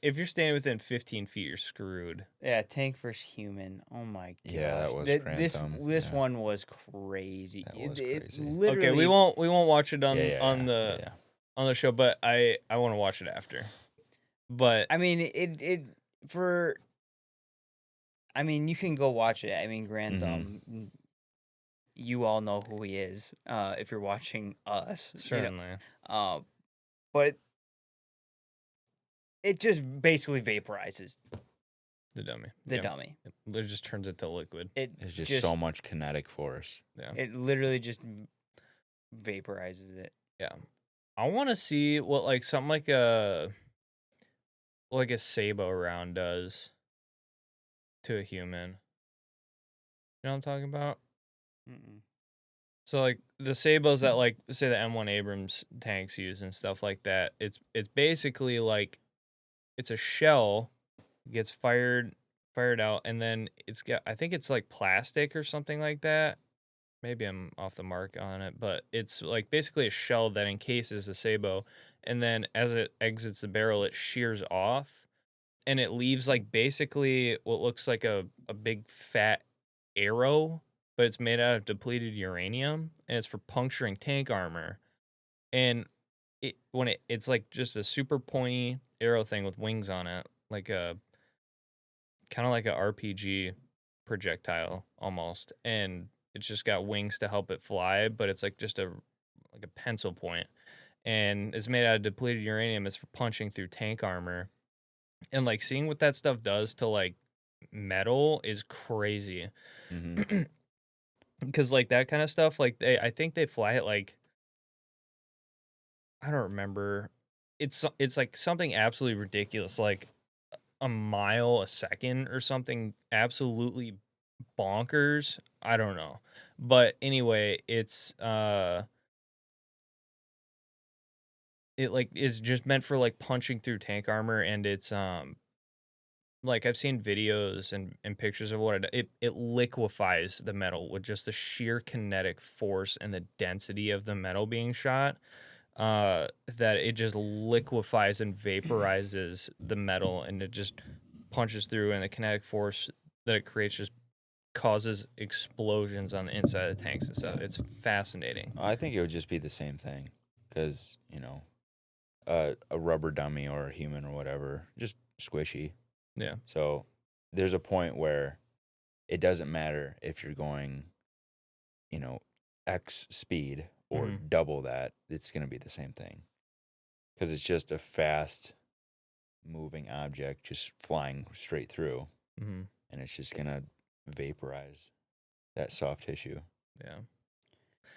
15 feet, you're screwed. Yeah, tank versus human. Oh my god. Yeah, that was This Grantham, this yeah. one was crazy. That was It crazy. literally. Okay, we won't watch it on Yeah, on the yeah. on the show, but I want to watch it after. But I mean, it for. I mean, you can go watch it. I mean, Grantham. You all know who he is. If you're watching us, certainly, but it just basically vaporizes the dummy. the Yeah. dummy. It just turns it to liquid. There's just so much kinetic force. Yeah. It literally just vaporizes it. Yeah. I want to see what like something like a Sabo round does to a human. You know what I'm talking about? Mm-mm. So like the Sabos that like say the M1 Abrams tanks use and stuff like that, it's basically like it's a shell gets fired out and then it's got I think it's like plastic or something like that. Maybe I'm off the mark on it, but it's like basically a shell that encases the Sabo and then as it exits the barrel it shears off and it leaves like basically what looks like a big fat arrow, but it's made out of depleted uranium and it's for puncturing tank armor. And it's like just a super pointy arrow thing with wings on it, like a kind of like a RPG projectile almost. And it's just got wings to help it fly, but it's like just a pencil point. And it's made out of depleted uranium. It's for punching through tank armor. And like seeing what that stuff does to like metal is crazy. Mm-hmm. Because like that kind of stuff, like I think they fly it like I don't remember. It's like something absolutely ridiculous, like a mile a second or something absolutely bonkers. I don't know, but anyway, it's it like is just meant for like punching through tank armor, and it's like I've seen videos and pictures of what it liquefies the metal with just the sheer kinetic force and the density of the metal being shot. that it just liquefies and vaporizes the metal, and it just punches through, and the kinetic force that it creates just causes explosions on the inside of the tanks and stuff. It's fascinating. I think it would just be the same thing, because a rubber dummy or a human or whatever, just squishy. Yeah. So there's a point where it doesn't matter if you're going, X speed or double that. It's going to be the same thing, because it's just a fast moving object just flying straight through, Mm-hmm. and it's just going to vaporize that soft tissue. Yeah.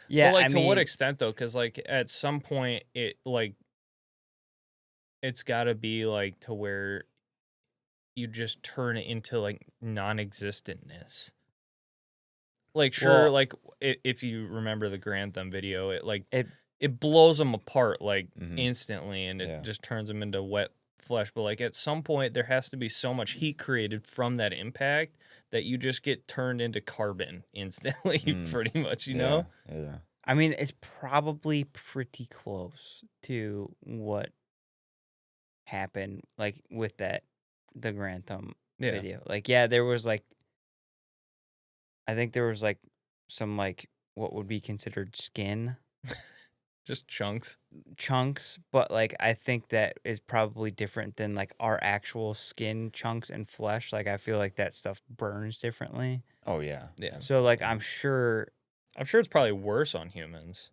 Yeah, But, like, I to mean, what extent, though? Because, like, at some point, it's got to be, like, to where you just turn it into, like, non-existentness. Like, sure, Well- like, if you remember the Grantham video, it it blows them apart, like, Mhm. instantly, and it Yeah. just turns them into wet flesh. But, like, at some point, there has to be so much heat created from that impact that you just get turned into carbon instantly, pretty much, you know? Yeah. I mean, it's probably pretty close to what happened, like with the Grantham Yeah. video. Like, yeah, there was like, I think there was like some like what would be considered skin Just chunks. chunks, but like I think that is probably different than like our actual skin chunks and flesh. Like I feel like that stuff burns differently. Oh yeah. Yeah. So like I'm sure. I'm sure it's probably worse on humans.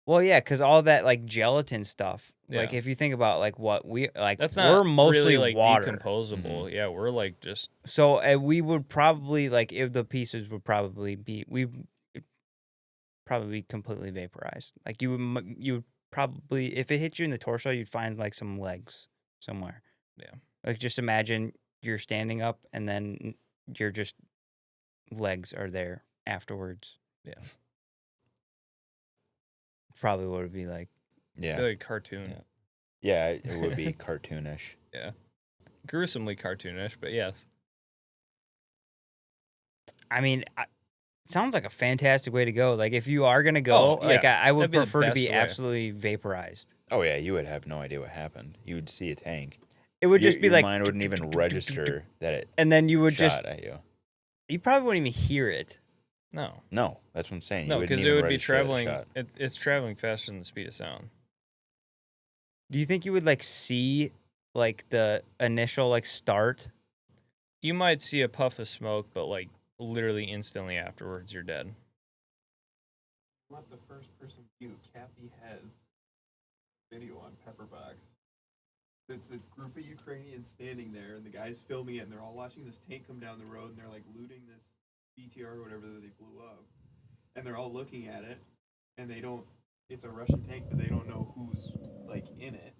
Well, yeah, because all that like gelatin stuff. Like Yeah. if you think about like what we like, That's we're not mostly really, like, water. decomposable. Yeah, we're, like, just... So we would probably like if the pieces would probably be probably be completely vaporized. Like you would probably, if it hit you in the torso, you'd find like some legs somewhere. Yeah. Like just imagine you're standing up and then you're just legs are there afterwards. Yeah. Probably what it'd be like. Yeah. Like cartoon. Yeah. Yeah, it would be cartoonish. Yeah. Gruesomely cartoonish, but yes. I mean, sounds like a fantastic way to go. Like if you are gonna go, Oh, like yeah. I would That'd be the prefer to be best way. absolutely vaporized. Oh yeah, you would have no idea what happened. You would see a tank. It would just be your like, mind wouldn't even register that it and then you would shot just, at you. you probably wouldn't even hear it. No. No, that's what I'm saying. No, You wouldn't because it even would be register that it traveling... shot. It's traveling faster than the speed of sound. Do you think you would like see like the initial like start? You might see a puff of smoke, but, like, literally instantly afterwards, you're dead. What the first person view Cappy has video on Pepperbox. It's a group of Ukrainians standing there, and the guy's filming it, and they're all watching this tank come down the road, and they're like looting this BTR or whatever that they blew up, and they're all looking at it, and they don't. It's a Russian tank, but they don't know who's like in it,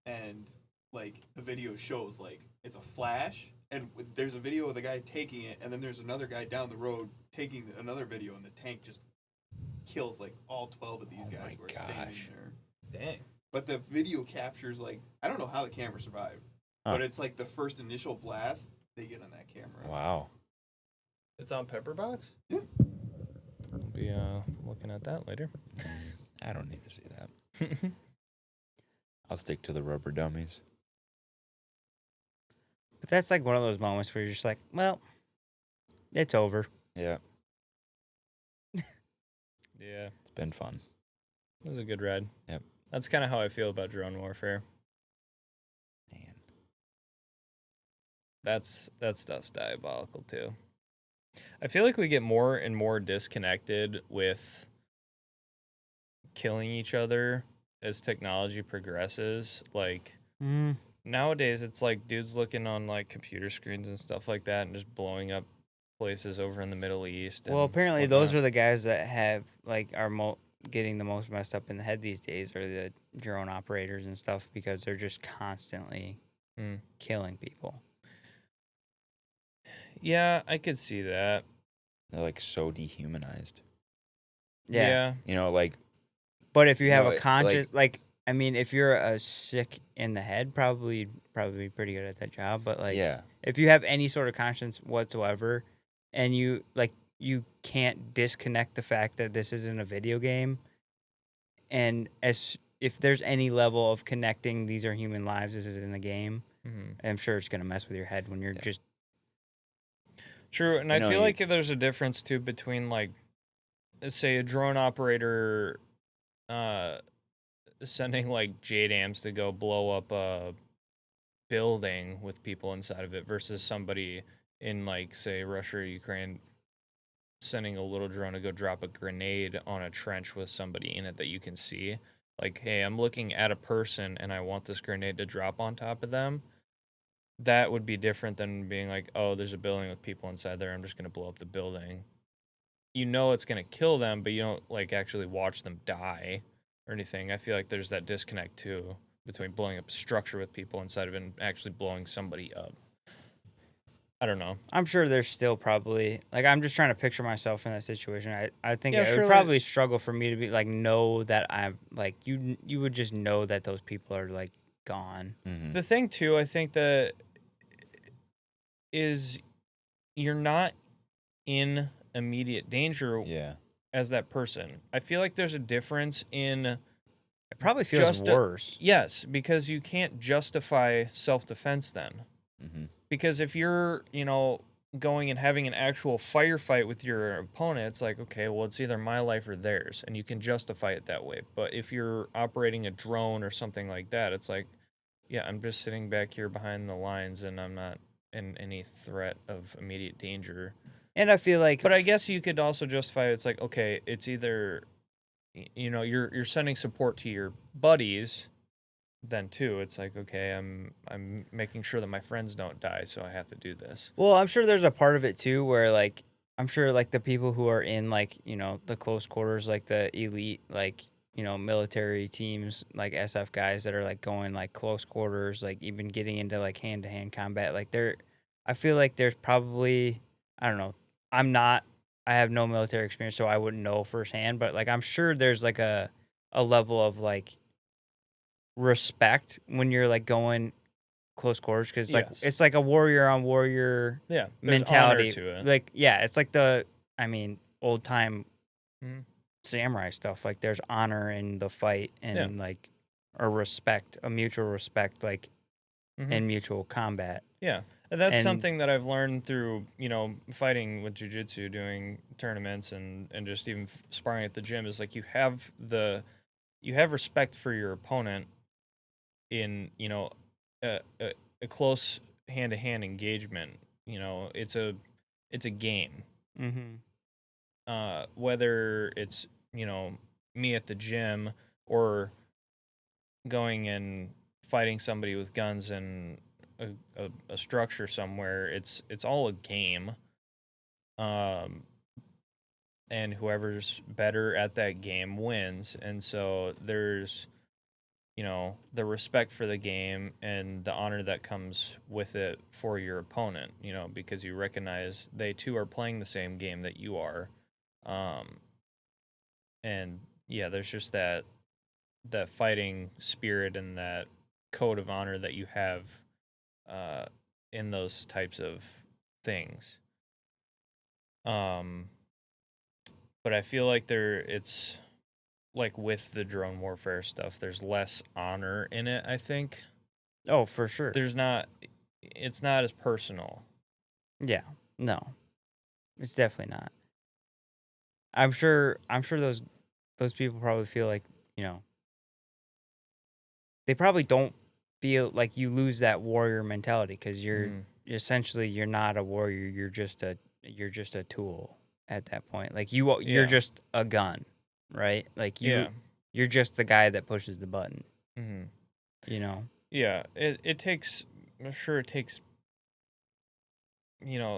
and like the video shows like it's a flash, and there's a video of the guy taking it, and then there's another guy down the road taking another video, and the tank just kills like all 12 of these Oh guys my who are standing gosh. there. Dang. But the video captures like I don't know how the camera survived, Huh. but it's like the first initial blast they get on that camera. Wow. It's on Pepperbox? Yeah. I'll be looking at that later. I don't need to see that. I'll stick to the rubber dummies. But that's like one of those moments where you're just like, well, it's over. Yeah, Yeah. it's been fun. It was a good ride. Yep. That's kind of how I feel about drone warfare. Man. That stuff's diabolical too. I feel like we get more and more disconnected with killing each other as technology progresses. Like nowadays, it's like dudes looking on like computer screens and stuff like that and just blowing up places over in the Middle East. Well, and apparently those whatnot. are the guys that have like are getting the most messed up in the head these days are the drone operators and stuff because they're just constantly killing people. Yeah, I could see that. They're like so dehumanized. Yeah. You know, like But if you You have know, a conscious, like, I mean, if you're a sick in the head, probably be pretty good at that job. But like, yeah, if you have any sort of conscience whatsoever, and you can't disconnect the fact that this isn't a video game, and as if there's any level of connecting, these are human lives. This is in the game. Mhm. I'm sure it's gonna mess with your head when you're just. True, and You I know, feel you- like there's a difference too between like, say, a drone operator, sending like JDAMs to go blow up a building with people inside of it versus somebody in like, say, Russia or Ukraine sending a little drone to go drop a grenade on a trench with somebody in it that you can see. Like, hey, I'm looking at a person and I want this grenade to drop on top of them. That would be different than being like, oh, there's a building with people inside there. I'm just going to blow up the building. You know it's going to kill them, but you don't like actually watch them die or anything. I feel like there's that disconnect too between blowing up a structure with people inside of it and actually blowing somebody up. I don't know. I'm sure there's still probably like I'm just trying to picture myself in that situation. I think Yeah, it would surely- probably struggle for me to be like know that I'm like you would just know that those people are like gone. Mhm. The thing too, I think that is you're not in immediate danger Yeah. as that person. I feel like there's a difference in It probably feels just worse. yes, because you can't justify self-defense then. Mm-hmm. Because if you're, going and having an actual firefight with your opponent, it's like, okay, well, it's either my life or theirs, and you can justify it that way. But if you're operating a drone or something like that, it's like, yeah, I'm just sitting back here behind the lines, and I'm not in any threat of immediate danger. And I feel like But I guess you could also justify it's like, okay, it's either, you're sending support to your buddies. Then too, it's like, okay, I'm making sure that my friends don't die, so I have to do this. well, I'm sure there's a part of it too where like I'm sure like the people who are in like, the close quarters, like the elite, like, military teams, like SF guys that are like going like close quarters, like even getting into like hand to hand combat, like I feel like there's probably, I don't know, I have no military experience, so I wouldn't know firsthand, but like I'm sure there's like a level of like respect when you're like going close quarters because like Yes. it's like a warrior on warrior Yeah, there's mentality honor to it. like yeah, it's like old time Mhm. samurai stuff, like there's honor in the fight and like a mutual respect, like Mhm. in mutual combat. Yeah, and that's And- something that I've learned through fighting with jujitsu, doing tournaments, and just even sparring at the gym. Is like you have respect for your opponent in a close hand to hand engagement. It's a game. Whether it's me at the gym or going and fighting somebody with guns in a structure somewhere, it's all a game. And whoever's better at that game wins. And so there's the respect for the game and the honor that comes with it for your opponent, because you recognize they too are playing the same game that you are. And yeah, there's just that fighting spirit and that code of honor that you have in those types of things. But I feel like it's like with the drone warfare stuff, there's less honor in it, I think. Oh, for sure. It's not as personal. Yeah. No. It's definitely not. I'm sure those people probably feel like, they probably don't feel like you lose that warrior mentality because you're essentially you're not a warrior, you're just a tool at that point. Like you're Yeah. just a gun, right? Like you're just the guy that pushes the button. Mm-hmm. Yeah, it takes, I'm sure it takes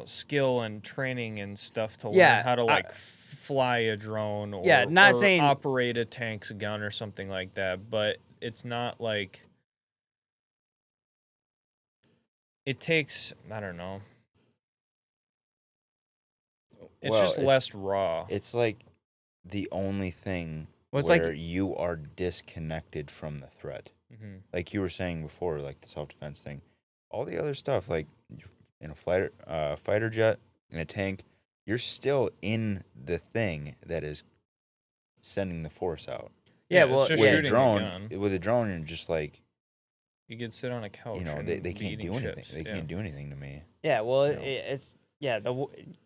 skill and training and stuff to Yeah, learn how to like fly a drone or, not or saying- operate a tank's gun or something like that, but it's not like it takes, I don't know. It's Well, just less raw. It's like the only thing Well, it's where like- you are disconnected from the threat. Mm-hmm. Like you were saying before, like the self-defense thing. All the other stuff, like in a fighter jet, in a tank, you're still in the thing that is sending the force out. Yeah, it's well, just with yeah, a shooting drone, gun. with a drone, you're just like, You could sit on a couch. you know, and they be can't eating do anything. chips. They Yeah. can't do anything to me. yeah, well, You know. it's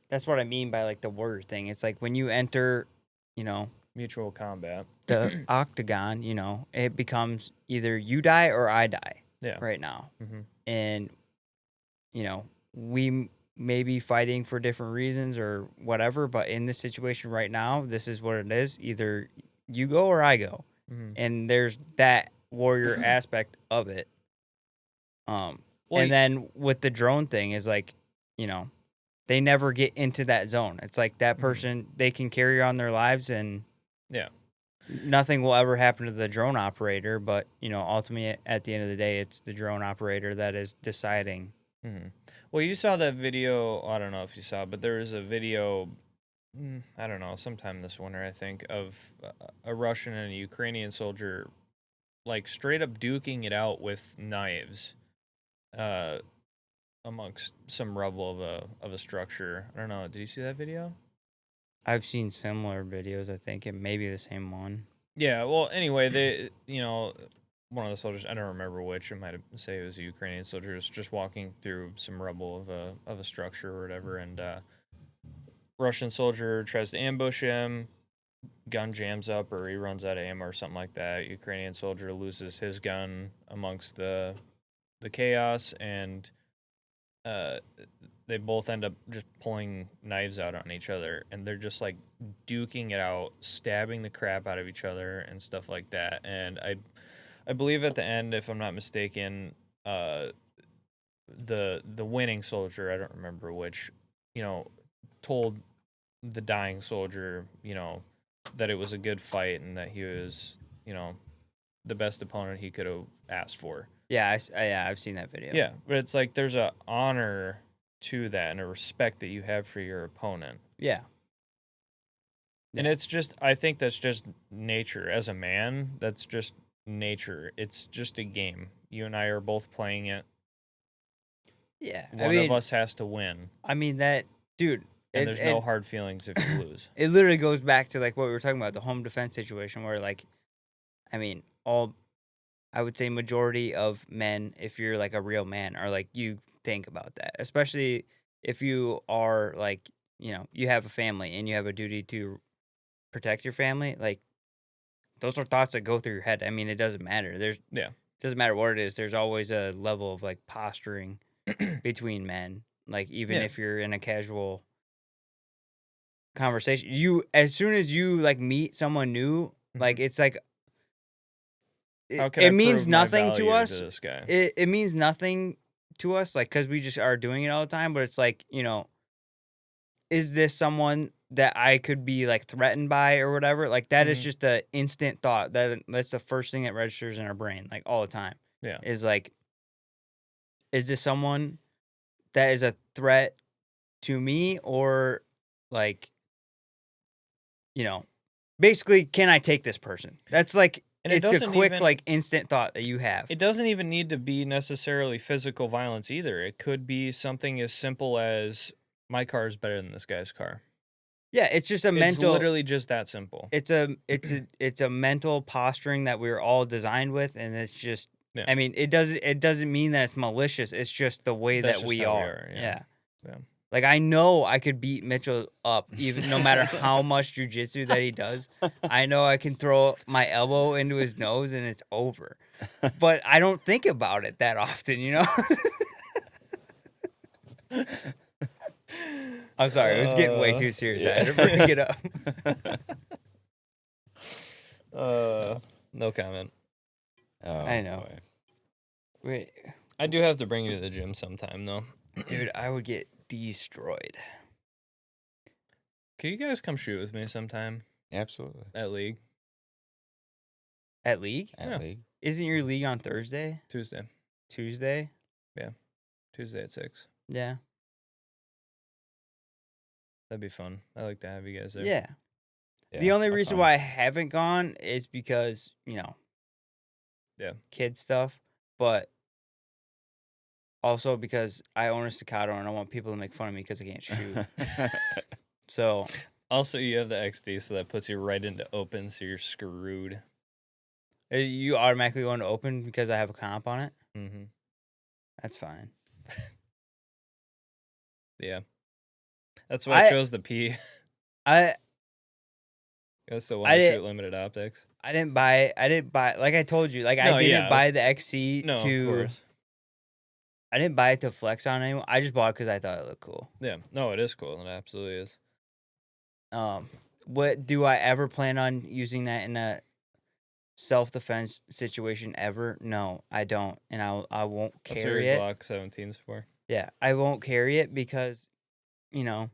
that's what I mean by like the word thing. It's like when you enter, you know, Mutual combat. the octagon, you know, it becomes either you die or I die Yeah. right now. Mm-hmm. And, you know, we may be fighting for different reasons or whatever, but in this situation right now, this is what it is. Either you go or I go. Mm-hmm. And there's that warrior aspect of it. Well, And then with the drone thing is like, you know, they never get into that zone. It's like that person, they can carry on their lives and Yeah. nothing will ever happen to the drone operator, but you know, ultimately at the end of the day, it's the drone operator that is deciding. Mm-hmm. Well, you saw that video. I don't know if you saw it, but there was a video. I don't know, sometime this winter, I think, of a Russian and a Ukrainian soldier, like straight up duking it out with knives, amongst some rubble of a structure. I don't know. Did you see that video? I've seen similar videos. I think it may be the same one. Yeah. Well, anyway, they, one of the soldiers, I don't remember which. It might have say it was a Ukrainian soldier, was just walking through some rubble of a structure or whatever, and Russian soldier tries to ambush him. Gun jams up, or he runs out of ammo or something like that. Ukrainian soldier loses his gun amongst the chaos, and uh, they both end up just pulling knives out on each other, and they're just like duking it out, stabbing the crap out of each other and stuff like that. And I believe at the end, if I'm not mistaken, the winning soldier, I don't remember which, told the dying soldier, that it was a good fight and that he was, the best opponent he could have asked for. Yeah, yeah, I've seen that video. Yeah, but it's like there's a honor to that and a respect that you have for your opponent. Yeah. And it's just, I think that's just nature. As a man, that's just nature. It's just a game. You and I are both playing it. Yeah. One of us has to win. I mean, that, dude. And there's no hard feelings if you lose. It literally goes back to like what we were talking about, the home defense situation where like, I mean, I would say majority of men, if you're like a real man, are like, you think about that, especially if you are like, you know, you have a family and you have a duty to protect your family. Like, those are thoughts that go through your head. I mean, it doesn't matter. It doesn't matter what it is. There's always a level of like posturing between men. Like, even if you're in a casual conversation, as soon as you like meet someone new, like it's like it means nothing to us. To this guy? It means nothing to us, like, because we just are doing it all the time. But it's like, you know, is this someone that I could be like threatened by or whatever? Like that is just an instant thought. That's the first thing that registers in our brain, like all the time. Yeah, is like, is this someone that is a threat to me, or like, you know, basically, can I take this person? That's like, and it it's a quick, even, like, instant thought that you have. It doesn't even need to be necessarily physical violence either. It could be something as simple as my car is better than this guy's car. Yeah, it's just a mental. It's literally just that simple. It's a mental posturing that we're all designed with, and it's just. Yeah. I mean, it doesn't mean that it's malicious. It's just the way That's that just we how we are. are, yeah. Like, I know I could beat Mitchell up, even no matter how much jujitsu that he does. I know I can throw my elbow into his nose and it's over. But I don't think about it that often, you know? I'm sorry, it was getting way too serious. I had to bring it up. No comment. Oh, I know. boy. Wait, I do have to bring you to the gym sometime, though. dude, I would get destroyed. Can you guys come shoot with me sometime Absolutely. at league? At league? At league. Isn't your league on Thursday? Tuesday. Tuesday? Tuesday at 6. Yeah. That'd be fun. I like to have you guys there. Yeah. Yeah, The only I'll reason come. why I haven't gone is because, you know, Yeah. kid stuff, but also because I own a staccato and I want people to make fun of me because I can't shoot. So, Also, you have the XD, so that puts you right into open, so you're screwed. You automatically going to open because I have a comp on it? Mm-hmm. That's fine. Yeah. That's why I I chose the P. I That's the one I to did shoot limited optics. I didn't buy like I told you, like I No, didn't yeah. buy the XC No, to of course. I didn't buy it to flex on anyone. I just bought it because I thought it looked cool. Yeah. No, it is cool. It absolutely is. What do I ever plan on using that in a self-defense situation ever? No, I don't, and I won't That's what your carry it. Glock 17's for. Yeah, I won't carry it because, it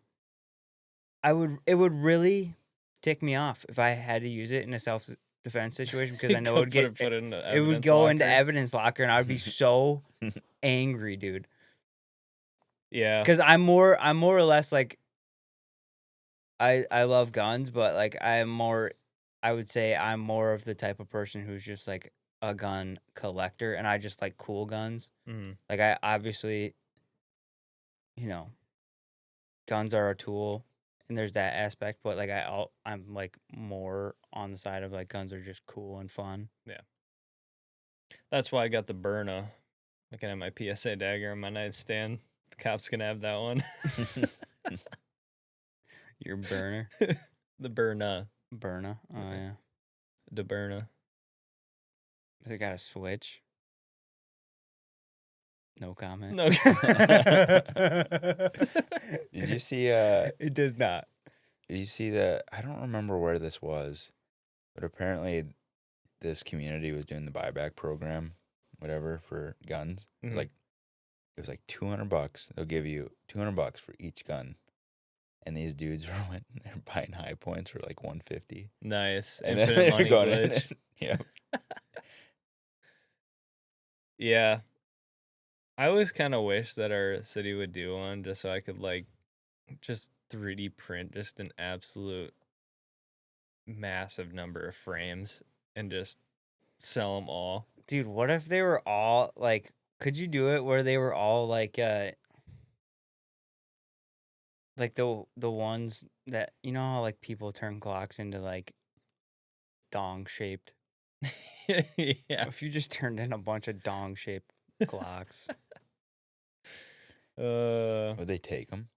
would really tick me off if I had to use it in a self-defense situation because I know Go it would get put it in the it would evidence go into locker. evidence locker and I would be so angry, dude. Yeah. Because I'm more or less like I love guns, but like I would say I'm more of the type of person who's just like a gun collector and I just like cool guns. Mm-hmm. Like I obviously, you know, guns are a tool and there's that aspect, but like I'm like more on the side of like guns are just cool and fun. That's why I got the Burna. I can have my PSA dagger on my nightstand. The cops can have that one. Your burner, The Burna. burner. Oh Yeah. yeah, The Burna. they got a switch. No comment. No. Did you see? It does not. Did you see that? I don't remember where this was, but apparently, this community was doing the buyback program, whatever, for guns. Mhm. It was like $200. They'll give you $200 for each gun, and these dudes they're buying high points for like 150. Nice. And then Infinite they're money going in glitch. and- yeah. Yeah. I always kind of wish that our city would do one just so I could like just 3D print just an absolute massive number of frames and just sell them all. Dude, what if they were all like could you do it where they were all like the ones that you know how like people turn clocks into like dong shaped. Yeah. If you just turned in a bunch of dong shaped clocks. Would they take them?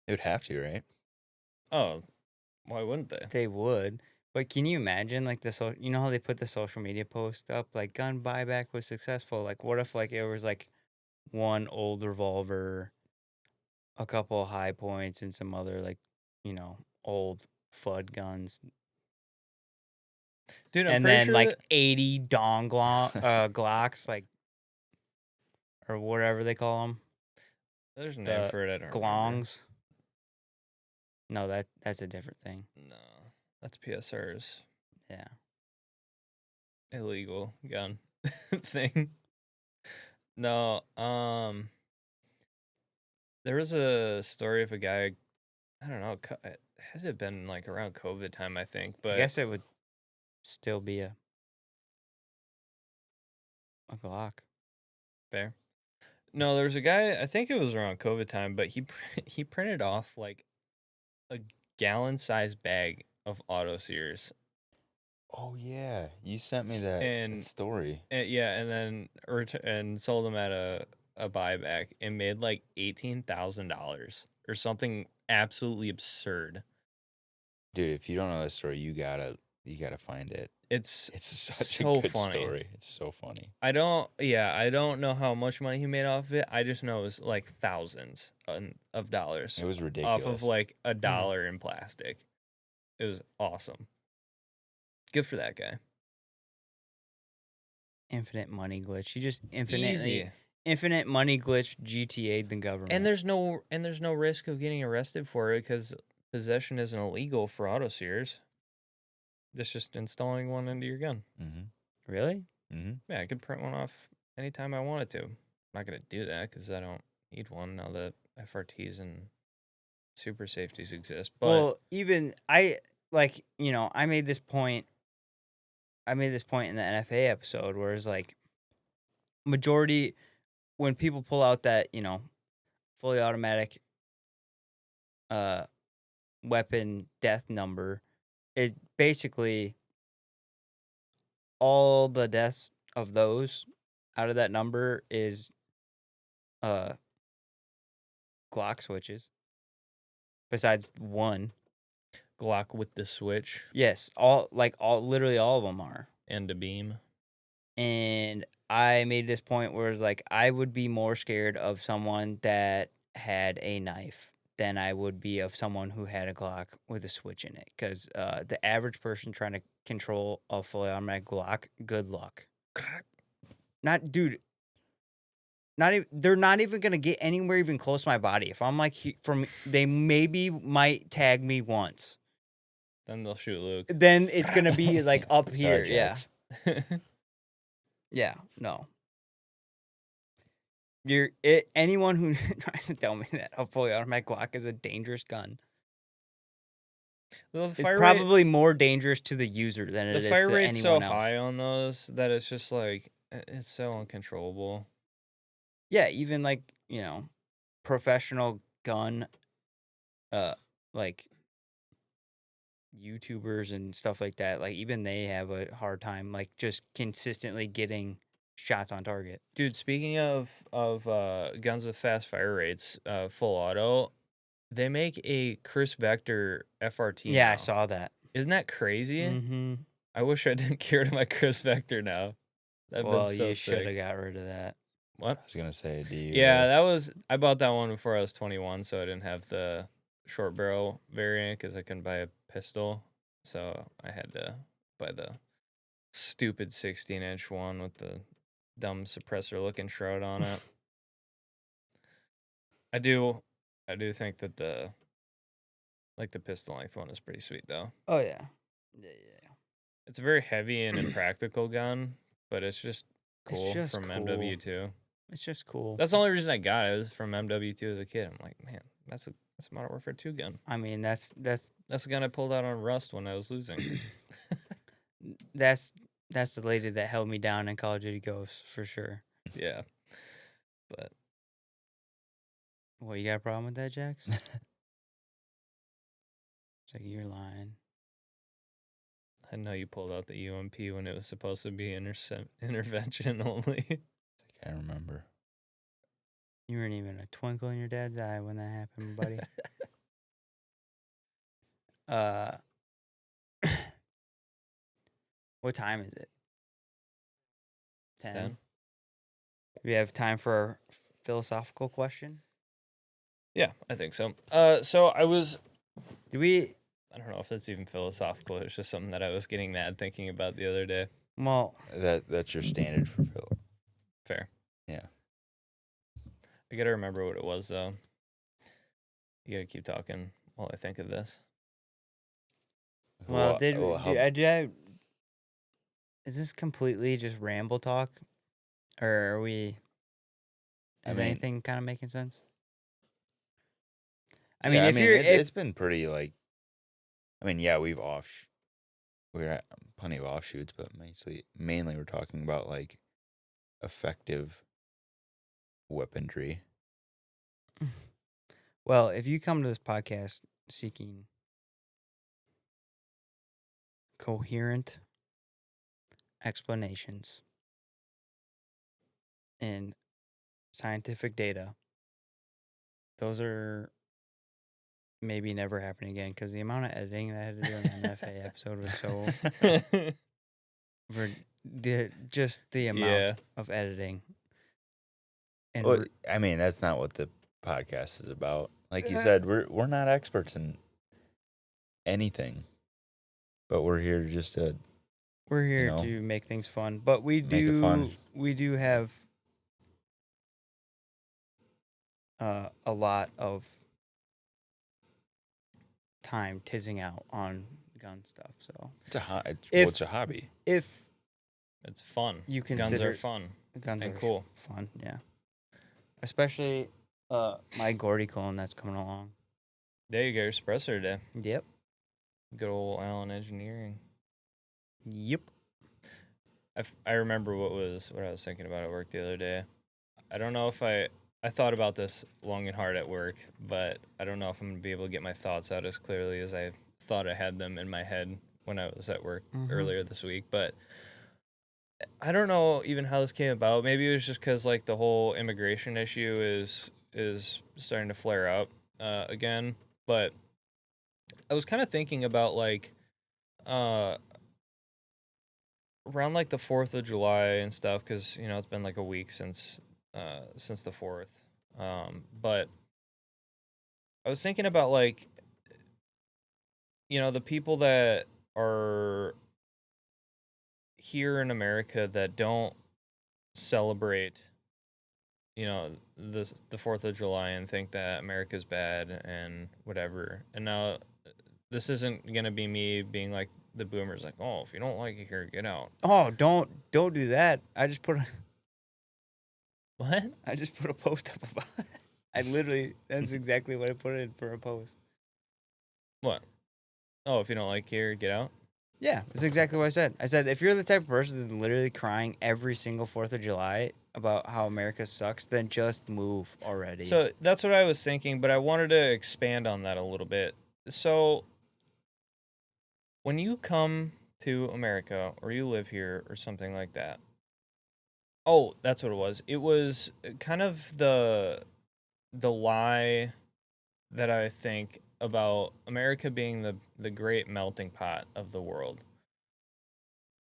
They would have to, right? Oh, why wouldn't they? They would. But can you imagine like you know how they put the social media post up like gun buyback was successful? Like what if like it was like one old revolver, a couple of high points and some other like, old FUD guns. Dude, I'm And pretty then sure like that 80 Glocks like or whatever they call them. there's a name The for it. I don't remember. glongs. No, that's a different thing. No, that's PSR's Yeah. illegal gun thing. No, there was a story of a guy. I don't know. It had to have been like around COVID time, I think. But I guess it would still be a Glock. fair. No, there was a guy. I think it was around COVID time, but he printed off like a gallon-sized bag of auto sears. Oh yeah, you sent me that And- story. Yeah, and then and sold them at a buyback and made like $18,000 or something absolutely absurd. Dude, if you don't know that story, you gotta find it. It's It's such so a good funny. story. It's so funny. I don't know how much money he made off of it. I just know it was like thousands of dollars It was ridiculous. off of like $1 in plastic. It was awesome. Good for that guy. Infinite money glitch. You just Easy. infinite money glitch GTA'd the government. And there's no risk of getting arrested for it because possession isn't illegal for auto sears. It's just installing one into your gun. Mm-hmm. Really? Mm-hmm. Yeah, I could print one off anytime I wanted to. I'm not gonna do that because I don't need one now that FRTs and super safeties exist. But Well, even I made this point in the NFA episode where it's like majority when people pull out that, fully automatic weapon death number, it basically all the deaths of those out of that number is Glock switches. Besides one. Glock with the switch Yes, literally all of them are. and a beam. And I made this point where it's like I would be more scared of someone that had a knife than I would be of someone who had a Glock with a switch in it. Because the average person trying to control a fully automatic Glock, good luck. Not, dude. Not even. They're not even gonna get anywhere even close to my body. If I'm like they maybe might tag me once. Then they'll shoot Luke. Then it's gonna be like up Sorry, here. Yeah. Jax. Yeah. No. Anyone who tries to tell me that a fully automatic Glock is a dangerous gun Well, is probably more dangerous to the user than it the is fire to rate's so anyone else. high on those that it's just like it's so uncontrollable. Yeah, even like, professional gun like YouTubers and stuff like that, like even they have a hard time like just consistently getting shots on target. Dude, speaking of guns with fast fire rates, full auto, they make a Chris Vector FRT Yeah, now. I saw that. Isn't that crazy? Mm-hmm. I wish I didn't get rid of my Chris Vector now. That'd Well, been so you should have sick. got rid of that. What? I was gonna say, do you? Yeah, I bought that one before I was 21, so I didn't have the short barrel variant because I couldn't buy a pistol. So I had to buy the stupid 16-inch one with the dumb suppressor looking shroud on it. I do think that the pistol length one is pretty sweet though. Oh yeah. Yeah. It's a very heavy and impractical gun, but it's just cool just from cool. MW2. It's just cool. That's the only reason I got it is from MW2 as a kid. I'm like, man, that's a Modern Warfare 2 gun. I mean, that's That's the gun I pulled out on Rust when I was losing. that's the lady that held me down in Call of Duty Ghosts for sure. Yeah. But What, you got a problem with that, Jax? It's like you're lying. I know you pulled out the UMP when it was supposed to be intervention only. I can't remember. You weren't even a twinkle in your dad's eye when that happened, buddy. What time is it? It's 10. Do we have time for a philosophical question? Yeah, I think so. So I was Do we? I don't know if it's even philosophical. It's just something that I was getting mad thinking about the other day. Well, That's your standard for Phil. Fair. Yeah. I gotta remember what it was though. You gotta keep talking while I think of this. well, how- is this completely just ramble talk, or are we? I Is mean- anything kind of making sense? Yeah, if you're, it's been pretty like. I mean, yeah, we're at plenty of offshoots, but mainly we're talking about like effective weaponry. well, if you come to this podcast seeking coherent explanations and scientific data, those are maybe never happening again because the amount of editing that I had to do in the NFA episode was so just the amount Yeah. of editing. And Well, I mean, that's not what the podcast is about. Like you said, we're not experts in anything, but we're here just to. we're here know, to make things fun, but we make it fun. do have a lot of time tizzing out on gun stuff. So It's a hobby. if It's fun. you Guns consider are fun. guns and are cool. fun, yeah. Especially my Gordy clone that's coming along. There you go, your suppressor today. Yep. Good old Allen Engineering. Yep. I remember what I was thinking about at work the other day. I don't know if I thought about this long and hard at work, but I don't know if I'm going to be able to get my thoughts out as clearly as I thought I had them in my head when I was at work Mhm. earlier this week. But I don't know even how this came about. Maybe it was just because like the whole immigration issue is starting to flare up again. But I was kind of thinking about like uh around like the 4th of July and stuff, because you know it's been like a week since the 4th. But I was thinking about like, you know, the people that are here in America that don't celebrate, you know, the 4th of July and think that America's bad and whatever. And now this isn't gonna be me being like the boomers, like, oh, if you don't like it here, get out. Oh, don't do that. What? I just put a post up about it. That's exactly what I put in for a post. What? Oh, if you don't like here, get out. Yeah, that's exactly what I said. I said if you're the type of person that's literally crying every single 4th of July about how America sucks, then just move already. So that's what I was thinking, but I wanted to expand on that a little bit. So when you come to America or you live here or something like that. Oh, that's what it was. It was kind of the lie that I think about America being the great melting pot of the world.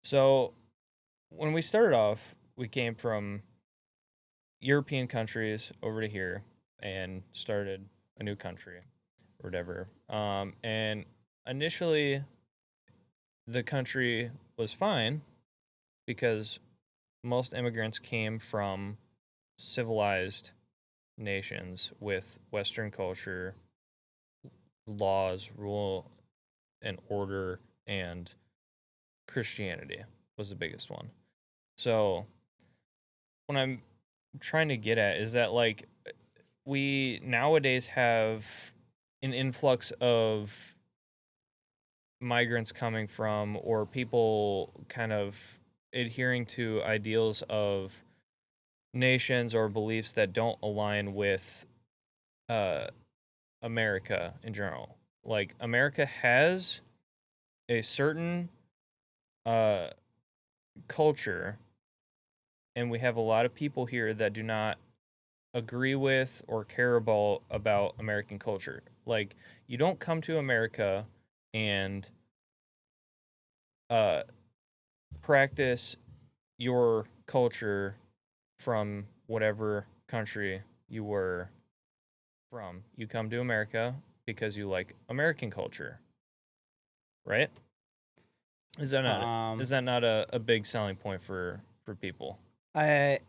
So when we started off, we came from European countries over to here and started a new country or whatever. And initially, the country was fine because most immigrants came from civilized nations with Western culture, laws, rule and order, and Christianity was the biggest one. So, what I'm trying to get at is that, like, we nowadays have an influx of migrants coming from, or people kind of adhering to ideals of nations or beliefs that don't align with uh, America in general. Like, America has a certain uh, culture, and we have a lot of people here that do not agree with or care about American culture. Like, you don't come to America and uh, practice your culture from whatever country you were from. You come to America because you like American culture, right? Is that not a big selling point for people? I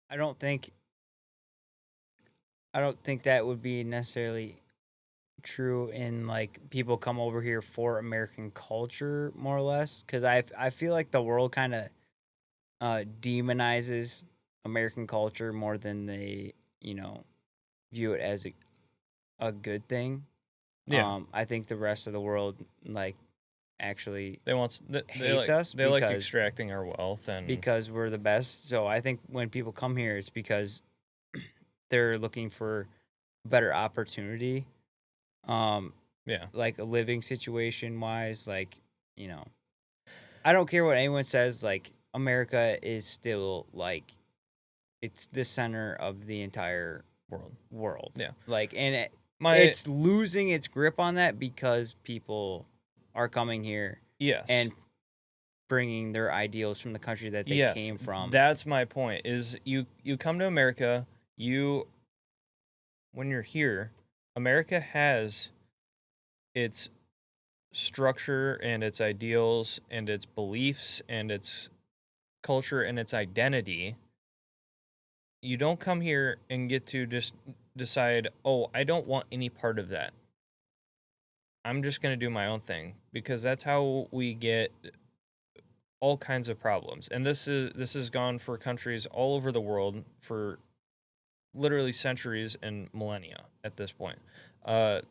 I don't think that would be necessarily true in like people come over here for American culture more or less because I feel like the world kind of demonizes American culture more than they view it as a good thing. Yeah, I think the rest of the world like actually they want hates us they like because extracting our wealth and we're the best. So I think when people come here, it's because they're looking for better opportunity. yeah. Like a living situation wise, like you know, I don't care what anyone says. Like America is still like it's the center of the entire world. Yeah. Like, and My it's losing its grip on that because people are coming here yes. and bringing their ideals from the country that they Yes, came from. that's my point. Is you come to America, you when you're here, America has its structure and its ideals and its beliefs and its culture and its identity. You don't come here and get to just decide, "Oh, I don't want any part of that. I'm just going to do my own thing," because that's how we get all kinds of problems. And this has gone for countries all over the world for literally centuries and millennia at this point. Uh,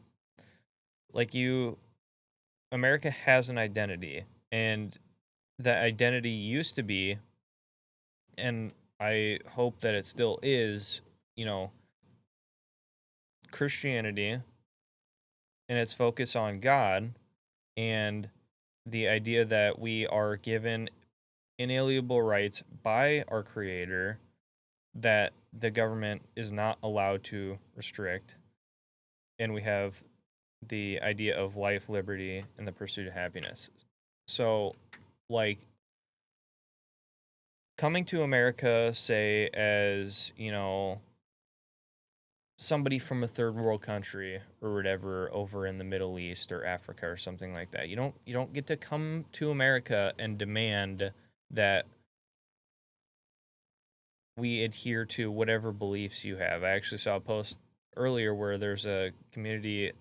like you, America has an identity, and that identity used to be, and I hope that it still is, you know, Christianity and its focus on God and the idea that we are given inalienable rights by our Creator that the government is not allowed to restrict. And we have the idea of life, liberty, and the pursuit of happiness. So, like, coming to America, say, as, somebody from a third world country or whatever over in the Middle East or Africa or something like that. You don't get to come to America and demand that we adhere to whatever beliefs you have. I actually saw a post earlier where there's a community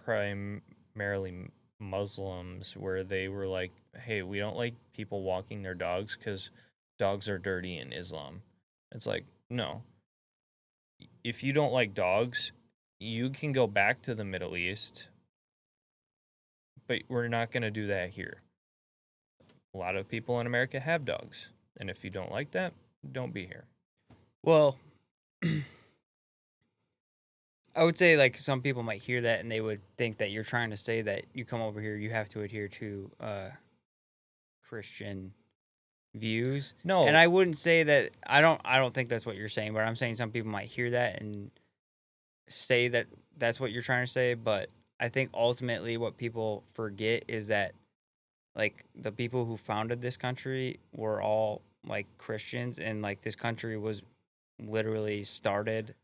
primarily Muslims where they were like, "Hey, we don't like people walking their dogs cuz dogs are dirty in Islam." It's like, "No. If you don't like dogs, you can go back to the Middle East, but we're not going to do that here. A lot of people in America have dogs, and if you don't like that, don't be here." Well, I would say like some people might hear that and they would think that you're trying to say that you come over here, you have to adhere to Christian views. No. And I wouldn't say that. I don't think that's what you're saying, but I'm saying some people might hear that and say that that's what you're trying to say, but I think ultimately what people forget is that like the people who founded this country were all like Christians, and like this country was literally started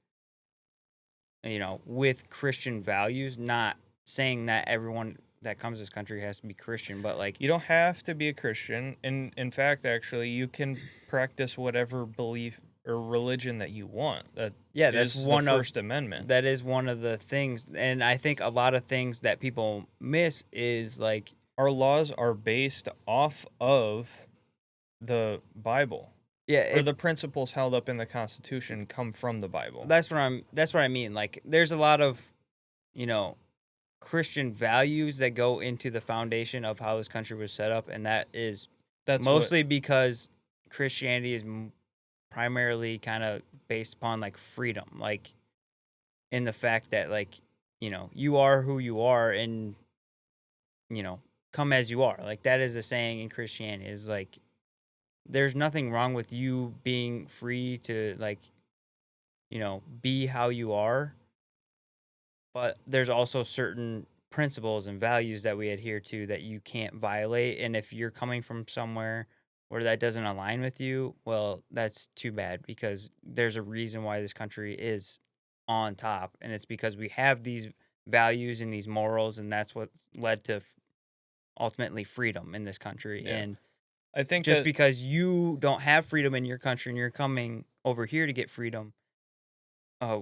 with Christian values, not saying that everyone that comes to this country has to be Christian, but like You don't have to be a Christian. In fact, actually, you can practice whatever belief or religion that you want. That yeah, that's is one the of First Amendment. that is one of the things, and I think a lot of things that people miss is like Our laws are based off of the Bible, yeah, or the principles held up in the Constitution come from the Bible. that's what I mean. Like there's a lot of, you know, Christian values that go into the foundation of how this country was set up, and that is That's mostly because Christianity is primarily kind of based upon like freedom, like in the fact that like, you are who you are, and come as you are. Like that is a saying in Christianity, is like there's nothing wrong with you being free to like, be how you are, but there's also certain principles and values that we adhere to that you can't violate. And if you're coming from somewhere where that doesn't align with you, well, that's too bad, because there's a reason why this country is on top, and it's because we have these values and these morals, and that's what led to ultimately freedom in this country. Yeah. And I think just that because you don't have freedom in your country and you're coming over here to get freedom, uh,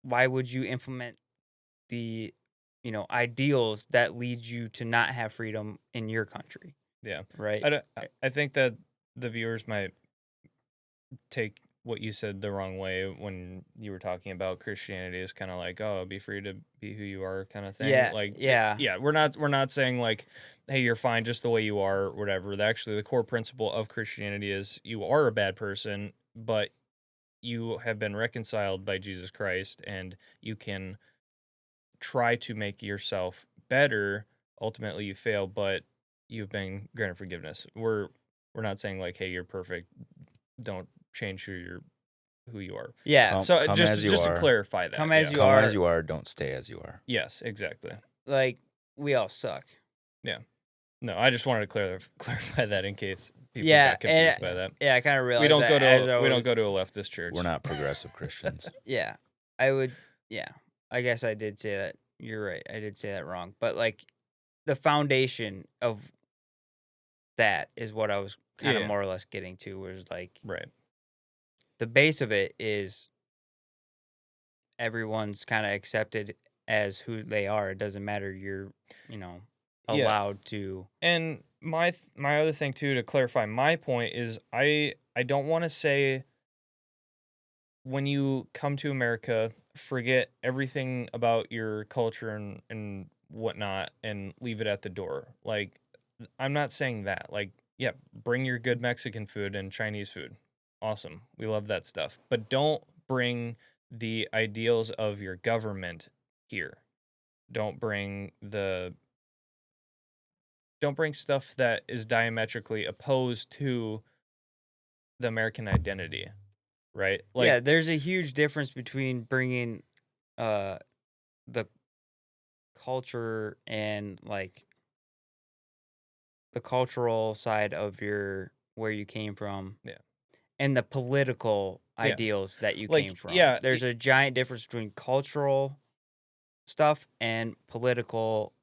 why would you implement the ideals that lead you to not have freedom in your country, yeah, right? I think that the viewers might take what you said the wrong way when you were talking about Christianity is kind of like, oh, be free to be who you are kind of thing. Yeah, Like, yeah. yeah, we're not saying like, hey, you're fine just the way you are, or whatever. Actually, the core principle of Christianity is you are a bad person, but you have been reconciled by Jesus Christ, and you can try to make yourself better. Ultimately, you fail, but you've been granted forgiveness. We're not saying like, hey, you're perfect. Don't change who you are. Yeah, So Come just as you just to are. clarify that. Come as yeah. you Come are. as you are, don't stay as you are. Yes, exactly. like we all suck. Yeah. No, I just wanted to clarify that in case people Yeah, got confused and by that. yeah, I kind of realized We don't that go as to I we don't was- go to a leftist church. We're not progressive Christians. Yeah, I would. Yeah, I guess I did say that. You're right. I did say that wrong. But like, the foundation of that is what I was kind of Yeah. more or less getting to. Was like Right. the base of it is everyone's kind of accepted as who they are. It doesn't matter. You're, Yeah. allowed to. And my other thing too, to clarify my point, is I don't want to say when you come to America, forget everything about your culture and whatnot and leave it at the door. Like, I'm not saying that. Like, yeah, bring your good Mexican food and Chinese food. Awesome. We love that stuff. But don't bring the ideals of your government here. Don't bring don't bring stuff that is diametrically opposed to the American identity, right? Like, yeah, there's a huge difference between bringing the culture and like the cultural side of your where you came from Yeah. and the political Yeah. ideals that you Like, came from. yeah, There's a giant difference between cultural stuff and political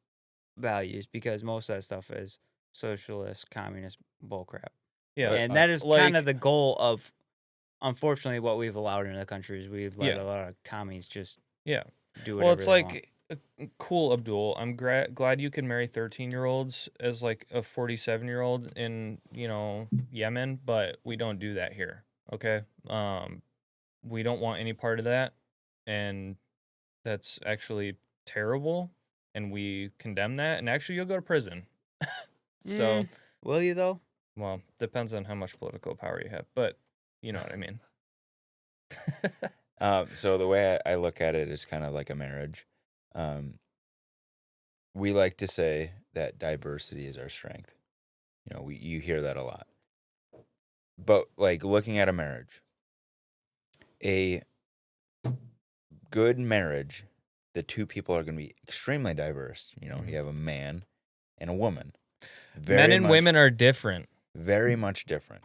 values because most of that stuff is socialist, communist bullcrap. yeah, And that is kind of like, the goal of, unfortunately, what we've allowed in the country is we've let Yeah. a lot of commies just yeah. do Well, whatever it's they want. like, cool, Abdul. I'm glad you can marry 13-year-olds as like a 47-year-old in, Yemen, but we don't do that here. Okay? We don't want any part of that, and that's actually terrible, and we condemn that, and actually you'll go to prison. So, Will you though? well, depends on how much political power you have, but you know what I mean. So the way I look at it is kind of like a marriage. We like to say that diversity is our strength. You hear that a lot. But like looking at a marriage, a good marriage, the two people are going to be extremely diverse. You have a man and a woman. Men and women are different. very much different,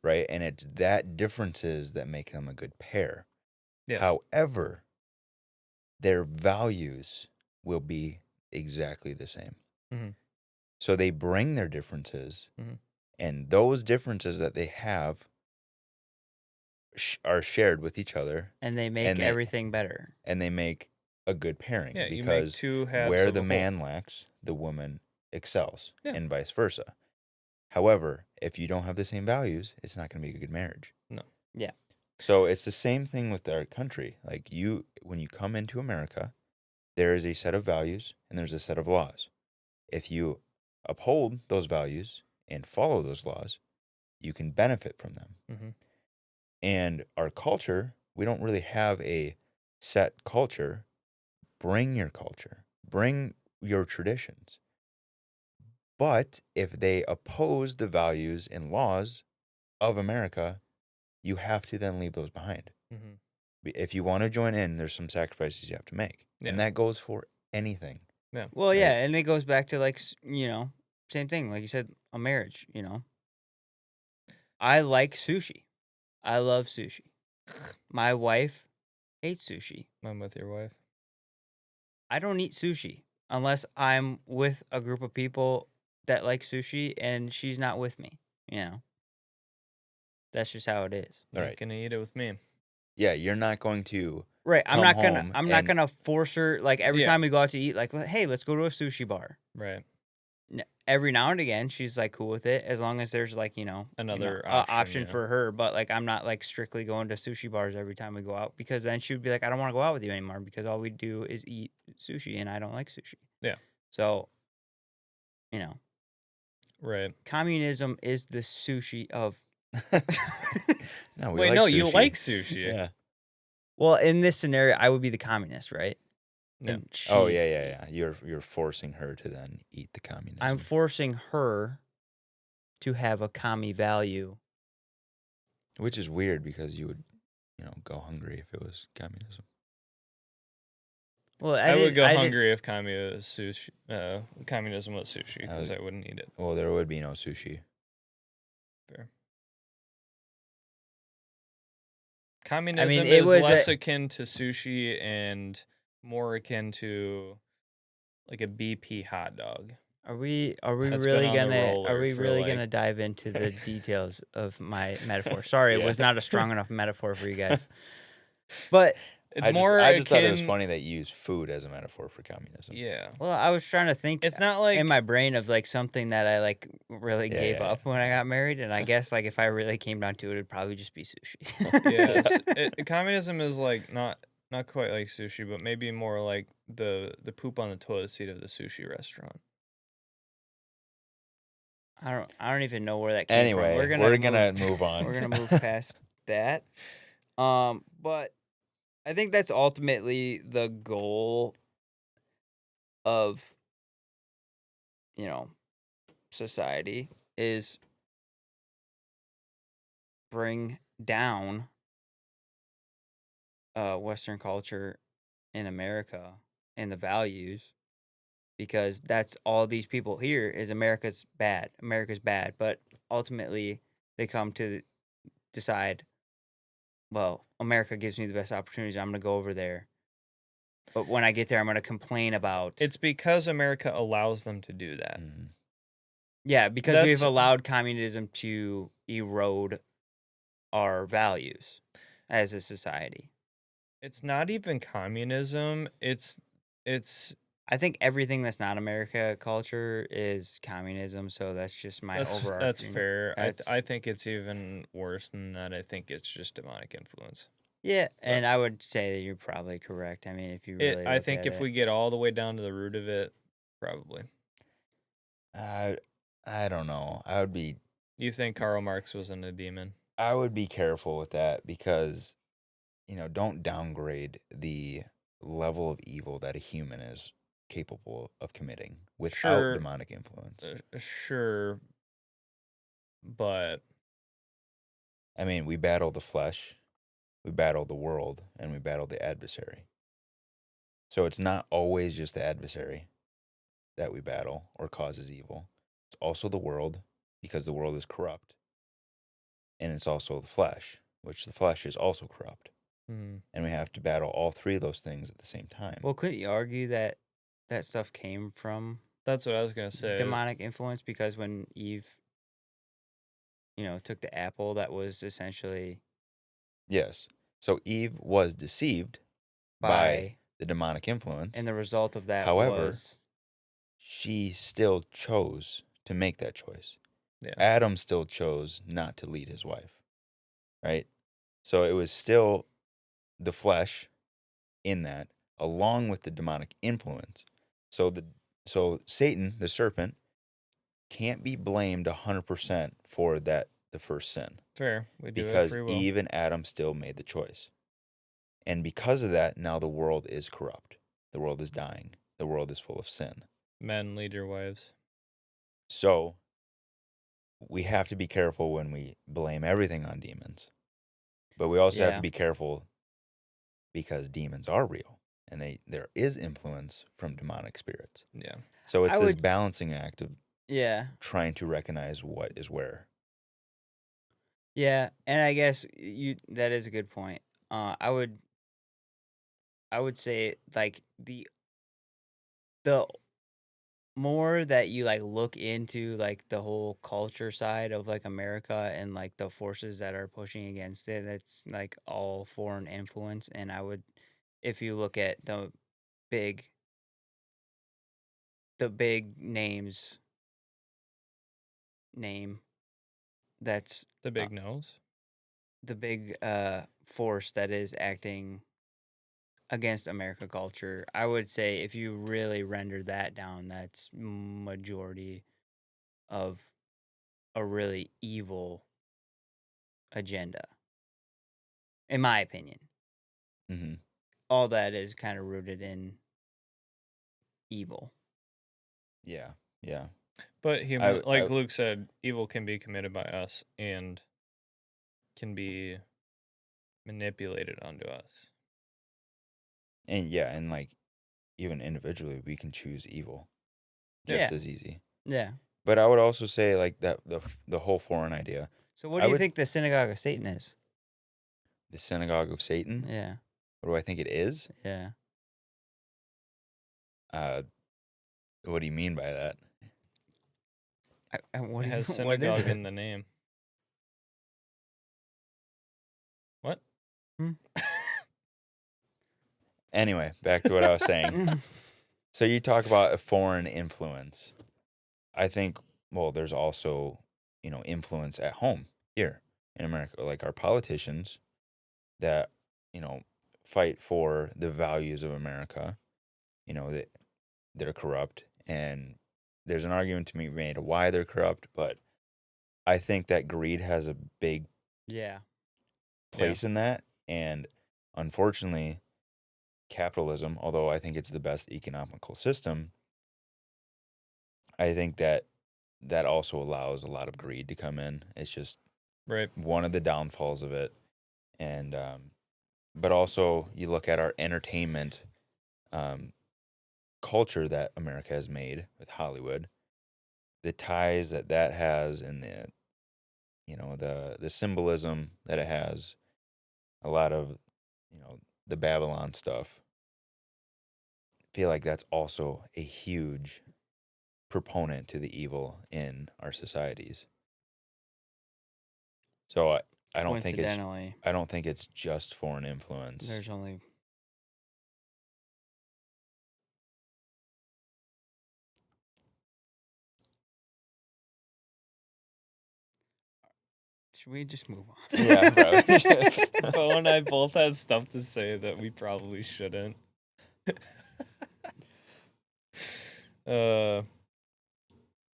right? And it's that differences that make them a good pair. Yes. However, their values will be exactly the same. Mhm. So they bring their differences, Mhm. and those differences that they have are shared with each other, And they make everything better. and they make a good pairing. Yeah, you make because two halves where of the a whole. man lacks, the woman excels, Yeah. and vice versa. However, if you don't have the same values, it's not going to be a good marriage. No. Yeah. So it's the same thing with our country. Like when you come into America, there is a set of values and there's a set of laws. If you uphold those values and follow those laws, you can benefit from them. Mm-hmm. And our culture, we don't really have a set culture. Bring your culture, bring your traditions. But if they oppose the values and laws of America, you have to then leave those behind. Mm-hmm. If you want to join in, there's some sacrifices you have to make. Yeah. And that goes for anything. Yeah. Well, yeah, and it goes back to like same thing, like you said, a marriage. I like sushi. I love sushi. My wife hates sushi. I'm with your wife. I don't eat sushi unless I'm with a group of people that like sushi and she's not with me. That's just how it is. All You're right. gonna eat it with me. Yeah, you're not going to. Right. I'm Come not gonna home I'm not and- gonna force her like every Yeah. time we go out to eat, like, hey, let's go to a sushi bar. Right. Every now and again she's like cool with it as long as there's like, Another option option, yeah. for her, but like I'm not like strictly going to sushi bars every time we go out because then she would be like, I don't want to go out with you anymore because all we do is eat sushi and I don't like sushi. Yeah. So, Right. communism is the sushi of No, we Wait, like no, sushi. you like sushi. Yeah. Well, in this scenario, I would be the communist, right? Yeah. And Oh she- yeah. You're forcing her to then eat the communism. I'm forcing her to have a commie value. Which is weird because you would, go hungry if it was communism. Well, I would go hungry if communism was sushi because I wouldn't eat it. Well, there would be no sushi. Fair. Communism it is was less akin to sushi and more akin to like a BP hot dog. Are we That's really been on the gonna roller for, like- gonna dive into the details of my metaphor? Sorry, it was not a strong enough metaphor for you guys. But It's I more just thought it was akin- funny that you use food as a metaphor for communism. Yeah. well, I was trying to think It's not like in my brain of like something that I like really Yeah, gave yeah, up when I got married, and I guess like if I really came down to it, it'd probably just be sushi. yeah, communism is like not quite like sushi, but maybe more like the poop on the toilet seat of the sushi restaurant. I don't even know where that came from. Anyway, we're gonna move on. We're gonna move past that. But I think that's ultimately the goal of, society is bring down Western culture in America and the values, because that's all these people here is America's bad. America's bad, but ultimately they come to decide, well, America gives me the best opportunities. I'm going to go over there. But when I get there, I'm going to complain about. It's because America allows them to do that. Mhm. Yeah, because we've That's- allowed communism to erode our values as a society. It's not even communism. It's I think everything that's not America culture is communism. So that's just my overarching. that's fair. I that's- think it's even worse than that. I think it's just demonic influence. Yeah, and I would say that you're probably correct. I mean, if you really, I look think at if it. we get all the way down to the root of it, probably. I don't know. You think Karl Marx wasn't a demon? I would be careful with that because, don't downgrade the level of evil that a human is capable of committing without Sure. demonic influence. Sure, but I mean, we battle the flesh, we battle the world, and we battle the adversary. So it's not always just the adversary that we battle or causes evil. It's also the world, because the world is corrupt. And it's also the flesh, which the flesh is also corrupt. And we have to battle all three of those things at the same time. Well, couldn't you argue that that stuff came from that's what I was gonna say. demonic influence? Because when Eve, took the apple, that was essentially Yes. So Eve was deceived by by, the demonic influence. and the result of that However, was, she still chose to make that choice. Yeah. Adam still chose not to lead his wife, right? So it was still the flesh in that, along with the demonic influence. So Satan, the serpent, can't be blamed 100% for the first sin, Fair. We do have because free will. Eve and Adam still made the choice. And because of that, now the world is corrupt. The world is dying. The world is full of sin. Men, lead your wives. So we have to be careful when we blame everything on demons. But we also have Yeah. to be careful because demons are real and there is influence from demonic spirits. Yeah. So it's I this would- balancing act of yeah, trying to recognize what is where. yeah, and I guess that is a good point. I would say, like, the more that you like look into like the whole culture side of like America and like the forces that are pushing against it, that's like all foreign influence. And if you look at big the big name that's The big nose. the big force that is acting against America culture, I would say if you really render that down, that's majority of a really evil agenda, in my opinion. Mm-hmm. All that is kind of rooted in evil. Yeah, yeah. But human, like I- Luke said, evil can be committed by us and can be manipulated onto us. And like even individually, we can choose evil just Yeah. as easy. Yeah. But I would also say like that the whole foreign idea, So what I do you would- think the synagogue of Satan is? the synagogue of Satan. Yeah. What do I think it is? Yeah. What do you mean by that? What It do has you, what is synagogue it? in the name. What? Anyway, back to what I was saying. So you talk about a foreign influence. I think, well, there's also, influence at home here in America, like our politicians that, fight for the values of America, that they're corrupt. And there's an argument to be made of why they're corrupt, but I think that greed has a big Yeah. place in that. And unfortunately, capitalism, although I think it's the best economical system, I think that that also allows a lot of greed to come in. It's just Right. one of the downfalls of it. And but also you look at our entertainment culture that America has made with Hollywood, the ties that that has, and the symbolism that it has, a lot of the Babylon stuff. I feel like that's also a huge proponent to the evil in our societies. So I don't think it's Coincidentally, I don't think it's just foreign influence. there's only should we just move on? Yeah, probably should. Bo and I both have stuff to say that we probably shouldn't.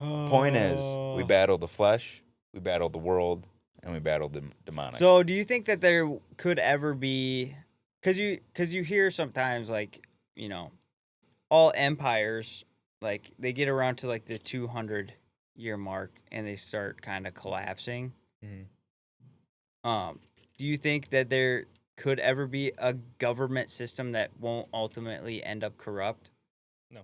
Point is, we Oh. battle the flesh, we battle the world, and we battle the demonic. So, do you think that there could ever be, because you hear sometimes like all empires like they get around to like the 200-year mark and they start kind of collapsing. Mhm. Do you think that there could ever be a government system that won't ultimately end up corrupt? No.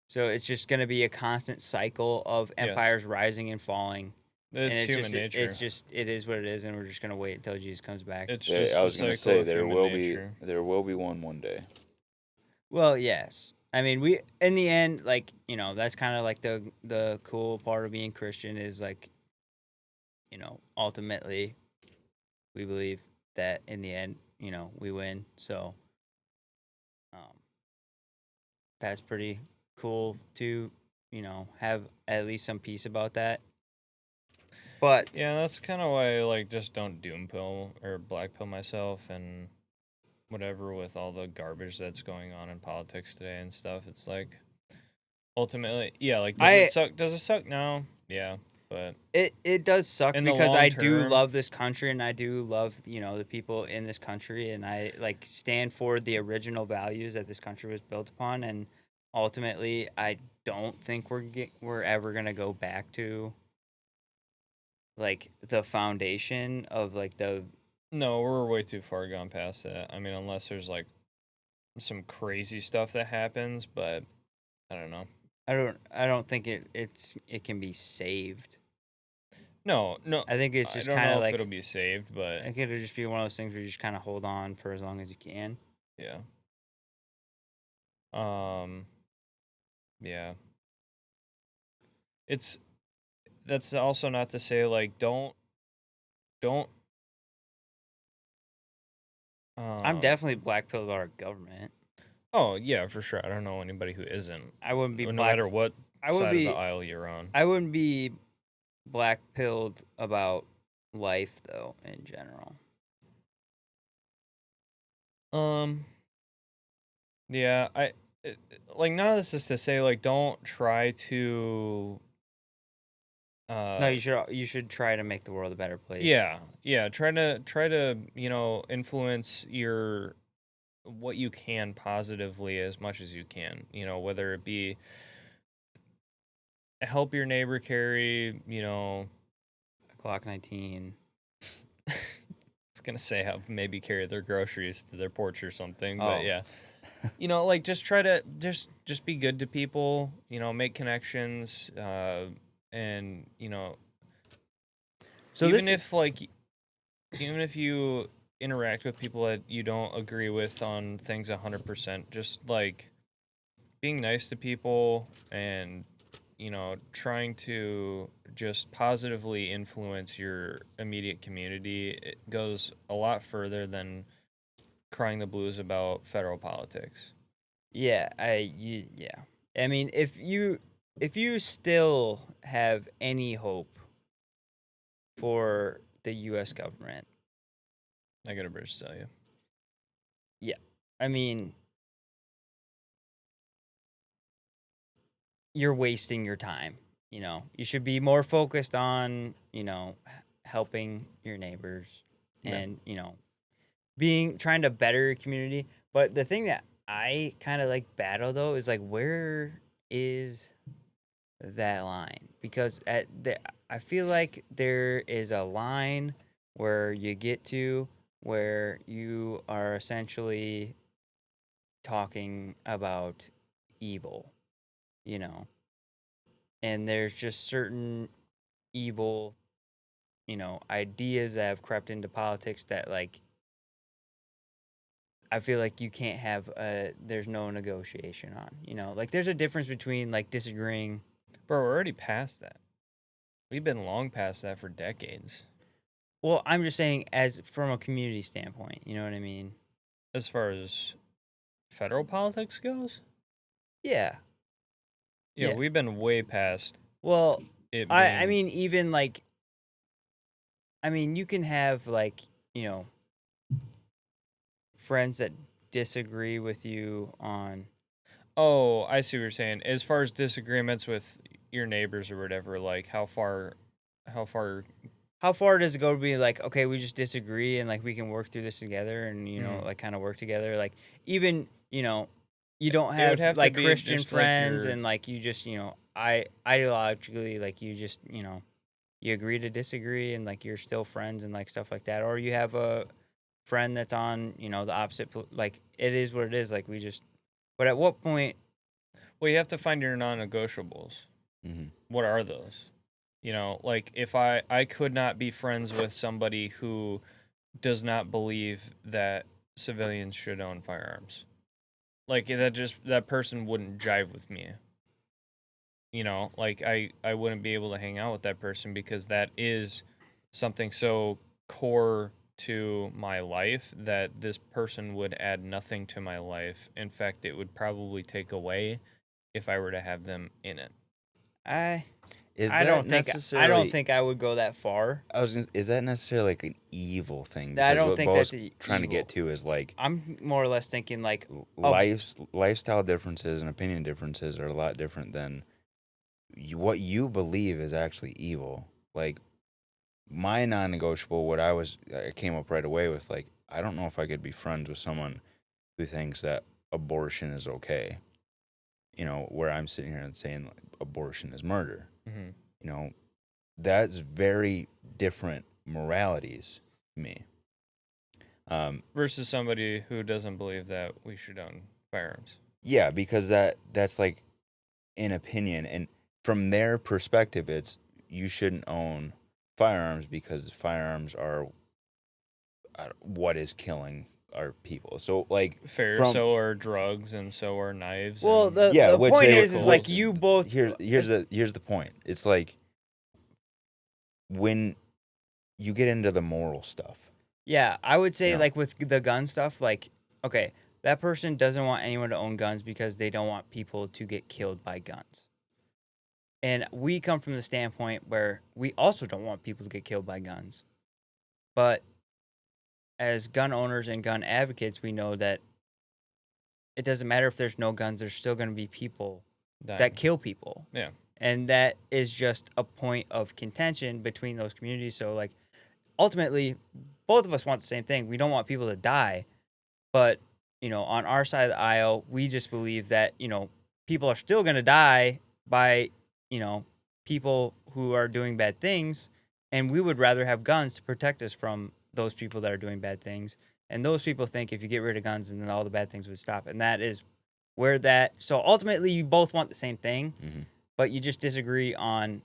So it's just going to be a constant cycle of Yes. empires rising and falling. It's and human nature. It is what it is, and we're just gonna wait until Jesus comes back. It's There- just I the was going to cycle say of human nature. there will be one day. Well, yes. I mean, we in the end, like that's kind of like the cool part of being Christian is like, ultimately, we believe that in the end, we win. So, that's pretty cool to, have at least some peace about that. But Yeah, that's kind of why I like just don't doom pill or black pill myself and whatever with all the garbage that's going on in politics today and stuff. It's like ultimately, yeah, like does it suck? Does it suck? No, yeah, but it does suck in the because long I do term- love this country and I do love the people in this country, and I like stand for the original values that this country was built upon, and ultimately I don't think we're ever gonna go back to like the foundation of like the no, we're way too far gone past that. I mean, unless there's like some crazy stuff that happens, but I don't know. I don't think it can be saved. No, I think it's I just don't kind know of if like it'll be saved, but I think it'll just be one of those things where you just kind of hold on for as long as you can. yeah. Yeah. It's that's also not to say like don't I'm definitely black pilled about our government. Oh, yeah, for sure. I don't know anybody who isn't. I wouldn't be No black. matter what I would side of the be. aisle you're on. I wouldn't be black pilled about life though in general. Yeah, like none of this is to say like don't try to No, you should try to make the world a better place. yeah, try to, influence your what you can positively as much as you can. Whether it be help your neighbor carry, Clock 19. I was gonna say how maybe carry their groceries to their porch or something, Oh. but yeah. Like just try to just be good to people, make connections, and So even this even if you interact with people that you don't agree with on things 100%, just like being nice to people and trying to just positively influence your immediate community, it goes a lot further than crying the blues about federal politics. yeah, yeah. I mean, if you still have any hope for the US government, I got a bridge to tell you. yeah. I mean, you're wasting your time. You should be more focused on, helping your neighbors Yeah. and, trying to better your community. But the thing that I kind of like battle though is like, where is that line because I feel like there is a line where you get to where you are essentially talking about evil, you know, and there's just certain evil, ideas that have crept into politics that like I feel like you can't have there's no negotiation on, like there's a difference between like disagreeing. Bro, we're already past that. We've been long past that for decades. Well, I'm just saying as from a community standpoint, you know what I mean? As far as federal politics goes, Yeah. yeah, Yeah. we've been way past Well, it I being. mean even like you can have like, friends that disagree with you on. Oh, I see what you're saying. As far as disagreements with your neighbors or whatever, like how far How far does it go to be like, okay, we just disagree and like we can work through this together and like kind of work together, like even you don't it would have have to like be Christian just like friends your and like you just I ideologically like you just you agree to disagree and like you're still friends and like stuff like that, or you have a friend that's on the opposite like it is what it is, like we just. But at what point? well, you have to find your non-negotiables. Mm-hmm. What are those? Like if I could not be friends with somebody who does not believe that civilians should own firearms. Like that person wouldn't jive with me. Like I wouldn't be able to hang out with that person because that is something so core to my life that this person would add nothing to my life. In fact, it would probably take away if I were to have them in it. Is I that don't think necessarily? I would go that far. Is that necessarily like an evil thing? I Because don't what think Bo's that's trying to evil. get to is like I'm more or less thinking like lifestyle differences and opinion differences are a lot different than what you believe is actually evil. Like my non-negotiable, I came up right away with like I don't know if I could be friends with someone who thinks that abortion is okay. Where I'm sitting here and saying like, abortion is murder. Mm-hmm. You know, that's very different moralities to me. Versus somebody who doesn't believe that we should own firearms. Yeah, because that's like an opinion, and from their perspective, it's you shouldn't own firearms because firearms are what is killing our people. So like Fair. from So are drugs, and so are knives. well And the which point they were is like chemicals. you both here's the point. It's like when you get into the moral stuff. yeah, I would say Yeah. like with the gun stuff, like okay, that person doesn't want anyone to own guns because they don't want people to get killed by guns. And we come from the standpoint where we also don't want people to get killed by guns. But as gun owners and gun advocates, we know that it doesn't matter if there's no guns, there's still going to be people dying. that kill people. Yeah. And that is just a point of contention between those communities. So, like, ultimately, both of us want the same thing. We don't want people to die. But, on our side of the aisle, we just believe that, people are still going to die by, people who are doing bad things. And we would rather have guns to protect us from those people that are doing bad things. And those people think if you get rid of guns, then all the bad things would stop. And that is where that. So ultimately, you both want the same thing, Mm-hmm. but you just disagree on,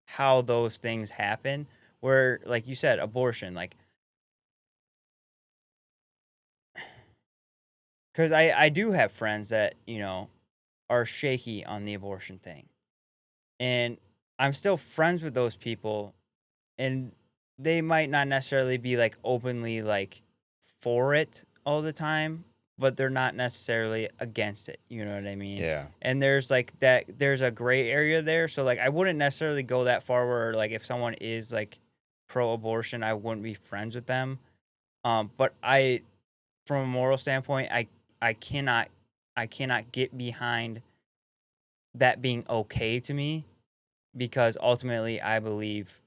how those things happen. Where, like you said, abortion, like, because I do have friends that, are shaky on the abortion thing. And I'm still friends with those people, and they might not necessarily be like openly like for it all the time, but they're not necessarily against it. You know what I mean? Yeah. And there's like there's a gray area there. So like I wouldn't necessarily go that far where like if someone is like pro abortion, I wouldn't be friends with them. But from a moral standpoint, I cannot I cannot get behind that being okay to me because ultimately I believe,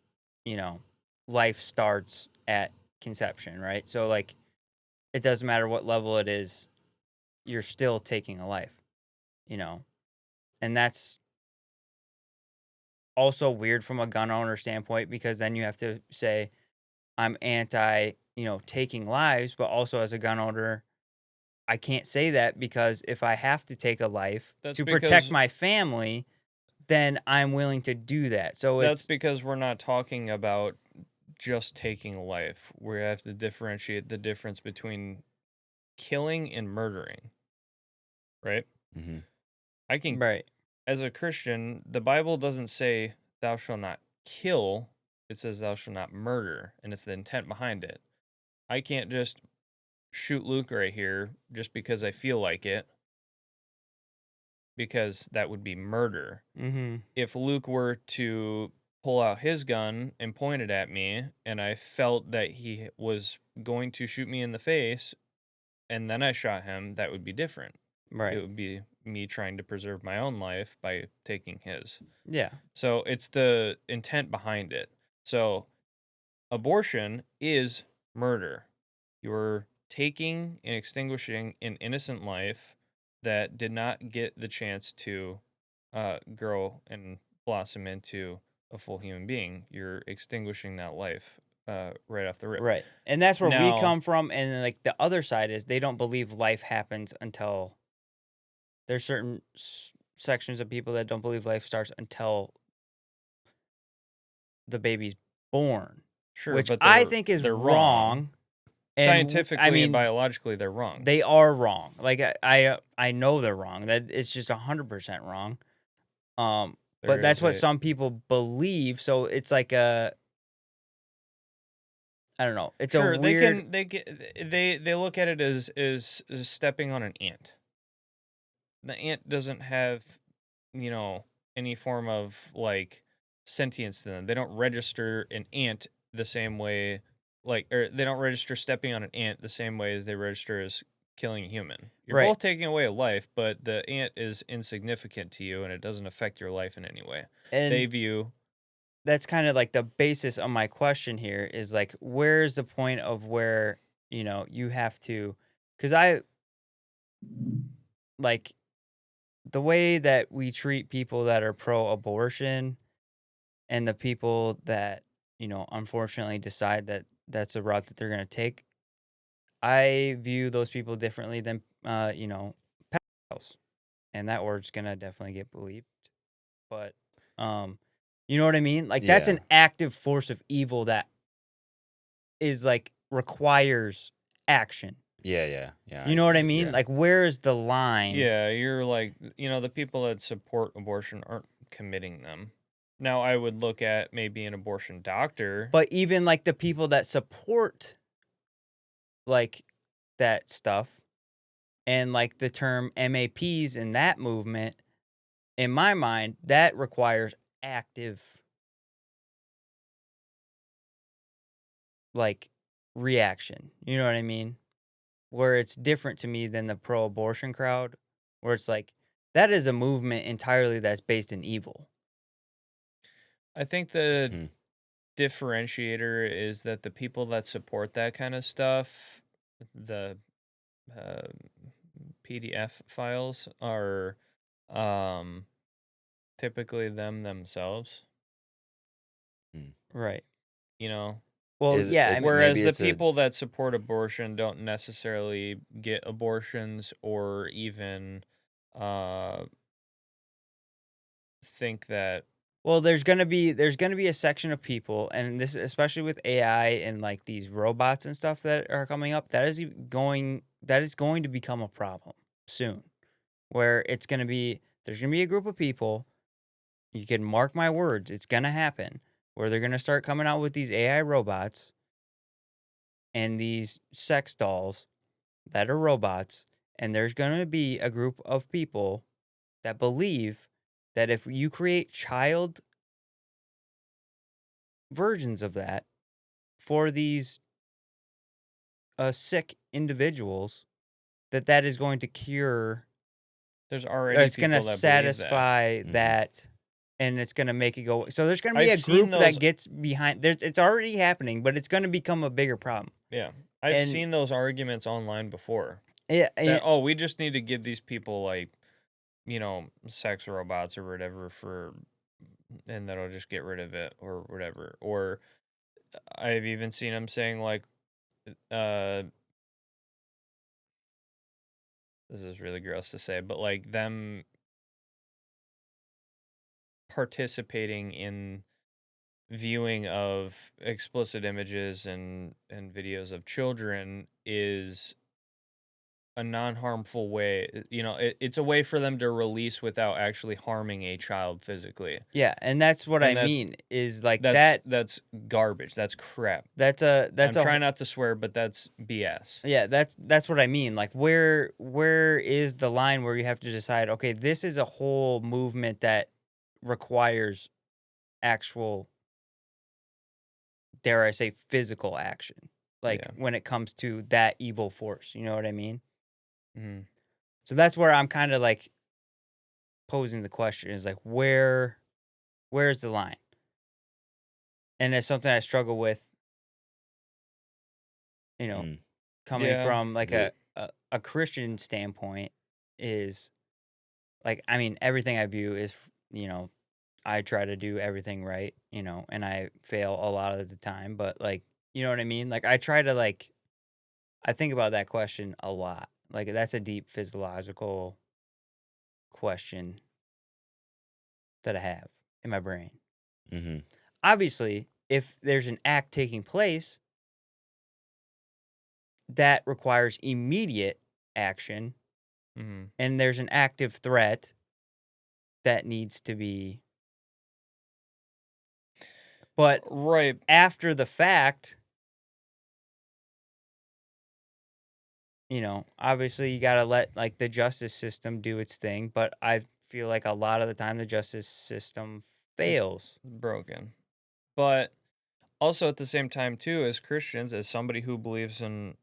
you know, life starts at conception, right? So like it doesn't matter what level it is, you're still taking a life, you know. And that's also weird from a gun owner standpoint because then you have to say I'm anti, taking lives, but also as a gun owner, I can't say that because if I have to take a life That's to protect because my family, then I'm willing to do that. So that's it's because we're not talking about just taking life. We have to differentiate the difference between killing and murdering, right? Mm-hmm. I can, right. as a Christian, the Bible doesn't say thou shalt not kill. It says thou shalt not murder, and it's the intent behind it. I can't just shoot Luke right here just because I feel like it, because that would be murder. Mm-hmm. If Luke were to pull out his gun and point it at me, and I felt that he was going to shoot me in the face, and then I shot him, that would be different. It Right. would be me trying to preserve my own life by taking his. Yeah. So it's the intent behind it. So abortion is murder. You're taking and extinguishing an innocent life that did not get the chance to grow and blossom into a full human being. You're extinguishing that life right off the rip. Right. And that's where we Now, come from. And then, like the other side is they don't believe life happens until there's certain sections of people that don't believe life starts until the baby's born, sure, which but I think is they're wrong. And Scientifically and biologically, they're wrong. they are wrong. Like I know they're wrong. That it's just 100% wrong. But There that's is what a some people believe. So it's like I don't know. It's a sure weird. they look at it as stepping on an ant. The ant doesn't have, any form of like sentience to them. They don't register an ant the same way, or they don't register stepping on an ant the same way as they register as killing a human. You're Right. both taking away a life, but the ant is insignificant to you and it doesn't affect your life in any way. They And view that's kind of like the basis of my question here is like, where's the point of where, you have to, because I like the way that we treat people that are pro abortion and the people that, unfortunately decide that that's a route that they're going to take. I view those people differently than, pedophiles. And that word's going to definitely get believed. But, you know what I mean? Like, that's Yeah. an active force of evil that is like requires action. Yeah. You know what I mean? Like, where is the line? yeah, you're like, the people that support abortion aren't committing them. Now, I would look at maybe an abortion doctor. But even like the people that support like that stuff and like the term MAPs in that movement, in my mind, that requires active like reaction. You know what I mean? Where it's different to me than the pro abortion crowd, where it's like that is a movement entirely that's based in evil. I think the Hmm. differentiator is that the people that support that kind of stuff, the uh, PDF files, are typically them themselves. Right. You know, Well, yeah, I mean, whereas maybe the it's a people that support abortion don't necessarily get abortions or even uh, think that. well, there's gonna be a section of people, and this especially with AI and like these robots and stuff that are coming up, that is going to become a problem soon. Where there's gonna be a group of people, you can mark my words, it's gonna happen, where they're gonna start coming out with these AI robots and these sex dolls that are robots, and there's gonna be a group of people that believe that if you create child versions of that for these sick individuals, that is going to cure, There's or already it's going to people that believe that. satisfy Mhm. that, and it's going to make it go. So there's going to be I've a seen group those. that gets behind. It's already happening, but it's going to become a bigger problem. Yeah, I've And seen those arguments online before. yeah, That we just need to give these people like, sex robots or whatever for and that'll just get rid of it or whatever. Or I've even seen them saying like, uh, this is really gross to say, but like them participating in viewing of explicit images and videos of children is a non-harmful way. It's a way for them to release without actually harming a child physically. Yeah, and that's what I And mean is like that's garbage. That's crap. that's a I'm that's a trying not to swear, but that's BS. yeah, that's what I mean. Like where is the line where you have to decide, okay, this is a whole movement that requires actual, dare I say, physical action. Like Yeah. when it comes to that evil force, you know what I mean? Hmm. So that's where I'm kind of like posing the question is like where's the line? And it's something I struggle with, you know, Mm. coming Yeah. from like The- a Christian standpoint is like, I mean, everything I view is, I try to do everything right, and I fail a lot of the time, but like, you know what I mean? Like I try to like I think about that question a lot. Like that's a deep physiological question that I have in my brain. Mm-hmm. Obviously, if there's an act taking place that requires immediate action Hmm. and there's an active threat that needs to be, but Right. after the fact, obviously you got to let like the justice system do its thing, but I feel like a lot of the time the justice system fails. Broken. But also at the same time too, as Christians, as somebody who believes in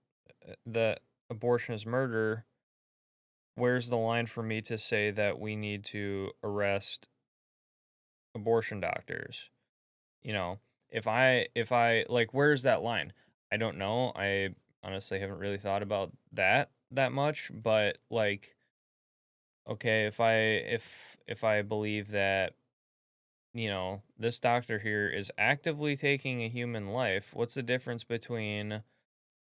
that abortion is murder, where's the line for me to say that we need to arrest abortion doctors? You know, if I like, where's that line? I don't know. I honestly haven't really thought about that much, but like, okay, if I believe that, this doctor here is actively taking a human life, what's the difference between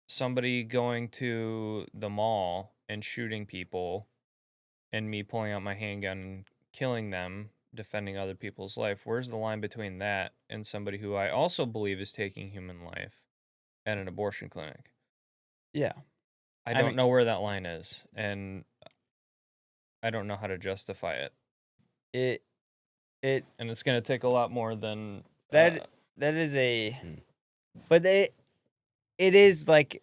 somebody going to the mall and shooting people and me pulling out my handgun and killing them, defending other people's life? Where's the line between that and somebody who I also believe is taking human life at an abortion clinic? Yeah. I I don't mean, know where that line is, and I don't know how to justify it. it it And it's going to take a lot more than that that is a Mm. but it is like,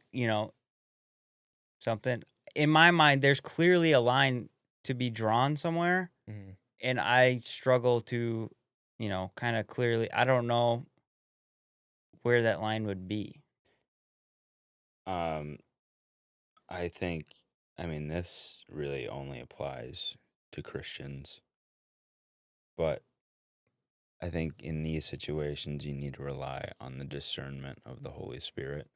something in my mind there's clearly a line to be drawn somewhere, mhm. and I struggle to, kind of clearly, I don't know where that line would be. Um, I think, I mean, this really only applies to Christians, but I think in these situations, you need to rely on the discernment of the Holy Spirit.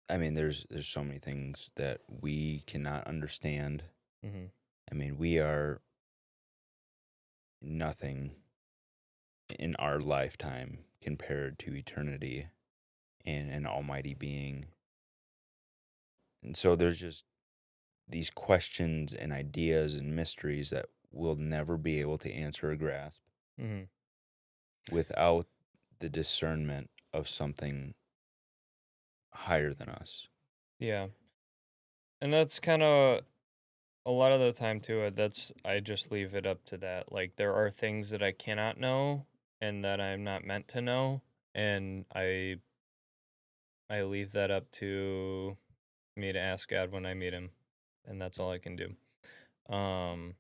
I mean, there's so many things that we cannot understand. Mhm. I mean, we are nothing in our lifetime compared to eternity and an almighty being. And so there's just these questions and ideas and mysteries that we'll never be able to answer or grasp Mhm. without the discernment of something higher than us. Yeah. And that's kind of a lot of the time too. That's I just leave it up to that. Like there are things that I cannot know and that I'm not meant to know, and I leave that up to me to ask God when I meet him, and that's all I can do. Um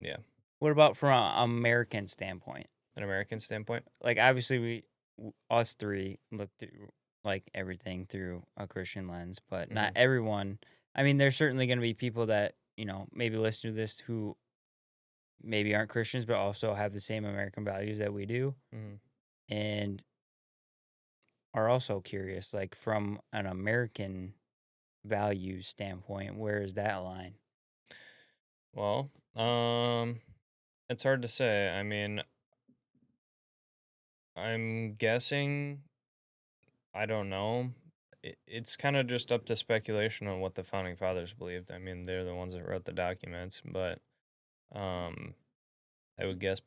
yeah, What about from an American standpoint? an American standpoint. Like obviously us three look through like everything through a Christian lens, but not Mhm. everyone. I mean, there's certainly going to be people that, maybe listen to this who maybe aren't Christians but also have the same American values that we do Mhm. and are also curious like from an American values standpoint, where is that line? Well, It's hard to say. I mean, I'm guessing. I don't know. It's kind of just up to speculation on what the founding fathers believed. I mean, they're the ones that wrote the documents, but um, I would guess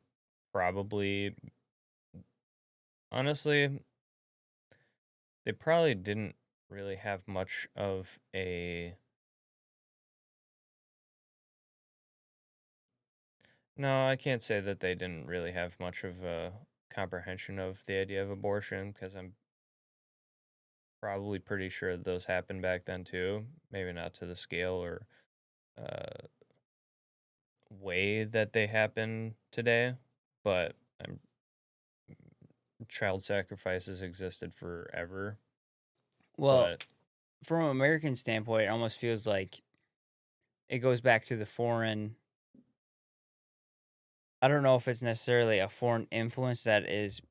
probably, honestly, they probably didn't really have much of a. No, I can't say that they didn't really have much of a comprehension of the idea of abortion because I'm probably pretty sure those happened back then too. Maybe not to the scale or uh, way that they happen today, but child sacrifices existed forever. Well, But from an American standpoint, it almost feels like it goes back to the foreign. I don't know if it's necessarily a foreign influence that is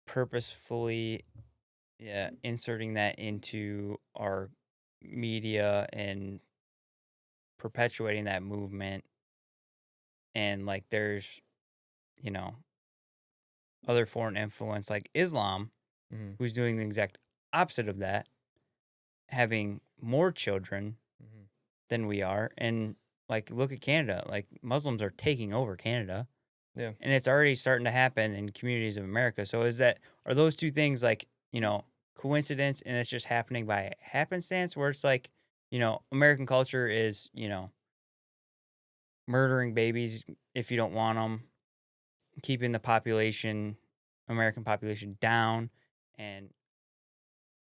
purposefully, yeah, inserting that into our media and perpetuating that movement. And like, there's, you know, other foreign influence like Islam, mhm, who's doing the exact opposite of that, having more children mhm. than we are. And like, look at Canada. Like, Muslims are taking over Canada, Yeah, and it's already starting to happen in communities of America. So are those two things like, coincidence, and it's just happening by happenstance, where it's like, American culture is, murdering babies if you don't want them, keeping the American population down, and,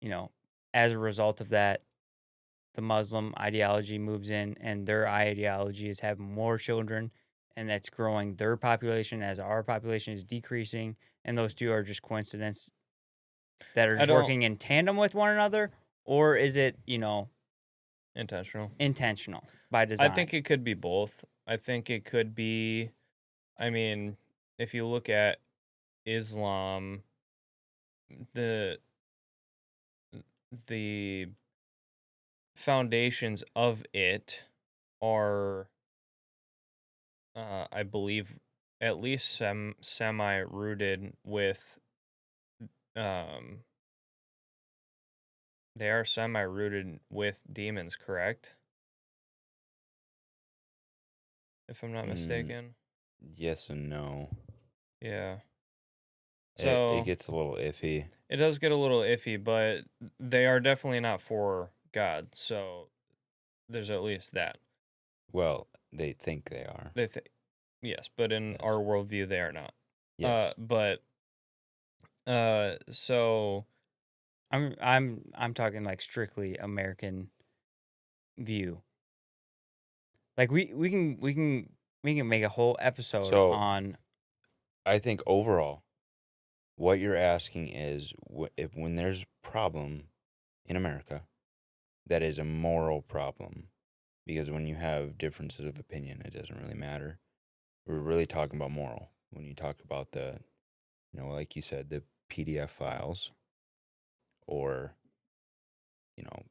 you know, as a result of that, the Muslim ideology moves in, and their ideology is having more children, and that's growing their population as our population is decreasing. And those two are just coincidence that are I just don't working in tandem with one another, or is it, intentional. intentional by I design? think it could be both. I think it could be. I mean, if you look at Islam, the the foundations of it are, I believe, at least semi rooted with um they are semi rooted with demons, correct? If I'm not Mm, mistaken. yes and no. Yeah. It So gets a little iffy. it does get a little iffy, but they are definitely not for God. So there's at least that. Well, they think they are. They think yes, but in our Yes. worldview they are not. Yes. But so I'm talking like strictly American view. Like, we can make a whole episode So on. I think overall, what you're asking is if when there's problem in America, that is a moral problem. Because when you have differences of opinion, it doesn't really matter. We're really talking about moral. When you talk about like you said, the PDF files or, you know,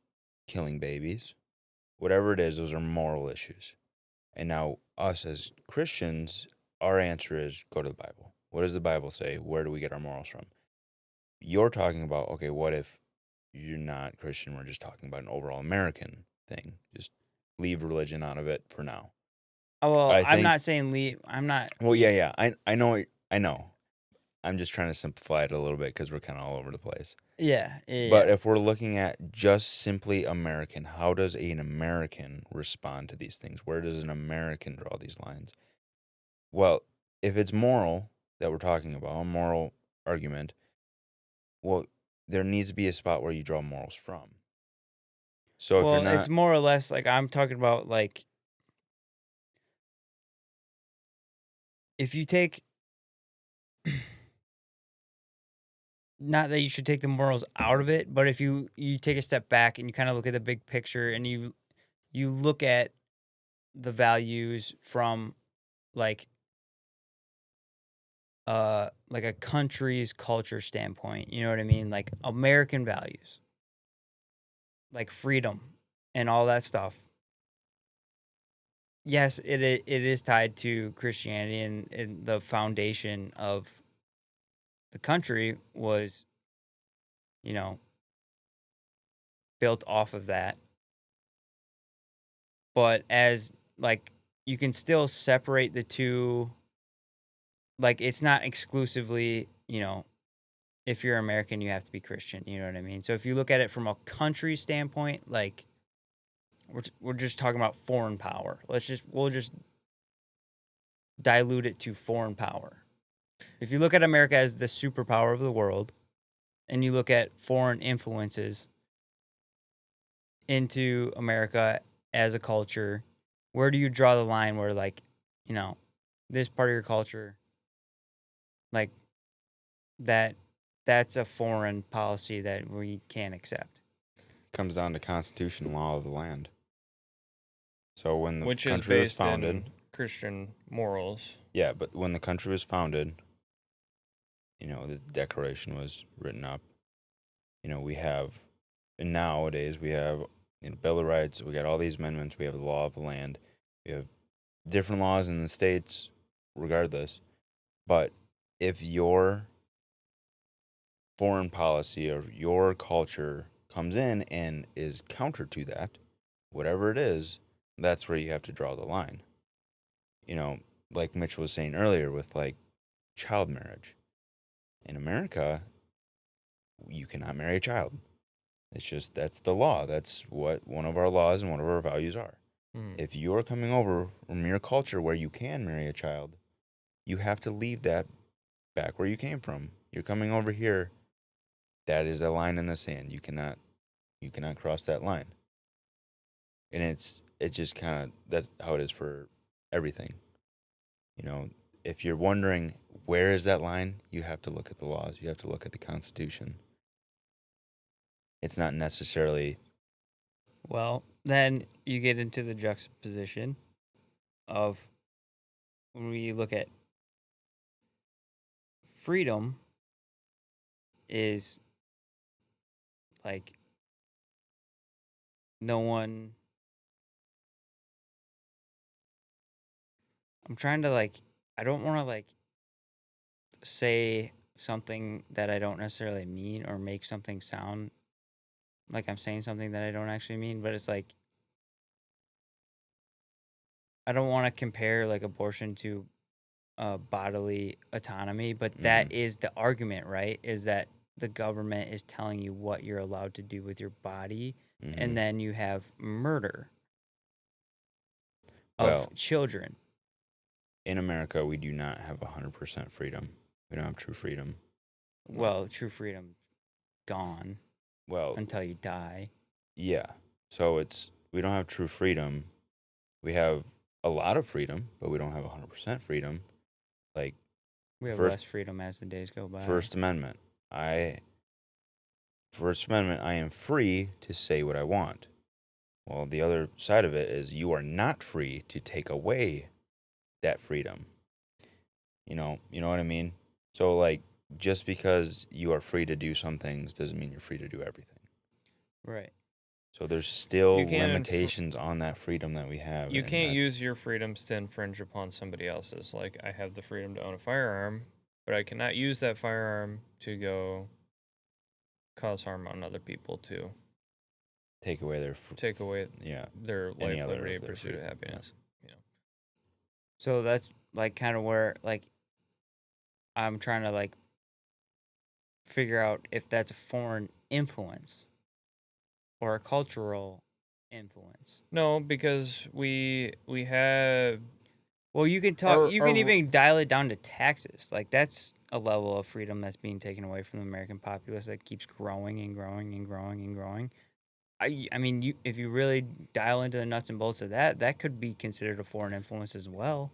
killing babies, whatever it is, those are moral issues. And now, us as Christians, our answer is go to the Bible. What does the Bible say? Where do we get our morals from? You're talking about, okay, what if you're not Christian? We're just talking about an overall American thing. Just leave religion out of it for now. Oh, well, I I'm think, not saying leave. I'm not. well, yeah. I know. I know. I'm just trying to simplify it a little bit because we're kind of all over the place. Yeah, yeah, But yeah. if we're looking at just simply American, how does an American respond to these things? Where does an American draw these lines? Well, if it's moral that we're talking about, a moral argument, well, there needs to be a spot where you draw morals from. So if you're Well, it's not, more or less like I'm talking about, like, if you take, not that you should take the morals out of it, but if you take a step back and you kind of look at the big picture, and you look at the values from, like, like a country's culture standpoint, you know what I mean? Like American values, like freedom and all that stuff. yes, it is tied to Christianity, and the foundation of the country was, you know, built off of that. But as like you can still separate the two. Like it's not exclusively, if you're American, you have to be Christian. You know what I mean? So if you look at it from a country standpoint, like we're just talking about foreign power. We'll just dilute it to foreign power. If you look at America as the superpower of the world, and you look at foreign influences into America as a culture, where do you draw the line where like, you know, this part of your culture, like that's a foreign policy that we can't accept. Comes down to constitution law of the land. So when the Which is country was based founded, in Christian morals. yeah, but when the country was founded, the Declaration was written up. We have, and nowadays we have, Bill of Rights. We got all these amendments. We have the law of the land. We have different laws in the states, regardless. But if your foreign policy or your culture comes in and is counter to that, whatever it is, that's where you have to draw the line. Like Mitch was saying earlier with like child marriage. In America, you cannot marry a child. It's just, that's the law. That's what one of our laws and one of our values are. If you're coming over from your culture where you can marry a child, you have to leave that back where you came from. You're coming over here. That is a line in the sand. You cannot cross that line. And it's just kind of, that's how it is for everything. If you're wondering where is that line, you have to look at the laws. You have to look at the Constitution. It's not necessarily. Well, then you get into the juxtaposition of when we look at freedom is like no one. I'm trying to I don't want to say something that I don't necessarily mean or make something sound like I'm saying something that I don't actually mean, but it's like I don't want to compare like abortion to bodily autonomy, but that is the argument, right? Is that the government is telling you what you're allowed to do with your body, and then you have murder of children. In America, we do not have 100% freedom. We don't have true freedom. Well, true freedom gone. Well, until you die. Yeah. So we don't have true freedom. We have a lot of freedom, but we don't have 100% freedom. Like we have first, less freedom as the days go by. First Amendment, I am free to say what I want. Well, the other side of it is you are not free to take away that freedom. You know what I mean? So like just because you are free to do some things doesn't mean you're free to do everything. Right. So there's still limitations on that freedom that we have. You can't use your freedoms to infringe upon somebody else's. Like, I have the freedom to own a firearm, but I cannot use that firearm to go cause harm on other people to take away their their life, liberty, and pursuit of happiness. Yeah. So that's like kind of where like I'm trying to like figure out if that's a foreign influence or a cultural influence. No, because we have. Well, you can talk. You can even dial it down to taxes. Like that's a level of freedom that's being taken away from the American populace that keeps growing and growing and growing and growing. I mean, if you really dial into the nuts and bolts of that, that could be considered a foreign influence as well.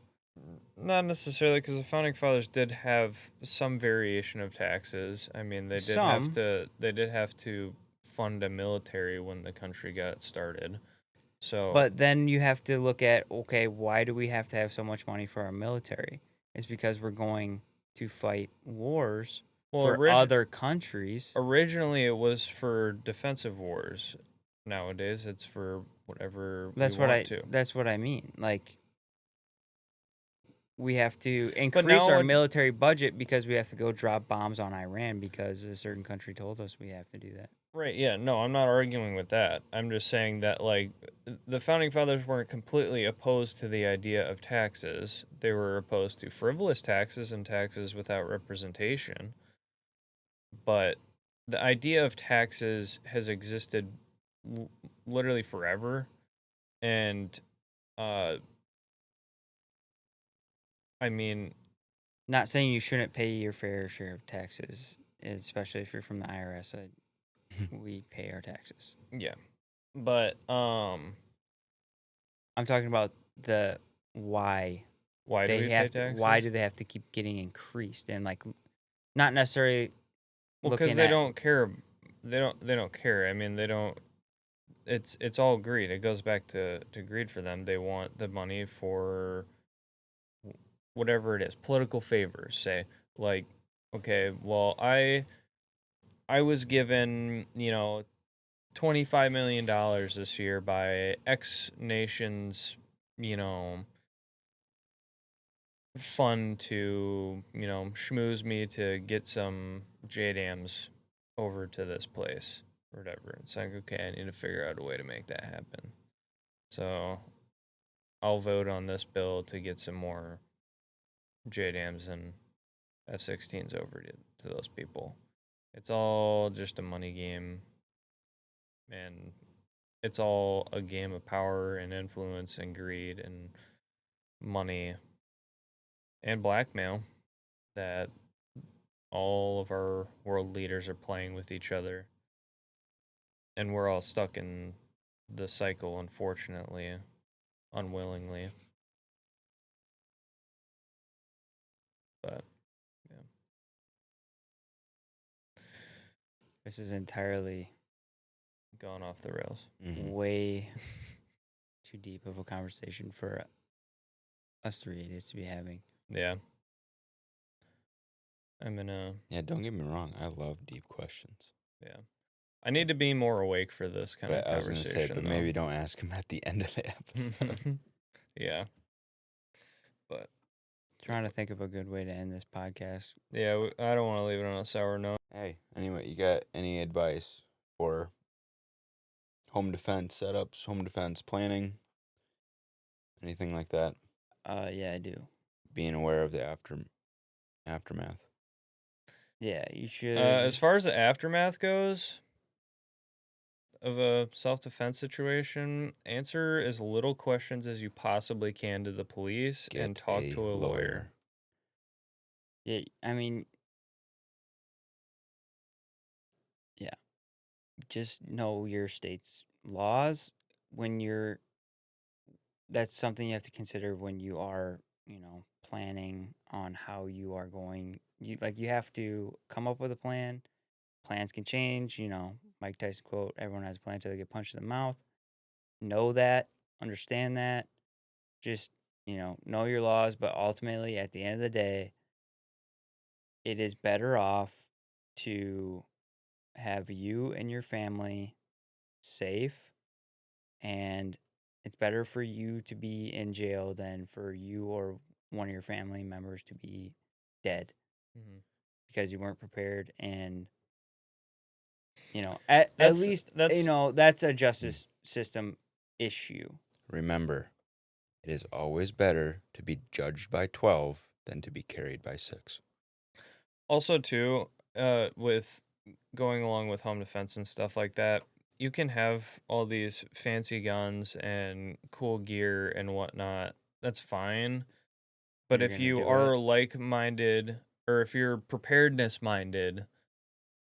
Not necessarily, because the founding fathers did have some variation of taxes. I mean, they did have to fund a military when the country got started. So, but then you have to look at, okay, why do we have to have so much money for our military? It's because we're going to fight wars for other countries. Originally, it was for defensive wars. Nowadays, it's for whatever That's we what want to. That's what I mean. Like, we have to But increase now our military budget because we have to go drop bombs on Iran because a certain country told us we have to do that. Right, yeah, no, I'm not arguing with that. I'm just saying that, like, the founding fathers weren't completely opposed to the idea of taxes. They were opposed to frivolous taxes and taxes without representation. But the idea of taxes has existed l- literally forever. And, uh, I mean, Not saying you shouldn't pay your fair share of taxes, especially if you're from the IRS. We pay our taxes. yeah. But, I'm talking about the why why do they we pay have to. taxes? Why do they have to keep getting increased? And like, not necessarily Well, because looking they at. don't care. They don't care. I mean, they don't. It's all greed. It goes back to greed for them. They want the money for whatever it is, political favors. Say like, okay, well, I was given $25 million this year by X nation's you know fund to schmooze me to get some JDAMs over to this place or whatever. It's like, okay, I need to figure out a way to make that happen. So I'll vote on this bill to get some more JDAMs and F-16s over to those people. It's all just a money game, and it's all a game of power and influence and greed and money and blackmail that all of our world leaders are playing with each other. And we're all stuck in the cycle, unfortunately, unwillingly. But yeah. This is entirely Gone off the rails. way too deep of a conversation for us three idiots to be having. Yeah. I'm gonna. Yeah, don't get me wrong. I love deep questions. Yeah. I need to be more awake for this kind of But I was going to conversation. say, but maybe don't ask him at the end of the episode. Yeah. But Trying to think of a good way to end this podcast. yeah, I don't want to leave it on a sour note. Hey, anyway, you got any advice for home defense setups, home defense planning, anything like that? Yeah, I do. Being aware of the aftermath. Yeah, you should. As far as the aftermath goes of a self-defense situation, answer as little questions as you possibly can to the police and Get talk to a lawyer. Yeah, I mean, yeah, just know your state's laws when you're. That's something you have to consider when you are, planning on how you are going. You have to come up with a plan. Plans can change. Mike Tyson quote: "Everyone has a plan until they get punched in the mouth." Know that, understand that. Just know your laws, but ultimately, at the end of the day, it is better off to have you and your family safe, and it's better for you to be in jail than for you or one of your family members to be dead Mhm. because you weren't prepared. And at That's- least that's- that's a justice system issue. Remember, it is always better to be judged by 12 than to be carried by 6. Also, too, with going along with home defense and stuff like that, you can have all these fancy guns and cool gear and whatnot. That's fine. But You're if gonna you do are it. like-minded, or if you're preparedness-minded,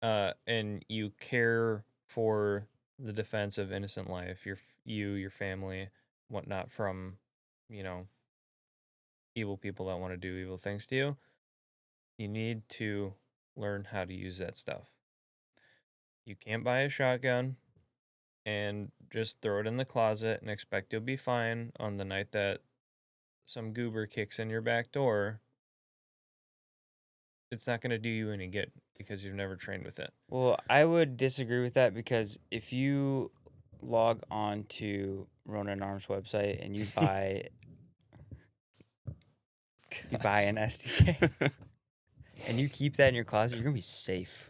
and you care for the defense of innocent life, your family, whatnot, from, evil people that want to do evil things to you, you need to learn how to use that stuff. You can't buy a shotgun and just throw it in the closet and expect you'll be fine on the night that some goober kicks in your back door. It's not going to do you any good because you've never trained with it. Well, I would disagree with that because if you log on to Ronin Arms website and you buy an SDK and you keep that in your closet, you're gonna be safe.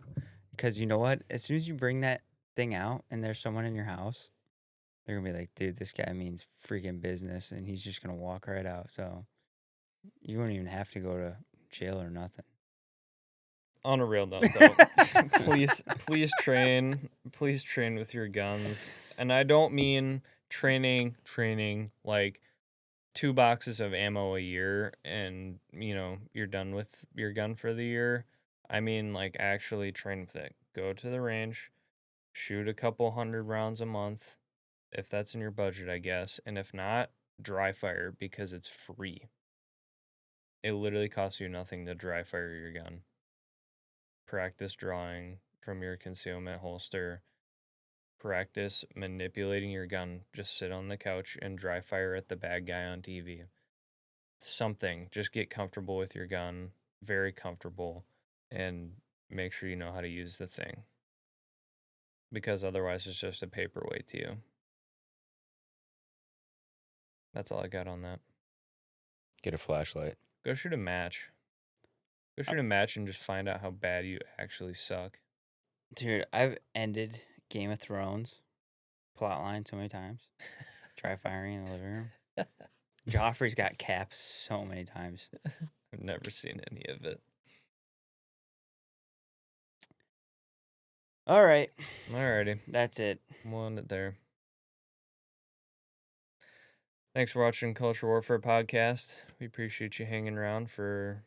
Because you know what? As soon as you bring that thing out and there's someone in your house, they're gonna be like, dude, this guy means freaking business, and he's just gonna walk right out. So you won't even have to go to jail or nothing. On a real note, though, please train with your guns, and I don't mean training like 2 boxes of ammo a year, and you're done with your gun for the year. I mean, like, actually train with it. Go to the range, shoot a couple 100 rounds a month, if that's in your budget, I guess, and if not, dry fire because it's free. It literally costs you nothing to dry fire your gun. Practice drawing from your concealment holster. Practice manipulating your gun. Just sit on the couch and dry fire at the bad guy on TV. Something. Just get comfortable with your gun. Very comfortable. And make sure you know how to use the thing. Because otherwise it's just a paperweight to you. That's all I got on that. Get a flashlight. Go shoot a match. Go shoot a match and just find out how bad you actually suck. Dude, I've ended Game of Thrones plotline so many times. Dry firing in the living room. Joffrey's got caps so many times. I've never seen any of it. All right. Alrighty. That's it. We'll end it there. Thanks for watching Culture Warfare Podcast. We appreciate you hanging around for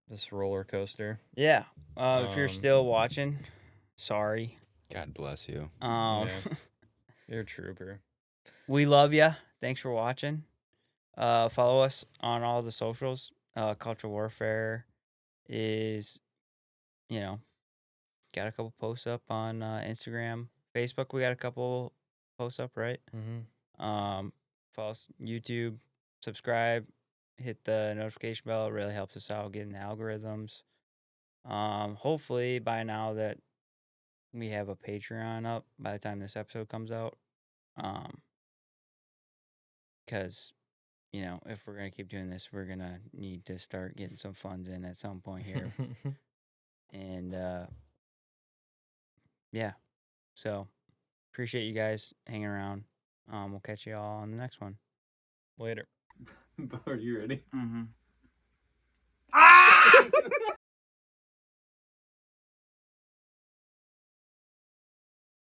this roller coaster. Yeah. If you're still watching, sorry. God bless you. Yeah. You're a trooper. We love you. Thanks for watching. Follow us on all the socials. Culture Warfare is, got a couple posts up on Instagram. Facebook, we got a couple posts up, right? Mm-hmm. Follow us YouTube, subscribe, hit the notification bell. It really helps us out getting the algorithms. Hopefully by now that we have a Patreon up by the time this episode comes out. Because, if we're going to keep doing this, we're going to need to start getting some funds in at some point here. And, yeah. So, appreciate you guys hanging around. We'll catch you all on the next one. Later. Are you ready? Mm-hmm. Ah!